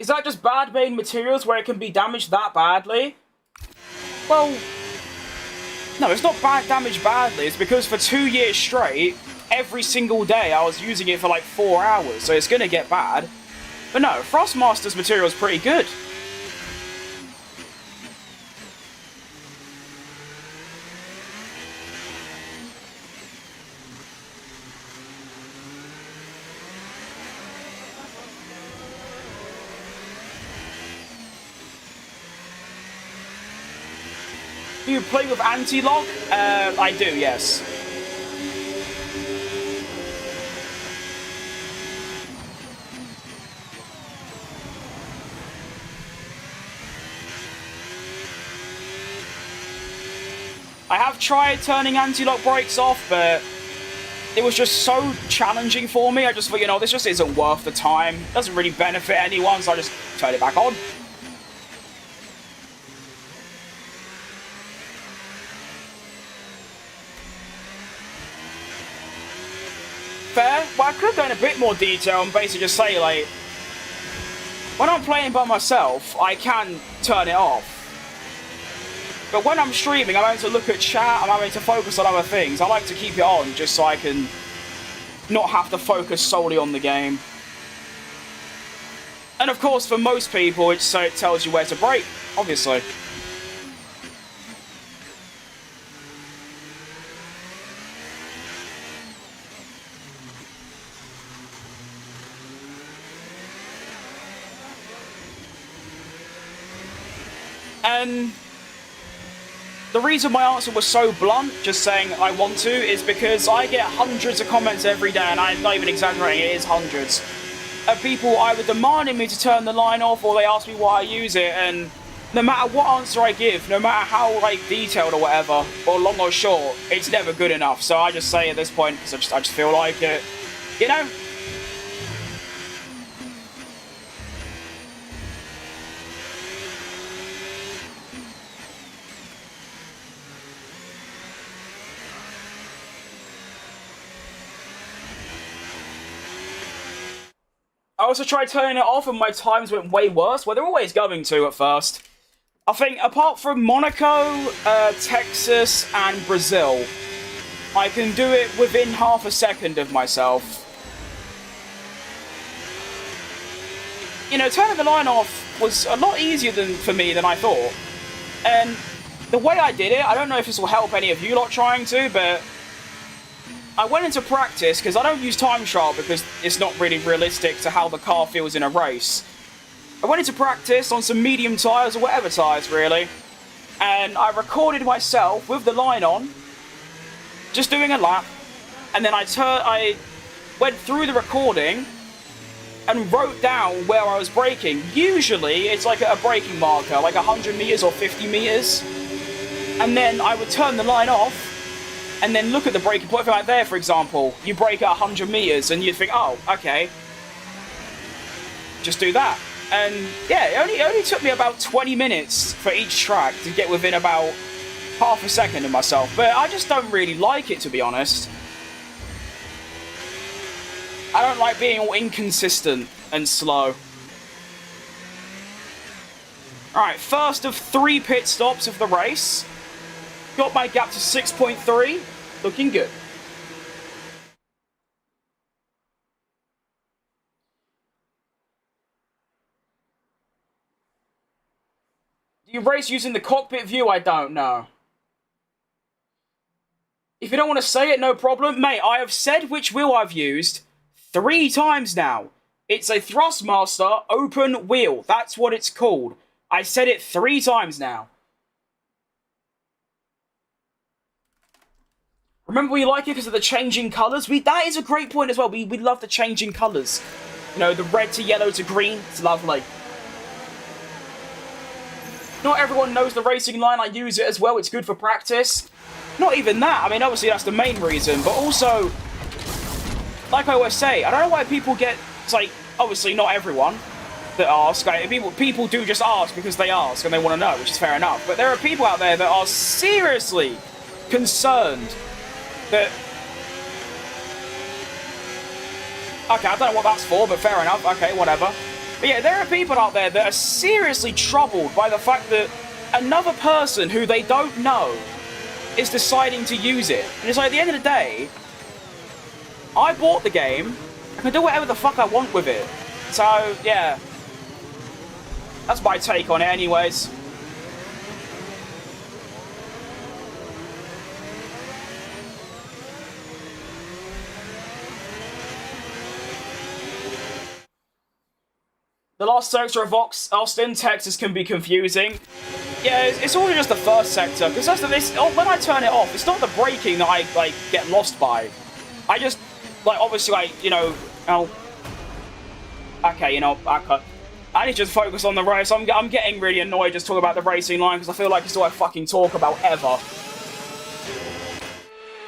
Is that just bad made materials where it can be damaged that badly? Well, no, it's not bad damaged badly. It's because for 2 years straight, every single day I was using it for like 4 hours, so it's gonna get bad. But no, Thrustmaster's material is pretty good. Do you play with anti-lock? I do, yes. I have tried turning anti-lock brakes off, but it was just so challenging for me. I just thought, you know, this just isn't worth the time. It doesn't really benefit anyone, so I just turned it back on. Fair. Well, I could go in a bit more detail and basically just say, like, when I'm playing by myself, I can turn it off. But when I'm streaming, I'm having to look at chat, I'm having to focus on other things. I like to keep it on just so I can not have to focus solely on the game. And of course, for most people, it tells you where to brake, obviously. And the reason my answer was so blunt, just saying I want to, is because I get hundreds of comments every day, and I'm not even exaggerating, it is hundreds, of people either demanding me to turn the line off or they ask me why I use it, and no matter what answer I give, no matter how like detailed or whatever, or long or short, it's never good enough. So I just say at this point, because I just feel like it, you know? I also tried turning it off and my times went way worse. Well, they're always going to at first. I think apart from Monaco, Texas, and Brazil, I can do it within half a second of myself. You know, turning the line off was a lot easier for me than I thought. And the way I did it, I don't know if this will help any of you lot trying to, but I went into practice, because I don't use time trial because it's not really realistic to how the car feels in a race. I went into practice on some medium tyres, or whatever tyres really, and I recorded myself with the line on, just doing a lap, and then I went through the recording and wrote down where I was braking. Usually it's like a braking marker, like 100 meters or 50 meters, and then I would turn the line off and then look at the braking point. Like there, for example, you brake at 100 meters and you think, oh, okay, just do that. And yeah, it only took me about 20 minutes for each track to get within about half a second of myself, but I just don't really like it, to be honest. I don't like being all inconsistent and slow. Alright, first of 3 pit stops of the race. Got my gap to 6.3, looking good. Do you race using the cockpit view? I don't know. If you don't want to say it, no problem. Mate, I have said which wheel I've used 3 times now. It's a Thrustmaster open wheel. That's what it's called. I said it 3 times now. Remember, we like it because of the changing colours. That is a great point as well. We love the changing colours. You know, the red to yellow to green. It's lovely. Not everyone knows the racing line. I use it as well. It's good for practice. Not even that. I mean, obviously that's the main reason. But also, like I always say, I don't know why people get... It's like, obviously not everyone that ask. Like, people do just ask because they ask and they want to know, which is fair enough. But there are people out there that are seriously concerned that... Okay, I don't know what that's for, but fair enough. Okay, whatever. But yeah, there are people out there that are seriously troubled by the fact that another person who they don't know is deciding to use it. And it's like, at the end of the day, I bought the game. I can do whatever the fuck I want with it. So, yeah. That's my take on it anyways. The last sector of Austin, Texas can be confusing. Yeah, it's all just the first sector, because when I turn it off, it's not the braking that I, like, get lost by. I just, like, obviously, like, you know, okay, you know, I need to just focus on the race. I'm getting really annoyed just talking about the racing line, because I feel like it's all I fucking talk about ever.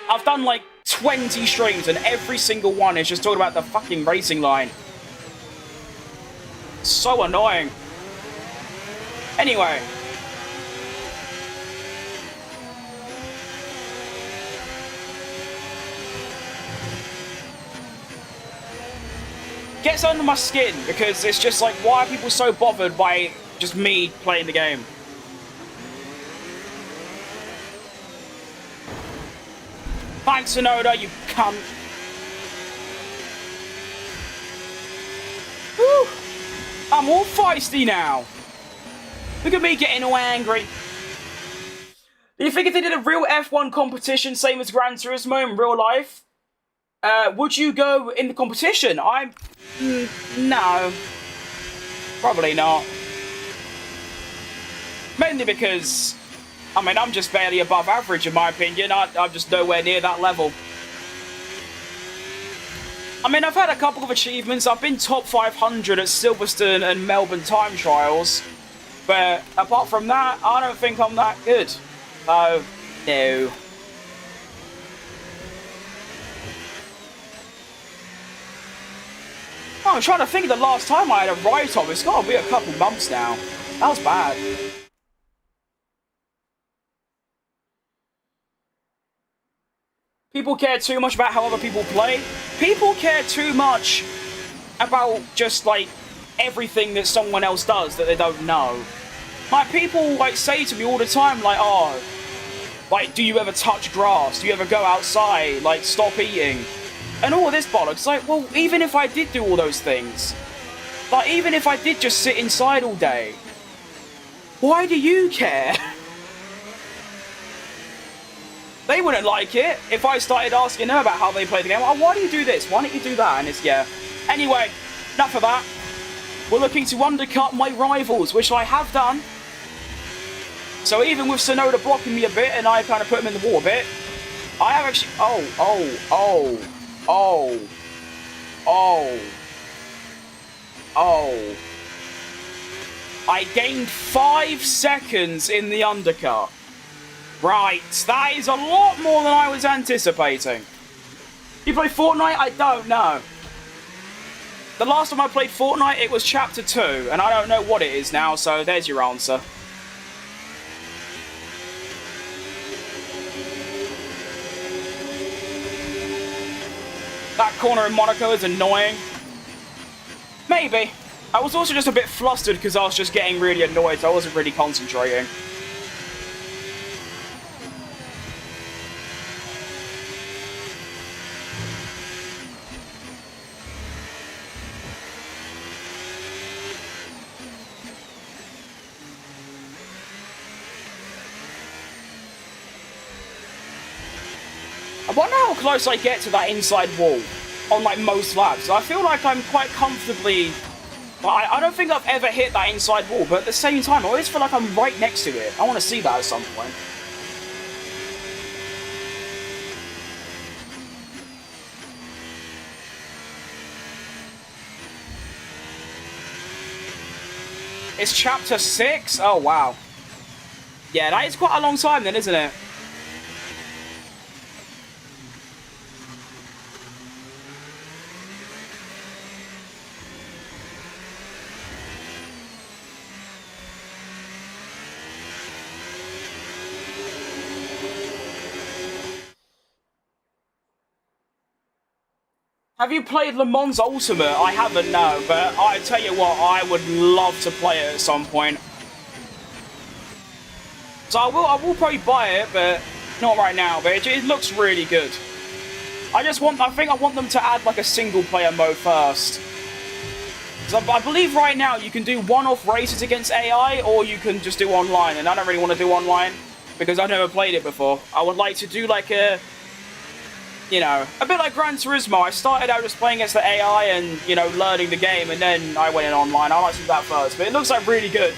I've done, like, 20 streams, and every single one is just talking about the fucking racing line. So annoying. Anyway. Gets under my skin because it's just like, why are people so bothered by just me playing the game? Thanks, Sonoda, you cunt. Woo! I'm all feisty now. Look at me getting all angry. Do you think if they did a real F1 competition, same as Gran Turismo in real life, would you go in the competition? No. Probably not. Mainly because, I mean, I'm just barely above average in my opinion. I'm just nowhere near that level. I mean, I've had a couple of achievements. I've been top 500 at Silverstone and Melbourne time trials. But apart from that, I don't think I'm that good. So, no. Oh, I'm trying to think of the last time I had a write-off. It's got to be a couple months now. That was bad. People care too much about how other people play. People care too much about just, like, everything that someone else does that they don't know. Like, people, like, say to me all the time, like, oh, like, do you ever touch grass? Do you ever go outside? Like, stop eating? And all of this bollocks. Like, well, even if I did do all those things, like, even if I did just sit inside all day, why do you care? They wouldn't like it if I started asking them about how they play the game. Oh, why do you do this? Why don't you do that? And it's, yeah. Anyway, enough of that. We're looking to undercut my rivals, which I have done. So even with Sonoda blocking me a bit, and I kind of put him in the wall a bit, I have actually... I gained 5 seconds in the undercut. Right, that is a lot more than I was anticipating. You play Fortnite? I don't know. The last time I played Fortnite, it was Chapter 2, and I don't know what it is now, so there's your answer. That corner in Monaco is annoying. Maybe. I was also just a bit flustered because I was just getting really annoyed, so I wasn't really concentrating. I wonder how close I get to that inside wall on, like, most laps. I feel like I'm quite comfortably... I don't think I've ever hit that inside wall, but at the same time, I always feel like I'm right next to it. I want to see that at some point. It's Chapter 6? Oh, wow. Yeah, that is quite a long time then, isn't it? Have you played Le Mans Ultimate? I haven't, no, but I tell you what, I would love to play it at some point. So I will probably buy it, but not right now. But it looks really good. I think I want them to add like a single player mode first. So I believe right now you can do one-off races against AI, or you can just do online, and I don't really want to do online because I've never played it before. I would like to do like a, you know, a bit like Gran Turismo. I started out just playing against the AI and, you know, learning the game, and then I went in online. I like to do that first, but it looks like really good.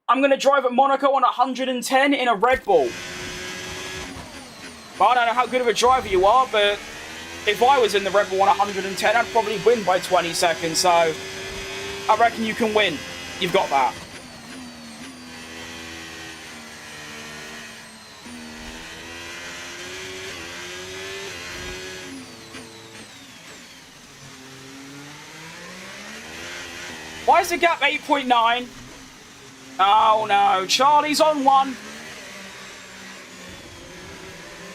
I'm going to drive at Monaco on 110 in a Red Bull. Well, I don't know how good of a driver you are, but if I was in the Red Bull on 110, I'd probably win by 20 seconds, so I reckon you can win. You've got that. Why is the gap 8.9? Oh no, Charlie's on 1.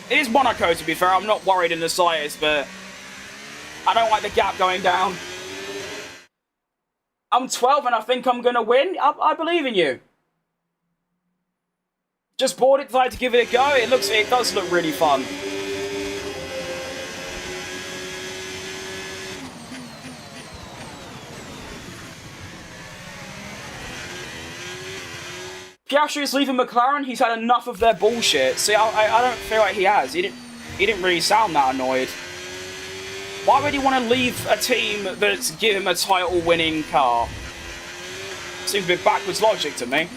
It is Monaco, to be fair. I'm not worried in the slightest, but I don't like the gap going down. I'm 12 and I think I'm going to win. I believe in you. Just bought it, decided to give it a go. It does look really fun. Piastri is leaving McLaren. He's had enough of their bullshit. See, I don't feel like he has. He didn't really sound that annoyed. Why would he want to leave a team that's give him a title-winning car? Seems a bit backwards logic to me.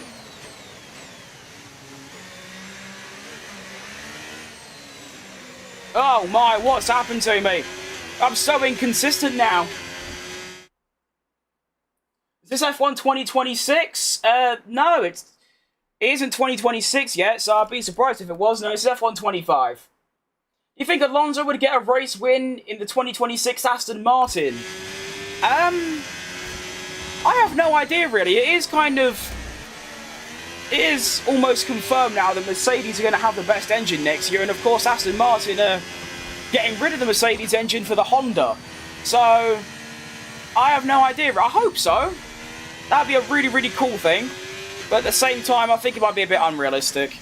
Oh my, what's happened to me? I'm so inconsistent now. Is this F1 2026? No, it isn't 2026 yet, so I'd be surprised if it was. No, it's F1 25. You think Alonso would get a race win in the 2026 Aston Martin? I have no idea, really. It is almost confirmed now that Mercedes are going to have the best engine next year, and of course Aston Martin are getting rid of the Mercedes engine for the Honda. So, I have no idea. I hope so. That'd be a really, really cool thing. But at the same time, I think it might be a bit unrealistic.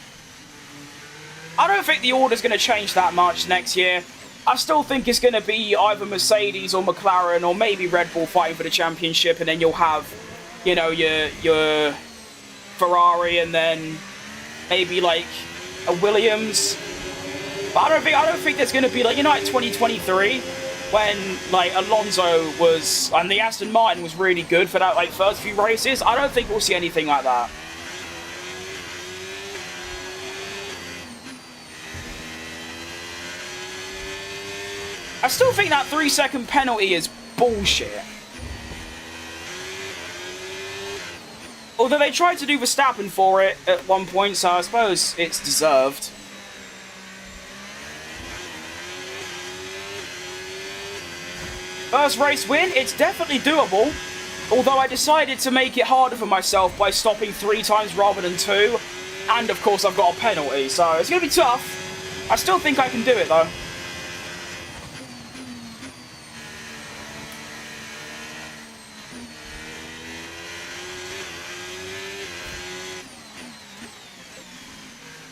I don't think the order's going to change that much next year. I still think it's going to be either Mercedes or McLaren or maybe Red Bull fighting for the championship, and then you'll have, you know, your Ferrari and then maybe like a Williams. But I don't think there's going to be like, you know, like 2023 when like Alonso was and the Aston Martin was really good for that like first few races. I don't think we'll see anything like that. I still think that 3-second penalty is bullshit. Although they tried to do Verstappen for it at one point, so I suppose it's deserved. First race win, it's definitely doable. Although I decided to make it harder for myself by stopping 3 times rather than 2. And of course I've got a penalty, so it's going to be tough. I still think I can do it though.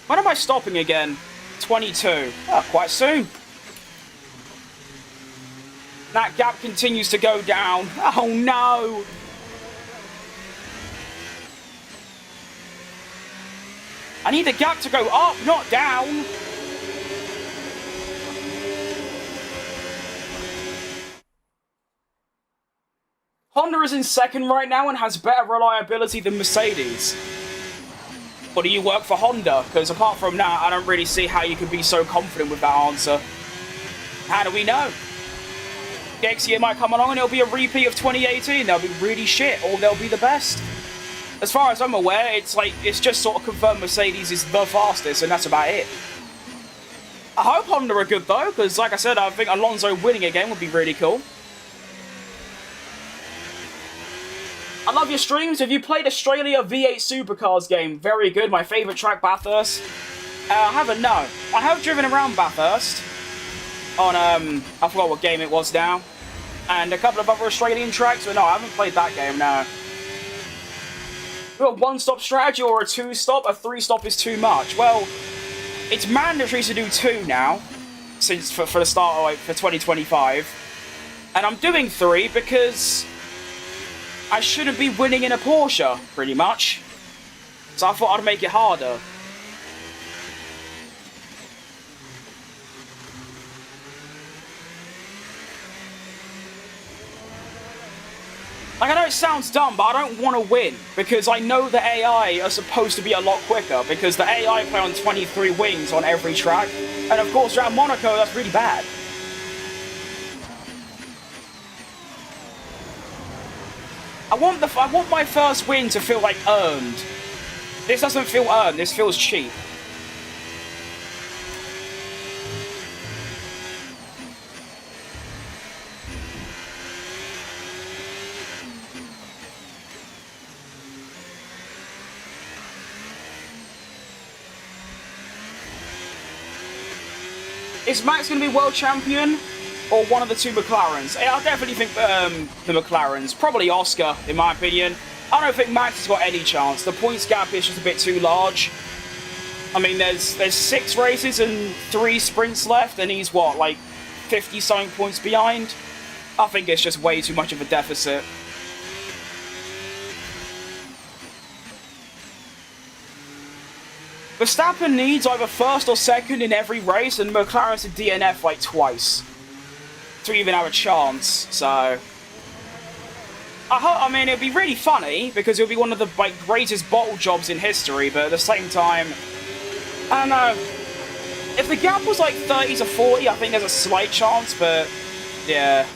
When am I stopping again? 22. Oh, quite soon. That gap continues to go down. Oh no! I need the gap to go up, not down. Honda is in second right now and has better reliability than Mercedes. Or do you work for Honda? Because apart from that, I don't really see how you could be so confident with that answer. How do we know? Next year might come along and it'll be a repeat of 2018. They'll be really shit, or they'll be the best. As far as I'm aware, it's just sort of confirmed Mercedes is the fastest, and that's about it. I hope Honda are good though, because like I said, I think Alonso winning again would be really cool. I love your streams. Have you played Australia V8 Supercars game? Very good. My favourite track, Bathurst. I haven't, no. I have driven around Bathurst. on, I forgot what game it was now. And a couple of other Australian tracks, but no, I haven't played that game, no. We got one-stop strategy or a two-stop. A three-stop is too much. Well, it's mandatory to do 2 now, since for the start of, like, for 2025. And I'm doing 3 because I shouldn't be winning in a Porsche, pretty much. So I thought I'd make it harder. Like, I know it sounds dumb, but I don't want to win, because I know the AI are supposed to be a lot quicker, because the AI play on 23 wings on every track, and of course around Monaco, that's really bad. I want my first win to feel, like, earned. This doesn't feel earned, this feels cheap. Is Max going to be world champion, or one of the 2 McLarens? I definitely think the McLarens. Probably Oscar, in my opinion. I don't think Max has got any chance. The points gap is just a bit too large. I mean, there's 6 races and 3 sprints left, and he's, what, like 50-something points behind? I think it's just way too much of a deficit. Verstappen needs either 1st or 2nd in every race, and McLaren's to DNF like twice to even have a chance. So, I mean, it'd be really funny because it'll be one of the greatest bottle jobs in history. But at the same time, I don't know. If the gap was like 30 to 40, I think there's a slight chance. But yeah.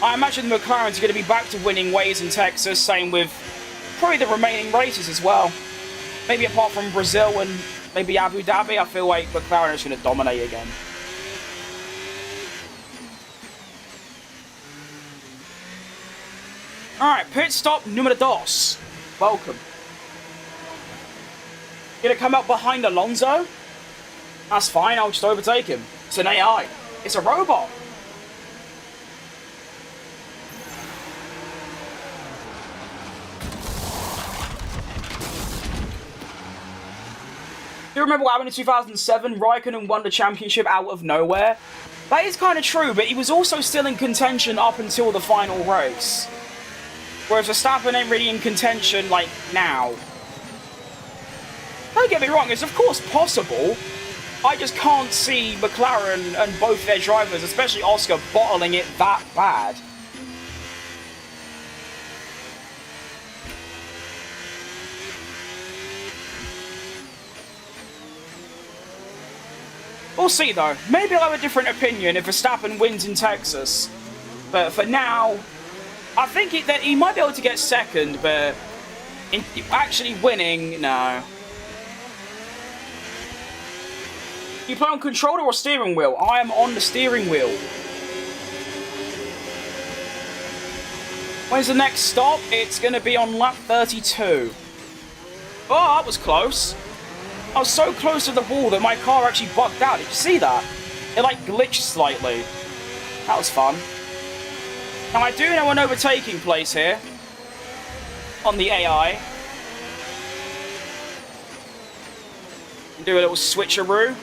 I imagine the McLaren's going to be back to winning ways in Texas, same with probably the remaining races as well. Maybe apart from Brazil and maybe Abu Dhabi, I feel like McLaren is going to dominate again. Alright, pit stop numero dos. Welcome. Going to come up behind Alonso? That's fine, I'll just overtake him. It's an AI. It's a robot. Do you remember what happened in 2007? Raikkonen won the championship out of nowhere. That is kind of true, but he was also still in contention up until the final race. Whereas Verstappen ain't really in contention, like, now. Don't get me wrong, it's of course possible. I just can't see McLaren and both their drivers, especially Oscar, bottling it that bad. We'll see, though. Maybe I'll have a different opinion if Verstappen wins in Texas. But for now, I think that he might be able to get 2nd, but actually winning, no. You play on controller or steering wheel? I am on the steering wheel. When's the next stop? It's going to be on lap 32. Oh, that was close. I was so close to the wall that my car actually bugged out. Did you see that? It like glitched slightly. That was fun. Now I do know an overtaking place here. On the AI. Do a little switcheroo.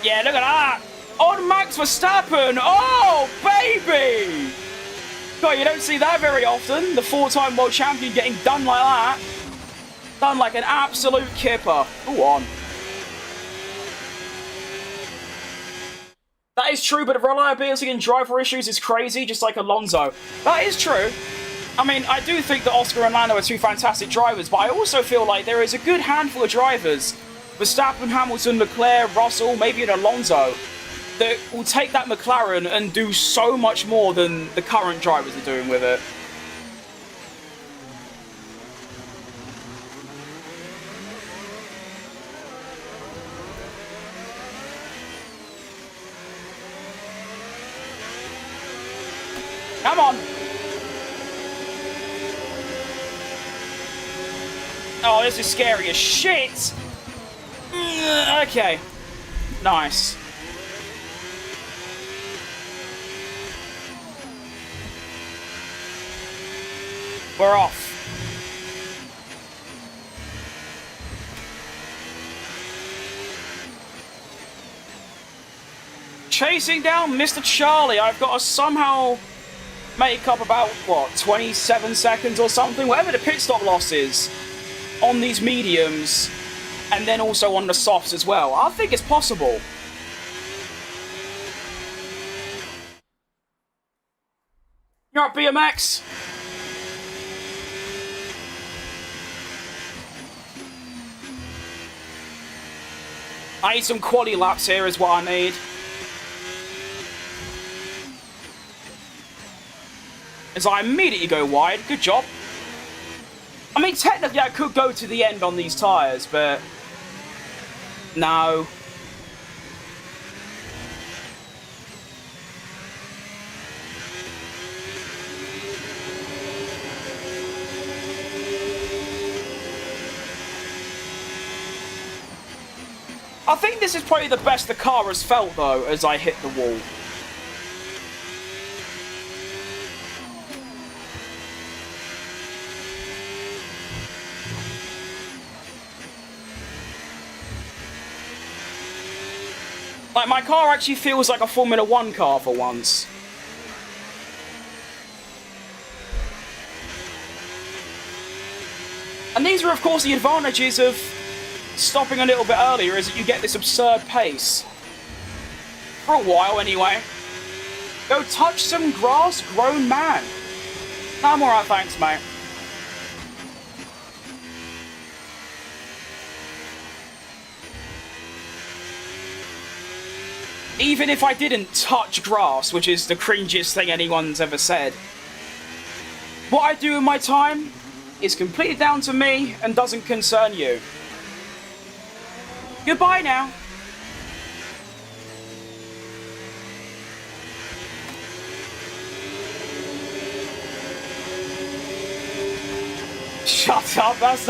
Yeah, look at that! On Max Verstappen! Oh, baby! God, you don't see that very often. The 4-time world champion getting done like that. Done like an absolute kipper. Go on. That is true, but the reliability and driver issues is crazy, just like Alonso. That is true. I mean, I do think that Oscar and Lando are 2 fantastic drivers, but I also feel like there is a good handful of drivers, Verstappen, Hamilton, Leclerc, Russell, maybe an Alonso, that will take that McLaren and do so much more than the current drivers are doing with it. Come on. Oh, this is scary as shit. Okay. Nice. We're off. Chasing down Mr. Charlie. I've got to somehow make up about, what, 27 seconds or something? Whatever the pit stop loss is on these mediums, and then also on the softs as well. I think it's possible. You're up, BMX. I need some quality laps here is what I need. As I immediately go wide. Good job. I mean, technically I could go to the end on these tyres, but no. I think this is probably the best the car has felt, though, as I hit the wall. Like, my car actually feels like a Formula 1 car for once. And these are, of course, the advantages of stopping a little bit earlier, is that you get this absurd pace. For a while, anyway. Go touch some grass, grown man. No, I'm alright, thanks, mate. Even if I didn't touch grass, which is the cringiest thing anyone's ever said, what I do in my time is completely down to me and doesn't concern you. Goodbye now. Shut up, that's...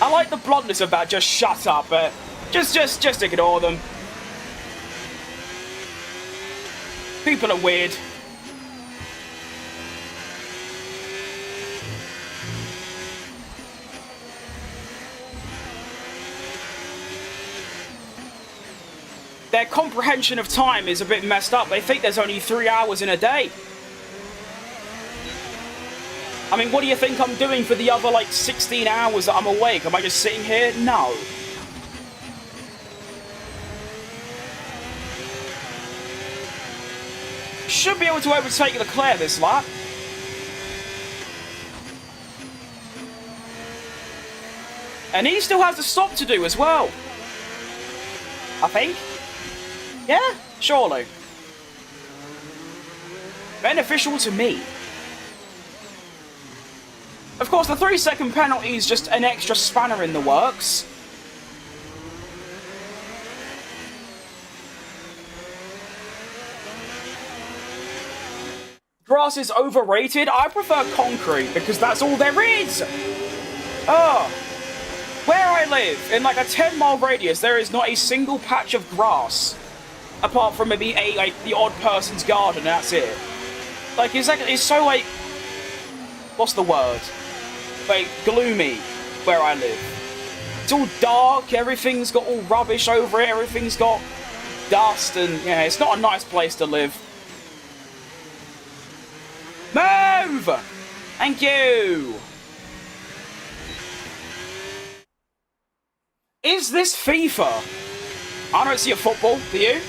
I like the bluntness of that, just shut up, but just ignore them. People are weird. Their comprehension of time is a bit messed up. They think there's only 3 hours in a day. I mean, what do you think I'm doing for the other, like, 16 hours that I'm awake? Am I just sitting here? No. Should be able to overtake Leclerc this lap. And he still has a stop to do as well. I think. Yeah, surely. Beneficial to me. Of course, the 3-second penalty is just an extra spanner in the works. Grass is overrated. I prefer concrete because that's all there is. Oh. Where I live, in like a 10-mile radius, there is not a single patch of grass. Apart from maybe the odd person's garden, and that's it. Like, it's so, like, what's the word? Like, gloomy where I live. It's all dark, everything's got all rubbish over it, everything's got dust, and, yeah, it's not a nice place to live. Move! Thank you! Is this FIFA? I don't see a football, do you?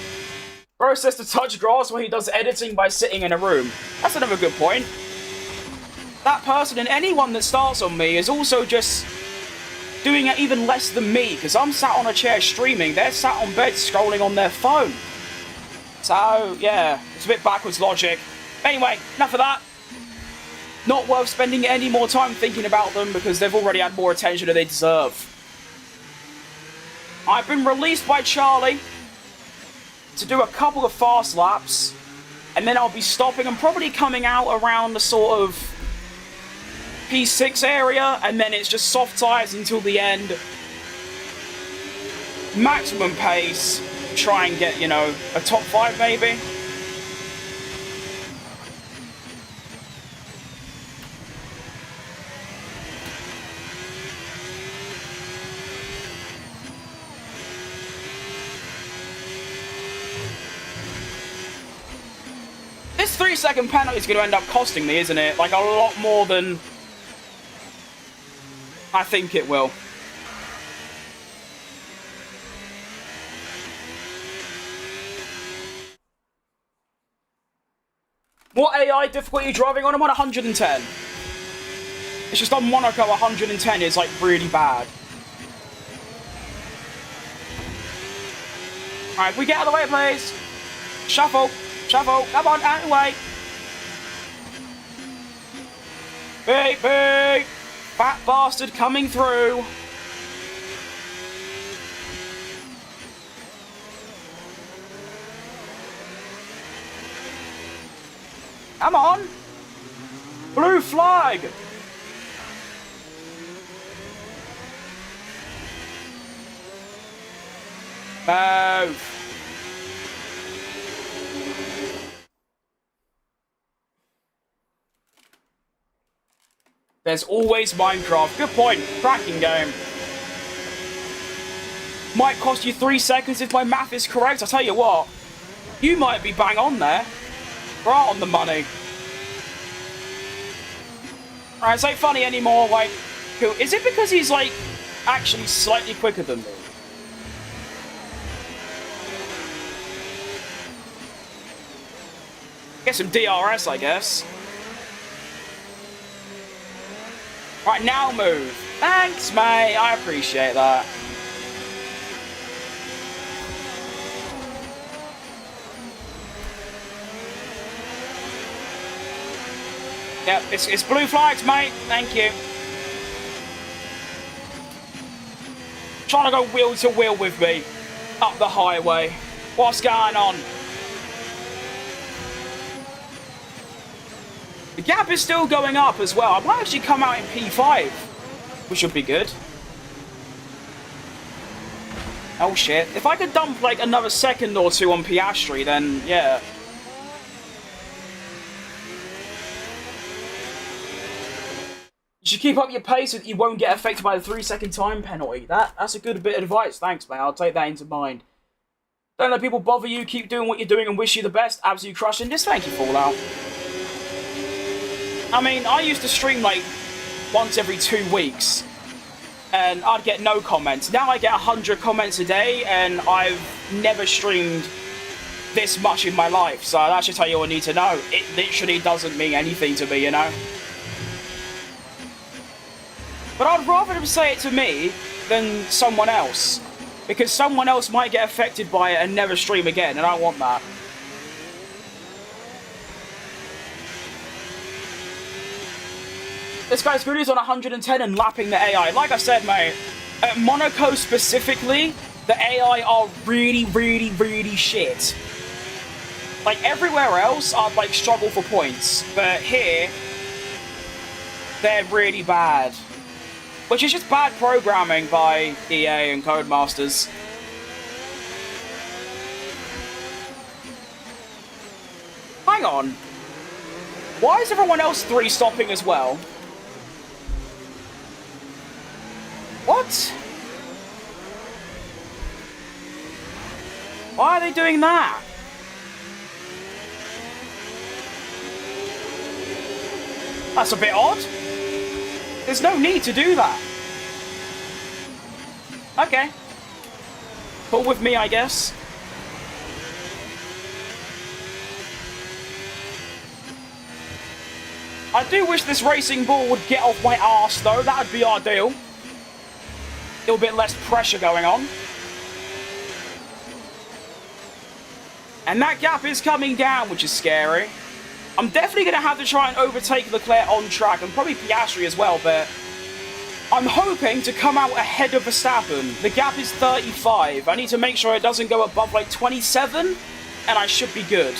Bro says to touch grass when he does editing by sitting in a room. That's another good point. That person and anyone that starts on me is also just doing it even less than me, because I'm sat on a chair streaming, they're sat on bed scrolling on their phone. So, yeah, it's a bit backwards logic. Anyway, enough of that. Not worth spending any more time thinking about them because they've already had more attention than they deserve. I've been released by Charlie to do a couple of fast laps, and then I'll be stopping and probably coming out around the sort of P6 area, and then it's just soft tyres until the end. Maximum pace. Try and get, you know, a top 5 maybe. This 3-second penalty is going to end up costing me, isn't it? Like, a lot more than I think it will. What AI difficulty are you driving on? I'm on 110. It's just on Monaco, 110 is, like, really bad. Alright, we get out of the way, please. Shuffle. Shuffle. Come on, out of the way. Beep, beep. Fat bastard coming through. Come on. Blue flag. Move. There's always Minecraft. Good point. Cracking game. Might cost you 3 seconds if my math is correct. I tell you what, you might be bang on there. Right on the money. Alright, it's ain't funny anymore. Like, is it because he's like actually slightly quicker than me? Get some DRS, I guess. Right, now move. Thanks, mate. I appreciate that. Yep, it's blue flags, mate. Thank you. Trying to go wheel to wheel with me up the highway. What's going on? The gap is still going up as well. I might actually come out in P5, which would be good. Oh shit. If I could dump like another second or two on Piastri, then yeah. You should keep up your pace so that you won't get affected by the 3-second time penalty. That's a good bit of advice. Thanks, mate. I'll take that into mind. Don't let people bother you. Keep doing what you're doing and wish you the best. Absolute crushing this. Thank you, Fallout. I mean, I used to stream like once every 2 weeks and I'd get no comments. Now I get 100 comments a day and I've never streamed this much in my life. So that should tell you all you need to know. It literally doesn't mean anything to me, you know? But I'd rather them say it to me than someone else. Because someone else might get affected by it and never stream again, and I don't want that. This guy's video's on 110 and lapping the AI. Like I said, mate, at Monaco specifically, the AI are really, really, really shit. Like, everywhere else, I'd, like, struggle for points. But here, they're really bad. Which is just bad programming by EA and Codemasters. Hang on. Why is everyone else 3-stopping as well? What? Why are they doing that? That's a bit odd. There's no need to do that. Okay. Cool with me, I guess. I do wish this racing ball would get off my arse, though. That would be ideal. A little bit less pressure going on. And that gap is coming down, which is scary. I'm definitely going to have to try and overtake Leclerc on track, and probably Piastri as well, but I'm hoping to come out ahead of Verstappen. The gap is 35. I need to make sure it doesn't go above, like, 27, and I should be good.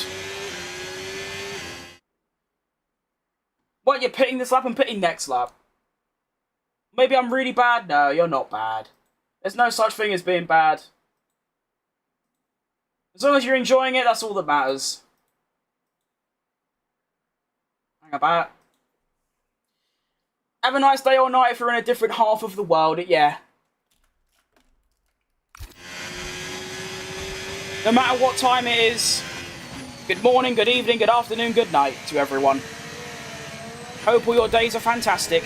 Well, you're pitting this lap and pitting next lap. Maybe I'm really bad? No, you're not bad. There's no such thing as being bad. As long as you're enjoying it, that's all that matters. Hang about. Have a nice day or night if you're in a different half of the world. Yeah. No matter what time it is, good morning, good evening, good afternoon, good night to everyone. Hope all your days are fantastic.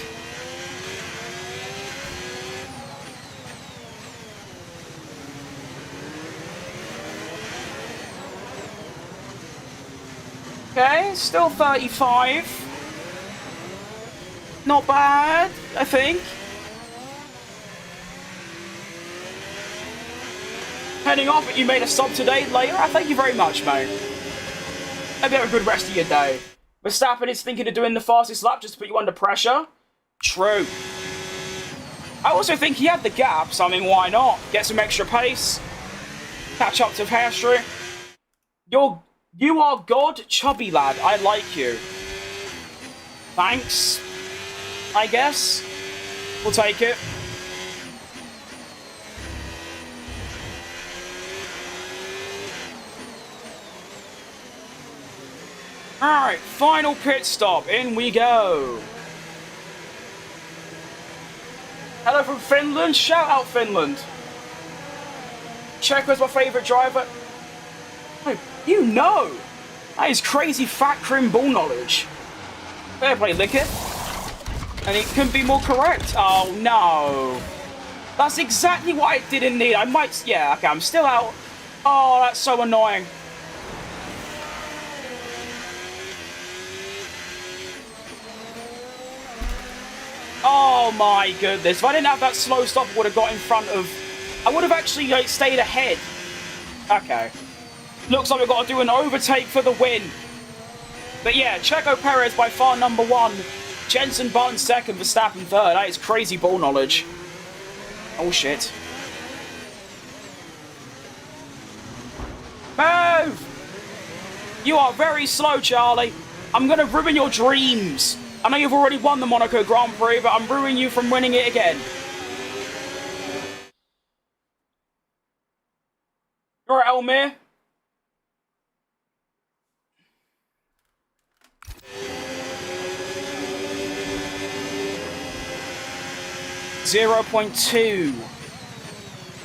Okay, still 35. Not bad, I think. Heading off, but you made a sub today, later. Thank you very much, mate. Hope you have a good rest of your day. Verstappen is thinking of doing the fastest lap just to put you under pressure. True. I also think he had the gap, so I mean, why not? Get some extra pace. Catch up to Piastri. You are God, chubby lad. I like you. Thanks. I guess. We'll take it. Alright, final pit stop. In we go. Hello from Finland. Shout out Finland. Checo's my favourite driver. Oh, you know. That is crazy fat crim ball knowledge. Fair play, Lickett. And it couldn't be more correct. Oh, no. That's exactly what I didn't need. I might... Yeah, okay, I'm still out. Oh, that's so annoying. Oh my goodness. If I didn't have that slow stop, I would have got in front of... I would have actually like, stayed ahead. Okay. Looks like we've got to do an overtake for the win. But yeah, Checo Perez by far number one. Jenson Button second, Verstappen third. That is crazy ball knowledge. Oh shit. Move! You are very slow, Charlie. I'm going to ruin your dreams. I know you've already won the Monaco Grand Prix, but I'm ruining you from winning it again. All right, Elmir. .2.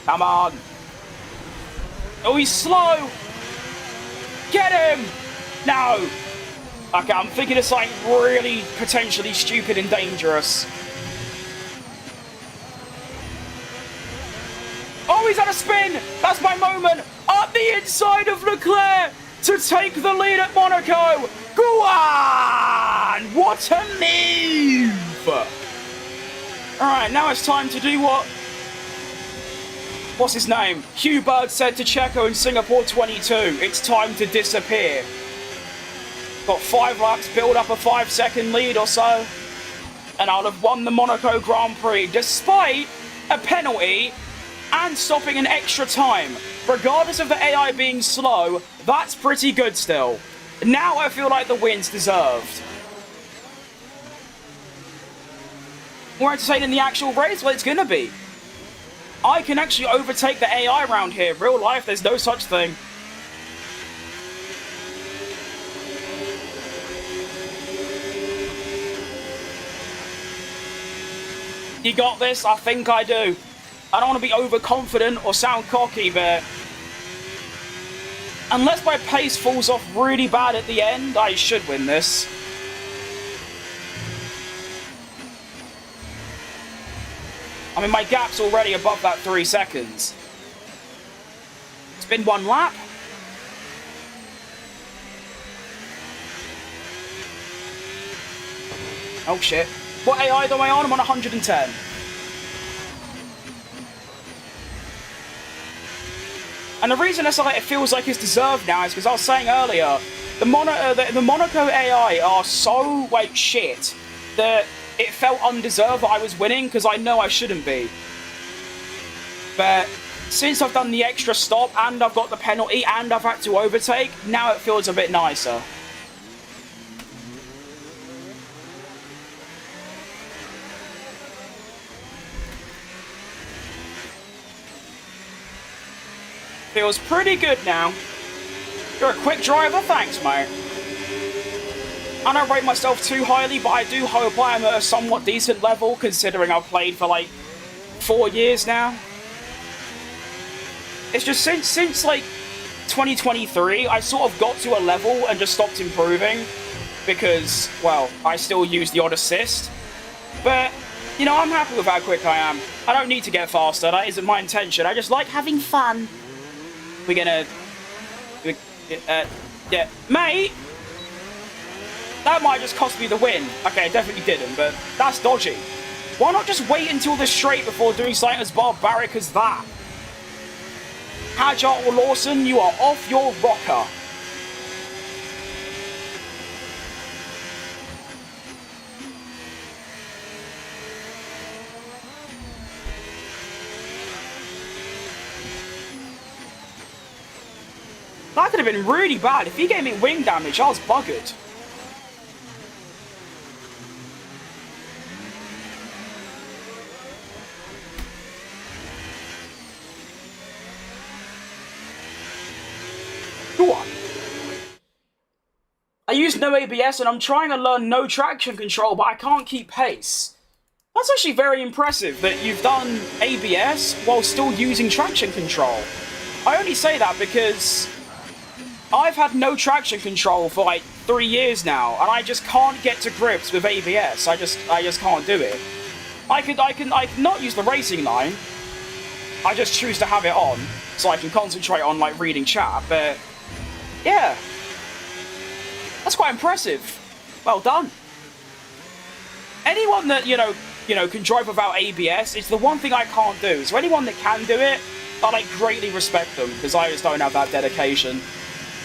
Come on. Oh, he's slow. Get him. No. Okay, I'm thinking of something really potentially stupid and dangerous. Oh, he's had a spin! That's my moment! Up the inside of Leclerc to take the lead at Monaco! Go on! What a move! Alright, now it's time to do what... What's his name? Hugh Bird said to Checo in Singapore 22. It's time to disappear. Got 5 laps, build up a 5-second lead or so, and I'll have won the Monaco Grand Prix despite a penalty and stopping an extra time. Regardless of the AI being slow, that's pretty good still. Now I feel like the win's deserved. More entertaining than the actual race? Well, it's gonna be. I can actually overtake the AI around here. Real life, there's no such thing. You got this? I think I do. I don't want to be overconfident or sound cocky, but... Unless my pace falls off really bad at the end, I should win this. I mean, my gap's already above that 3 seconds. It's been 1 lap. Oh, shit. What AI am I on? I'm on 110. And the reason it feels like it's deserved now is because I was saying earlier, the Monaco AI are so, like, shit that it felt undeserved that I was winning because I know I shouldn't be. But since I've done the extra stop and I've got the penalty and I've had to overtake, now it feels a bit nicer. feels pretty good now. You're a quick driver? Thanks, mate. I don't rate myself too highly, but I do hope I am at a somewhat decent level, considering I've played for, like, 4 years now. It's just since like, 2023, I sort of got to a level and just stopped improving, because, well, I still use the odd assist. But, you know, I'm happy with how quick I am. I don't need to get faster, that isn't my intention. I just like having fun. We're gonna... yeah, mate! That might just cost me the win. Okay, it definitely didn't, but that's dodgy. Why not just wait until the straight before doing something as barbaric as that? Hadjar or Lawson, you are off your rocker. That could have been really bad. If he gave me wing damage, I was buggered. Go on. I use no ABS and I'm trying to learn no traction control, but I can't keep pace. That's actually very impressive that you've done ABS while still using traction control. I only say that because I've had no traction control for like 3 years now, and I just can't get to grips with ABS. I just can't do it. I can not use the racing line. I just choose to have it on so I can concentrate on like reading chat. But yeah, that's quite impressive. Well done. Anyone that you know can drive without ABS, it's the one thing I can't do. So anyone that can do it, I like greatly respect them because I just don't have that dedication.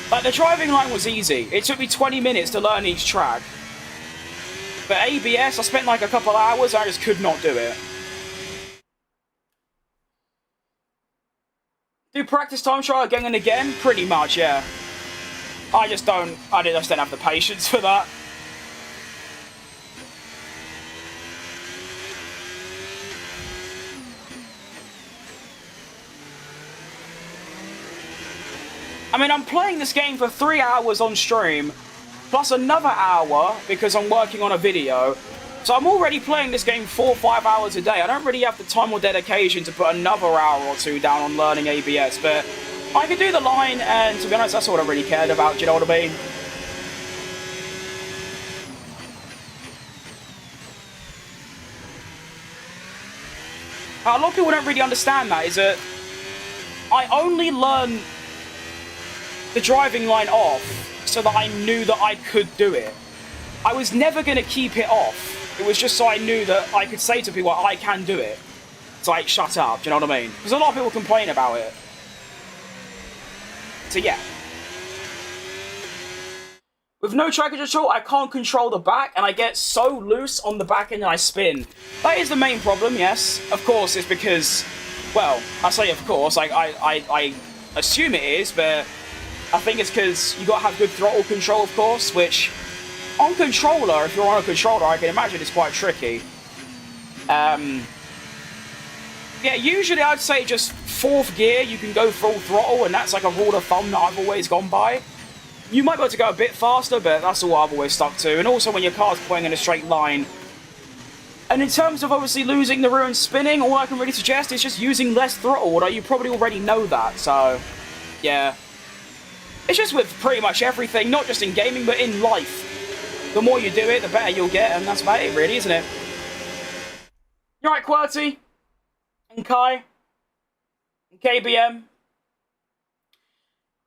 Like the driving line was easy. It took me 20 minutes to learn each track. But ABS, I spent like a couple hours. I just could not do it. Do practice time trial again and again? Pretty much, yeah. I just don't have the patience for that. I mean, I'm playing this game for 3 hours on stream, plus another hour because I'm working on a video. So I'm already playing this game 4 or 5 hours a day. I don't really have the time or dedication to put another hour or 2 down on learning ABS, but I could do the line, and to be honest, that's all I really cared about, do you know what I mean? A lot of people don't really understand that, is that I only learn the driving line off so that I knew that I could do it. I was never going to keep it off. It was just so I knew that I could say to people, I can do it. It's like, shut up, do you know what I mean? Because a lot of people complain about it. So yeah. With no traction control, I can't control the back, and I get so loose on the back end and I spin. That is the main problem, yes. Of course, it's because, well, I say of course, I assume it is, but I think it's because you got to have good throttle control, of course, which on controller, if you're on a controller, I can imagine it's quite tricky. Yeah, usually I'd say just 4th gear, you can go full throttle, and that's like a rule of thumb that I've always gone by. You might be able to go a bit faster, but that's all I've always stuck to. And also when your car's going in a straight line. And in terms of obviously losing the rear and spinning, all I can really suggest is just using less throttle, although you probably already know that, so yeah. It's just with pretty much everything, not just in gaming, but in life. The more you do it, the better you'll get, and that's about it, really, isn't it? You alright, QWERTY? And Kai? And KBM?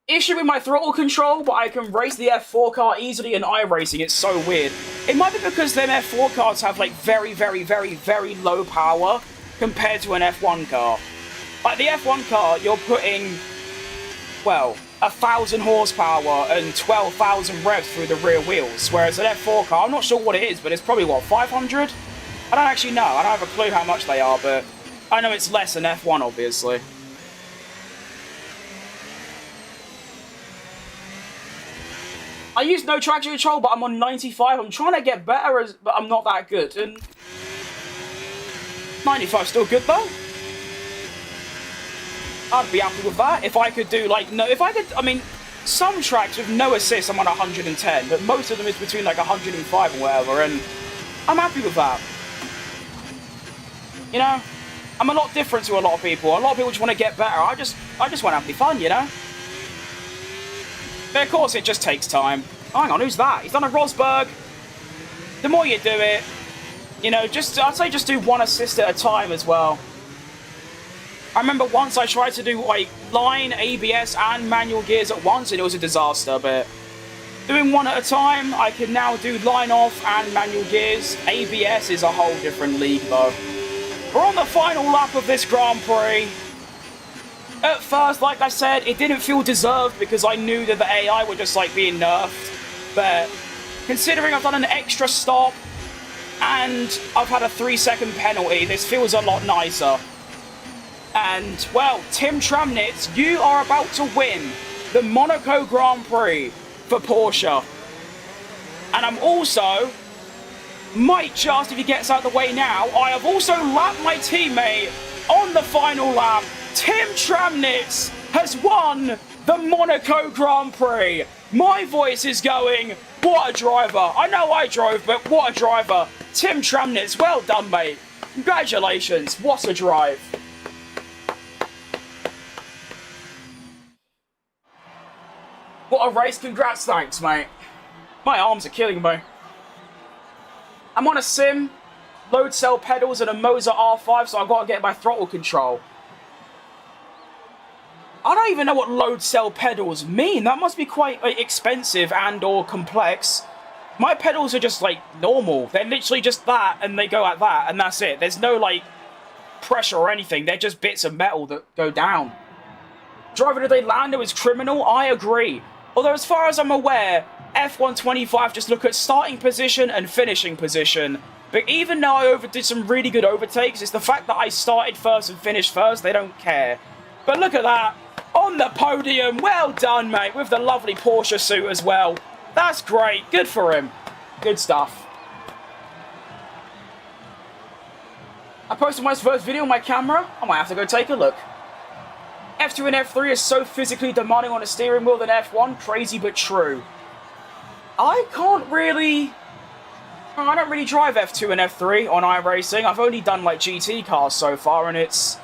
Issue with my throttle control, but I can race the F4 car easily in iRacing. It's so weird. It might be because them F4 cars have, like, very, very, very, very low power compared to an F1 car. Like, the F1 car, you're putting, well, 1,000 horsepower and 12,000 revs through the rear wheels, whereas an F4 car, I'm not sure what it is, but it's probably, what, 500? I don't actually know. I don't have a clue how much they are, but I know it's less than F1, obviously. I use no traction control, but I'm on 95. I'm trying to get better, but I'm not that good. And 95 still good, though. I'd be happy with that. If I could do, like, no, if I could, I mean, some tracks with no assists, I'm on 110, but most of them is between, like, 105 or whatever, and I'm happy with that. You know? I'm a lot different to a lot of people. A lot of people just want to get better. I just want to have fun, you know? But of course, it just takes time. Oh, hang on, who's that? He's done a Rosberg. The more you do it, you know, I'd say just do one assist at a time as well. I remember once I tried to do, like, line, ABS, and manual gears at once, and it was a disaster, but doing one at a time, I can now do line off and manual gears. ABS is a whole different league, though. We're on the final lap of this Grand Prix. At first, like I said, it didn't feel deserved because I knew that the AI were just, like, being nerfed. But considering I've done an extra stop and I've had a 3-second penalty, this feels a lot nicer. And, well, Tim Tramnitz, you are about to win the Monaco Grand Prix for Porsche. And I'm also, might just, if he gets out of the way now, I have also lapped my teammate on the final lap. Tim Tramnitz has won the Monaco Grand Prix. My voice is going, what a driver. I know I drove, but what a driver. Tim Tramnitz, well done, mate. Congratulations, what a drive. What a race, congrats, thanks, mate. My arms are killing me. I'm on a sim, load cell pedals and a Moser R5, so I've got to get my throttle control. I don't even know what load cell pedals mean. That must be quite expensive and or complex. My pedals are just, like, normal. They're literally just that, and they go like that, and that's it. There's no, like, pressure or anything. They're just bits of metal that go down. Driver today Lando is criminal? I agree. Although, as far as I'm aware, F125 just look at starting position and finishing position. But even though I did some really good overtakes, it's the fact that I started first and finished first, they don't care. But look at that. On the podium. Well done, mate. With the lovely Porsche suit as well. That's great. Good for him. Good stuff. I posted my first video on my camera. I might have to go take a look. F2 and F3 are so physically demanding on a steering wheel than F1. Crazy but true. I don't really drive F2 and F3 on iRacing. I've only done, like, GT cars so far, and it's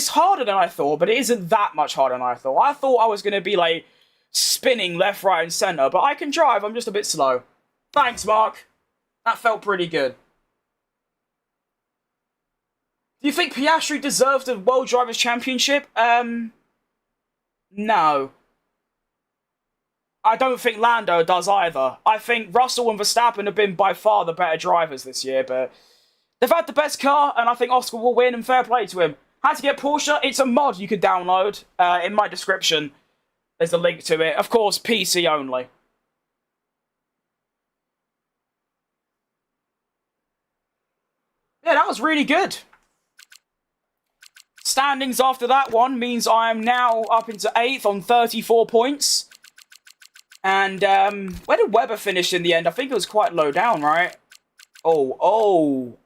harder than I thought, but it isn't that much harder than I thought. I thought I was going to be, like, spinning left, right, and centre, but I can drive. I'm just a bit slow. Thanks, Mark. That felt pretty good. Do you think Piastri deserved the World Drivers' Championship? No. I don't think Lando does either. I think Russell and Verstappen have been by far the better drivers this year, but they've had the best car, and I think Oscar will win, and fair play to him. How to get Porsche? It's a mod you could download. In my description, there's a link to it. Of course, PC only. Yeah, that was really good. Standings after that one means I am now up into 8th on 34 points. And, where did Webber finish in the end? I think it was quite low down, right? Oh.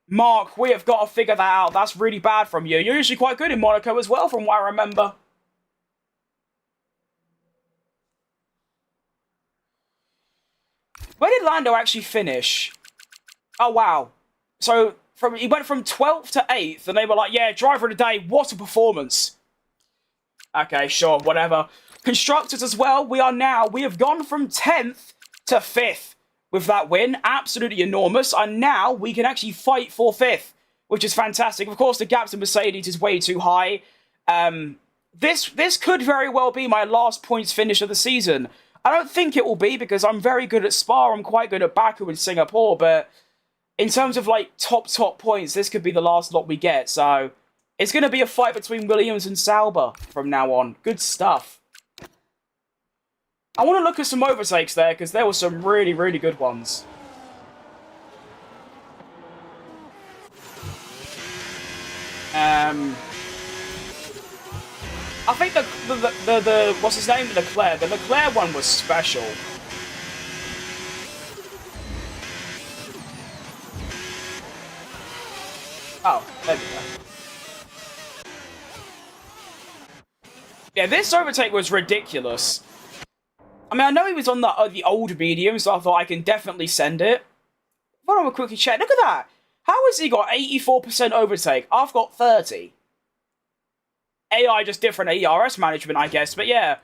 Mark, we have got to figure that out. That's really bad from you. You're usually quite good in Monaco as well, from what I remember. Where did Lando actually finish? Oh, wow. So, he went from 12th to 8th, and they were like, yeah, driver of the day, what a performance. Okay, sure, whatever. Constructors as well, we have gone from 10th to 5th with that win. Absolutely enormous. And now we can actually fight for 5th, which is fantastic. Of course, the gap to Mercedes is way too high. This could very well be my last points finish of the season. I don't think it will be because I'm very good at Spa. I'm quite good at Baku and Singapore. But in terms of, like, top points, this could be the last lot we get. So it's going to be a fight between Williams and Sauber from now on. Good stuff. I want to look at some overtakes there, because there were some really, really good ones. I think the what's his name? Leclerc. The Leclerc one was special. Oh, there we go. Yeah, this overtake was ridiculous. I mean, I know he was on the old medium, so I thought I can definitely send it. Why don't we quickly check? Look at that! How has he got 84% overtake? I've got 30. AI just different ERS management, I guess, but yeah.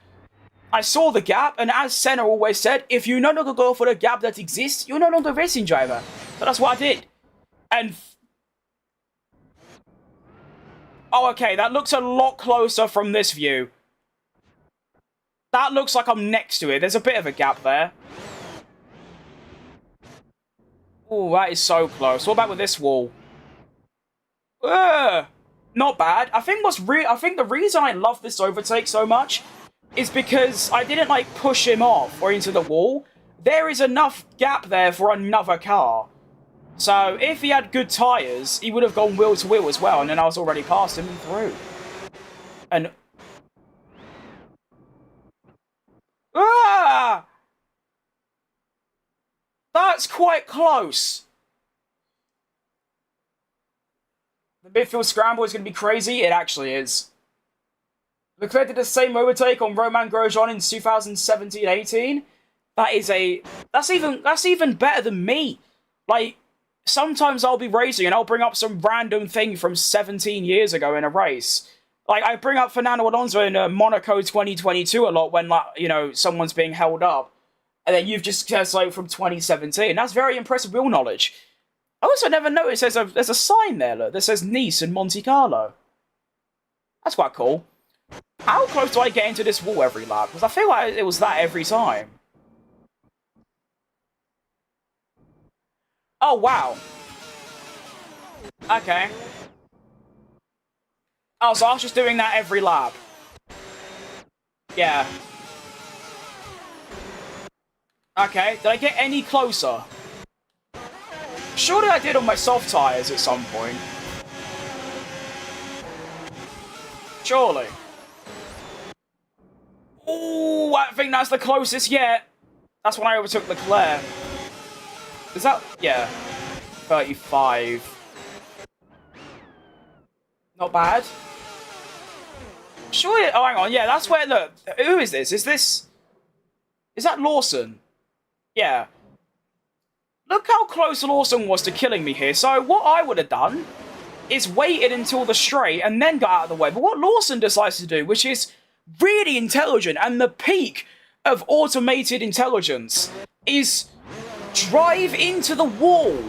I saw the gap, and as Senna always said, if you no longer go for the gap that exists, you're no longer a racing driver. So that's what I did. And... oh, okay, that looks a lot closer from this view. That looks like I'm next to it. There's a bit of a gap there. Oh, that is so close. What about with this wall? Not bad. I think the reason I love this overtake so much is because I didn't, like, push him off or into the wall. There is enough gap there for another car. So, if he had good tyres, he would have gone wheel to wheel as well, and then I was already past him and through. And... ah! That's quite close. The midfield scramble is going to be crazy. It actually is. Leclerc did the same overtake on Romain Grosjean in 2017-18. That's even better than me. Like, sometimes I'll be racing and I'll bring up some random thing from 17 years ago in a race. Like, I bring up Fernando Alonso in Monaco 2022 a lot when, like, you know, someone's being held up. And then you've just said, like, from 2017. That's very impressive wheel knowledge. I also never noticed there's a sign there, look, that says Nice and Monte Carlo. That's quite cool. How close do I get into this wall every lap? Because I feel like it was that every time. Oh, wow. Okay. Oh, so I was just doing that every lap. Yeah. Okay, did I get any closer? Surely I did on my soft tyres at some point. Surely. Ooh, I think that's the closest yet. That's when I overtook Leclerc. Is that... yeah. 35. Not bad. Surely... oh, hang on. Yeah, that's where... look. Who is this? Is this... is that Lawson? Yeah. Look how close Lawson was to killing me here. So what I would have done is waited until the straight and then got out of the way. But what Lawson decides to do, which is really intelligent and the peak of automated intelligence, is drive into the wall.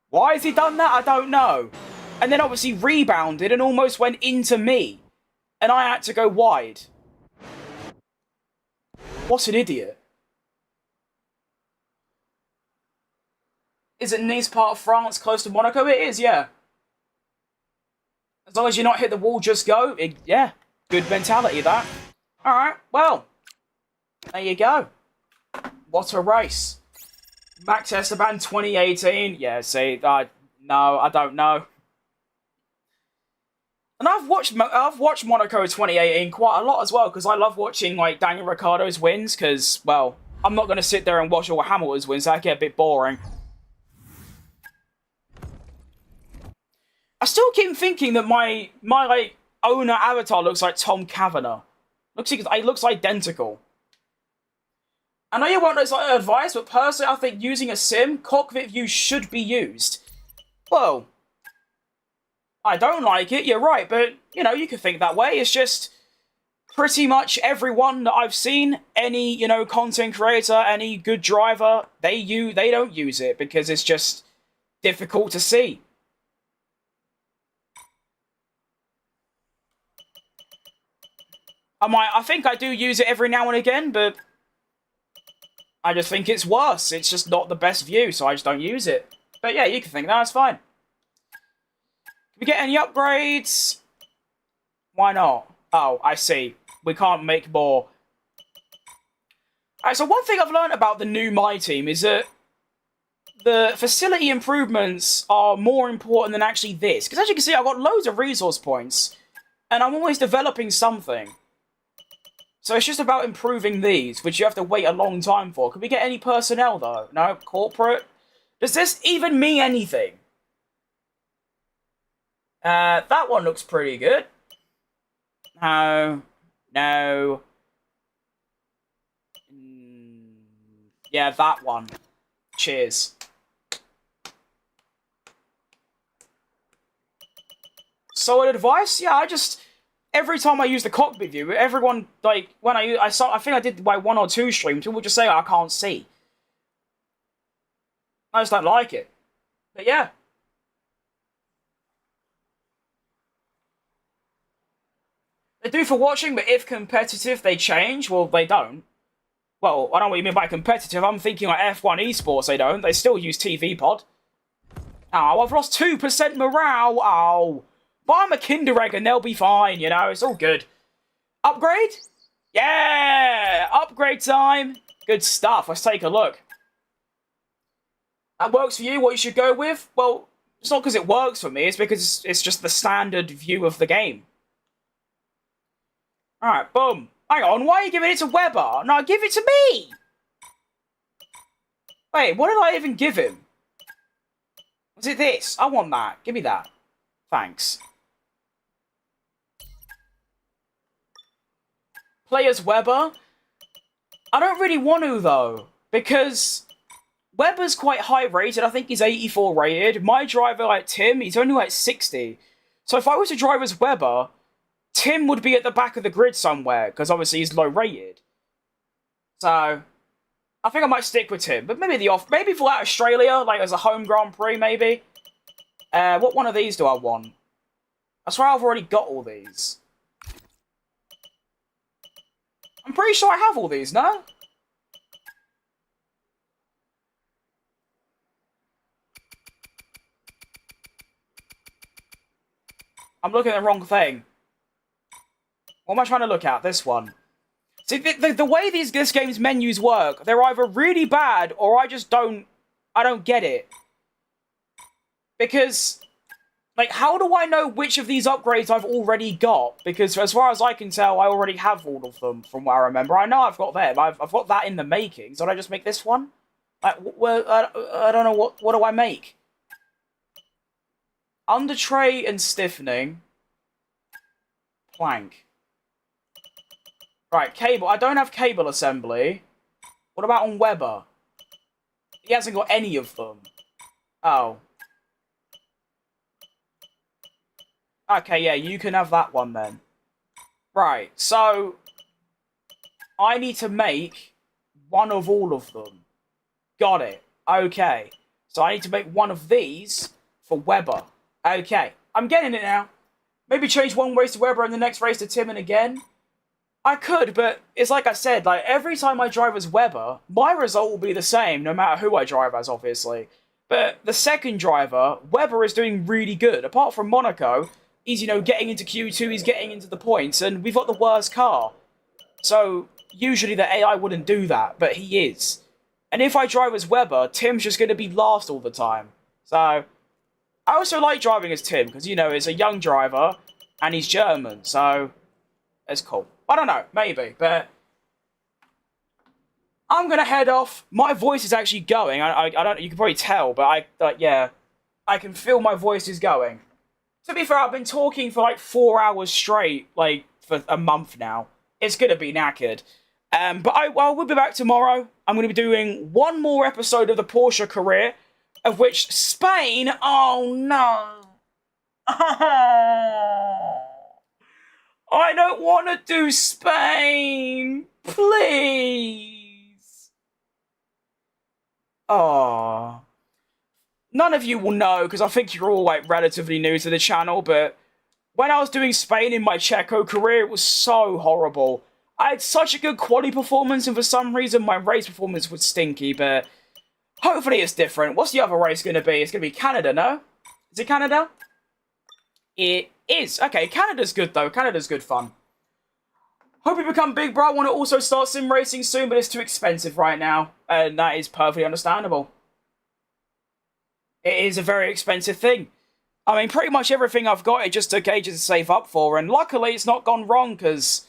Why has he done that? I don't know. And then obviously rebounded and almost went into me. And I had to go wide. What an idiot. Is it Nice, part of France, close to Monaco? It is, yeah. As long as you not hit the wall, just go. Yeah, good mentality, that. Alright, well. There you go. What a race. Max Esteban 2018. Yeah, see, no, I don't know. And I've watched Monaco 2018 quite a lot as well, because I love watching, like, Daniel Ricciardo's wins, because, well, I'm not going to sit there and watch all Hamilton's wins. That'd get a bit boring. I still keep thinking that my like, owner avatar looks like Tom Kavanagh. It looks identical. I know you want this like advice, but personally I think using a sim, cockpit view should be used. Well, I don't like it, you're right, but, you know, you could think that way. It's just pretty much everyone that I've seen, any, you know, content creator, any good driver, they don't use it because it's just difficult to see. I think I do use it every now and again, but I just think it's worse. It's just not the best view, so I just don't use it. But yeah, you can think that, it's fine. Can we get any upgrades? Why not? Oh, I see. We can't make more. Alright, so one thing I've learned about the new My Team is that the facility improvements are more important than actually this. Because as you can see, I've got loads of resource points, and I'm always developing something. So it's just about improving these, which you have to wait a long time for. Can we get any personnel, though? No? Corporate? Does this even mean anything? That one looks pretty good. No. No. Yeah, that one. Cheers. Solid advice? Yeah, every time I use the cockpit view, everyone, like, when I think I did like 1 or 2 streams, people just say, I can't see. I just don't like it. But yeah. They do for watching, but if competitive, they change. Well, they don't. Well, I don't know what you mean by competitive. I'm thinking like F1 esports, they don't. They still use TV pod. Oh, I've lost 2% morale. Oh. But I'm a Kinder Egg and they'll be fine, you know? It's all good. Upgrade? Yeah! Upgrade time. Good stuff. Let's take a look. That works for you? What you should go with? Well, it's not because it works for me. It's because it's just the standard view of the game. Alright, boom. Hang on, why are you giving it to Weber? No, give it to me! Wait, what did I even give him? Was it this? I want that. Give me that. Thanks. Players Weber? I don't really want to, though. Because Weber's quite high rated. I think he's 84 rated. My driver, like Tim, he's only like 60. So if I was to drive as Weber, Tim would be at the back of the grid somewhere, because obviously he's low rated. So, I think I might stick with Tim. But maybe for like Australia, like as a home Grand Prix, maybe. What one of these do I want? I swear I've already got all these. I'm pretty sure I have all these, no? I'm looking at the wrong thing. What am I trying to look at? This one. See, the way this game's menus work, they're either really bad or I don't get it. Because, like, how do I know which of these upgrades I've already got? Because as far as I can tell, I already have all of them from what I remember. I know I've got them. I've got that in the making. So did I just make this one? Like, well, I don't know, what do I make? Under tray and stiffening. Plank. Right, cable. I don't have cable assembly. What about on Weber? He hasn't got any of them. Oh. Okay, yeah, you can have that one then. Right, so I need to make one of all of them. Got it. Okay. So I need to make one of these for Weber. Okay. I'm getting it now. Maybe change one race to Weber and the next race to Timon again. I could, but it's like I said, like, every time I drive as Weber, my result will be the same, no matter who I drive as, obviously. But the second driver, Weber is doing really good. Apart from Monaco, he's, you know, getting into Q2, he's getting into the points, and we've got the worst car. So, usually the AI wouldn't do that, but he is. And if I drive as Weber, Tim's just going to be last all the time. So, I also like driving as Tim, because, you know, he's a young driver, and he's German, so it's cool. I don't know, maybe, but I'm gonna head off. My voice is actually going. I don't. You can probably tell, but yeah, I can feel my voice is going. To be fair, I've been talking for like 4 hours straight, like for a month now. It's gonna be knackered. But I will be back tomorrow. I'm gonna be doing one more episode of the Porsche career, of which Spain. Oh no. I don't want to do Spain. Please. Oh. None of you will know, because I think you're all, like, relatively new to the channel, but when I was doing Spain in my Checo career, it was so horrible. I had such a good quali performance, and for some reason, my race performance was stinky, but hopefully it's different. What's the other race going to be? It's going to be Canada, no? Is it Canada? It is. Okay, Canada's good, though. Canada's good fun. Hope you become big, bro. I want to also start sim racing soon, but it's too expensive right now. And that is perfectly understandable. It is a very expensive thing. I mean, pretty much everything I've got, it just took ages to save up for. And luckily, it's not gone wrong, because,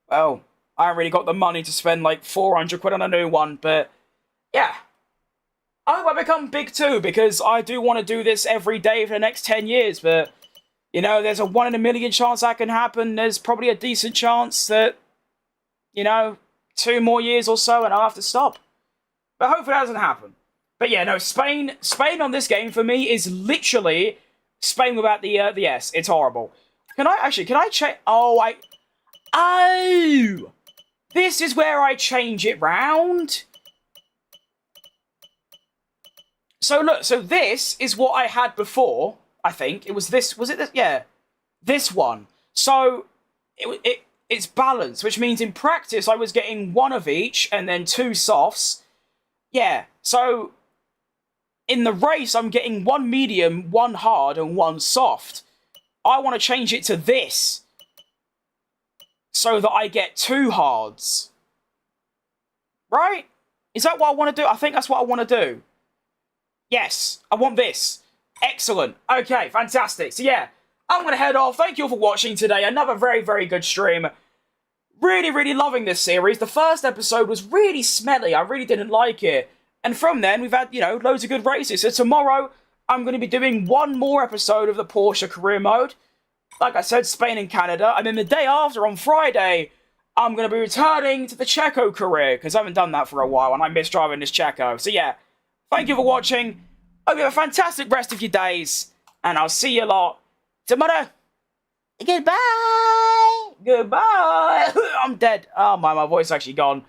well, I haven't really got the money to spend, like, 400 quid on a new one. But, yeah. I hope I become big too, because I do want to do this every day for the next 10 years, but, you know, there's a 1 in a million chance that can happen. There's probably a decent chance that, you know, 2 more years or so and I'll have to stop. But hopefully that doesn't happen. But yeah, no, Spain on this game for me is literally Spain without the S. It's horrible. Can I check? Oh, this is where I change it round. So look, so this is what I had before, I think. It was this, was it this? Yeah, this one. So it's balanced, which means in practice I was getting 1 of each and then 2 softs. Yeah, so in the race I'm getting 1 medium, 1 hard, and 1 soft. I want to change it to this so that I get 2 hards. Right? Is that what I want to do? I think that's what I want to do. Yes, I want this. Excellent. Okay, fantastic. So yeah, I'm going to head off. Thank you all for watching today. Another very, very good stream. Really, really loving this series. The first episode was really smelly. I really didn't like it. And from then, we've had, you know, loads of good races. So tomorrow, I'm going to be doing 1 more episode of the Porsche career mode. Like I said, Spain and Canada. And then the day after, on Friday, I'm going to be returning to the Checo career, because I haven't done that for a while, and I miss driving this Checo. So yeah, thank you for watching. Hope you have a fantastic rest of your days, and I'll see you lot tomorrow. Goodbye. Goodbye. I'm dead. Oh my voice actually gone.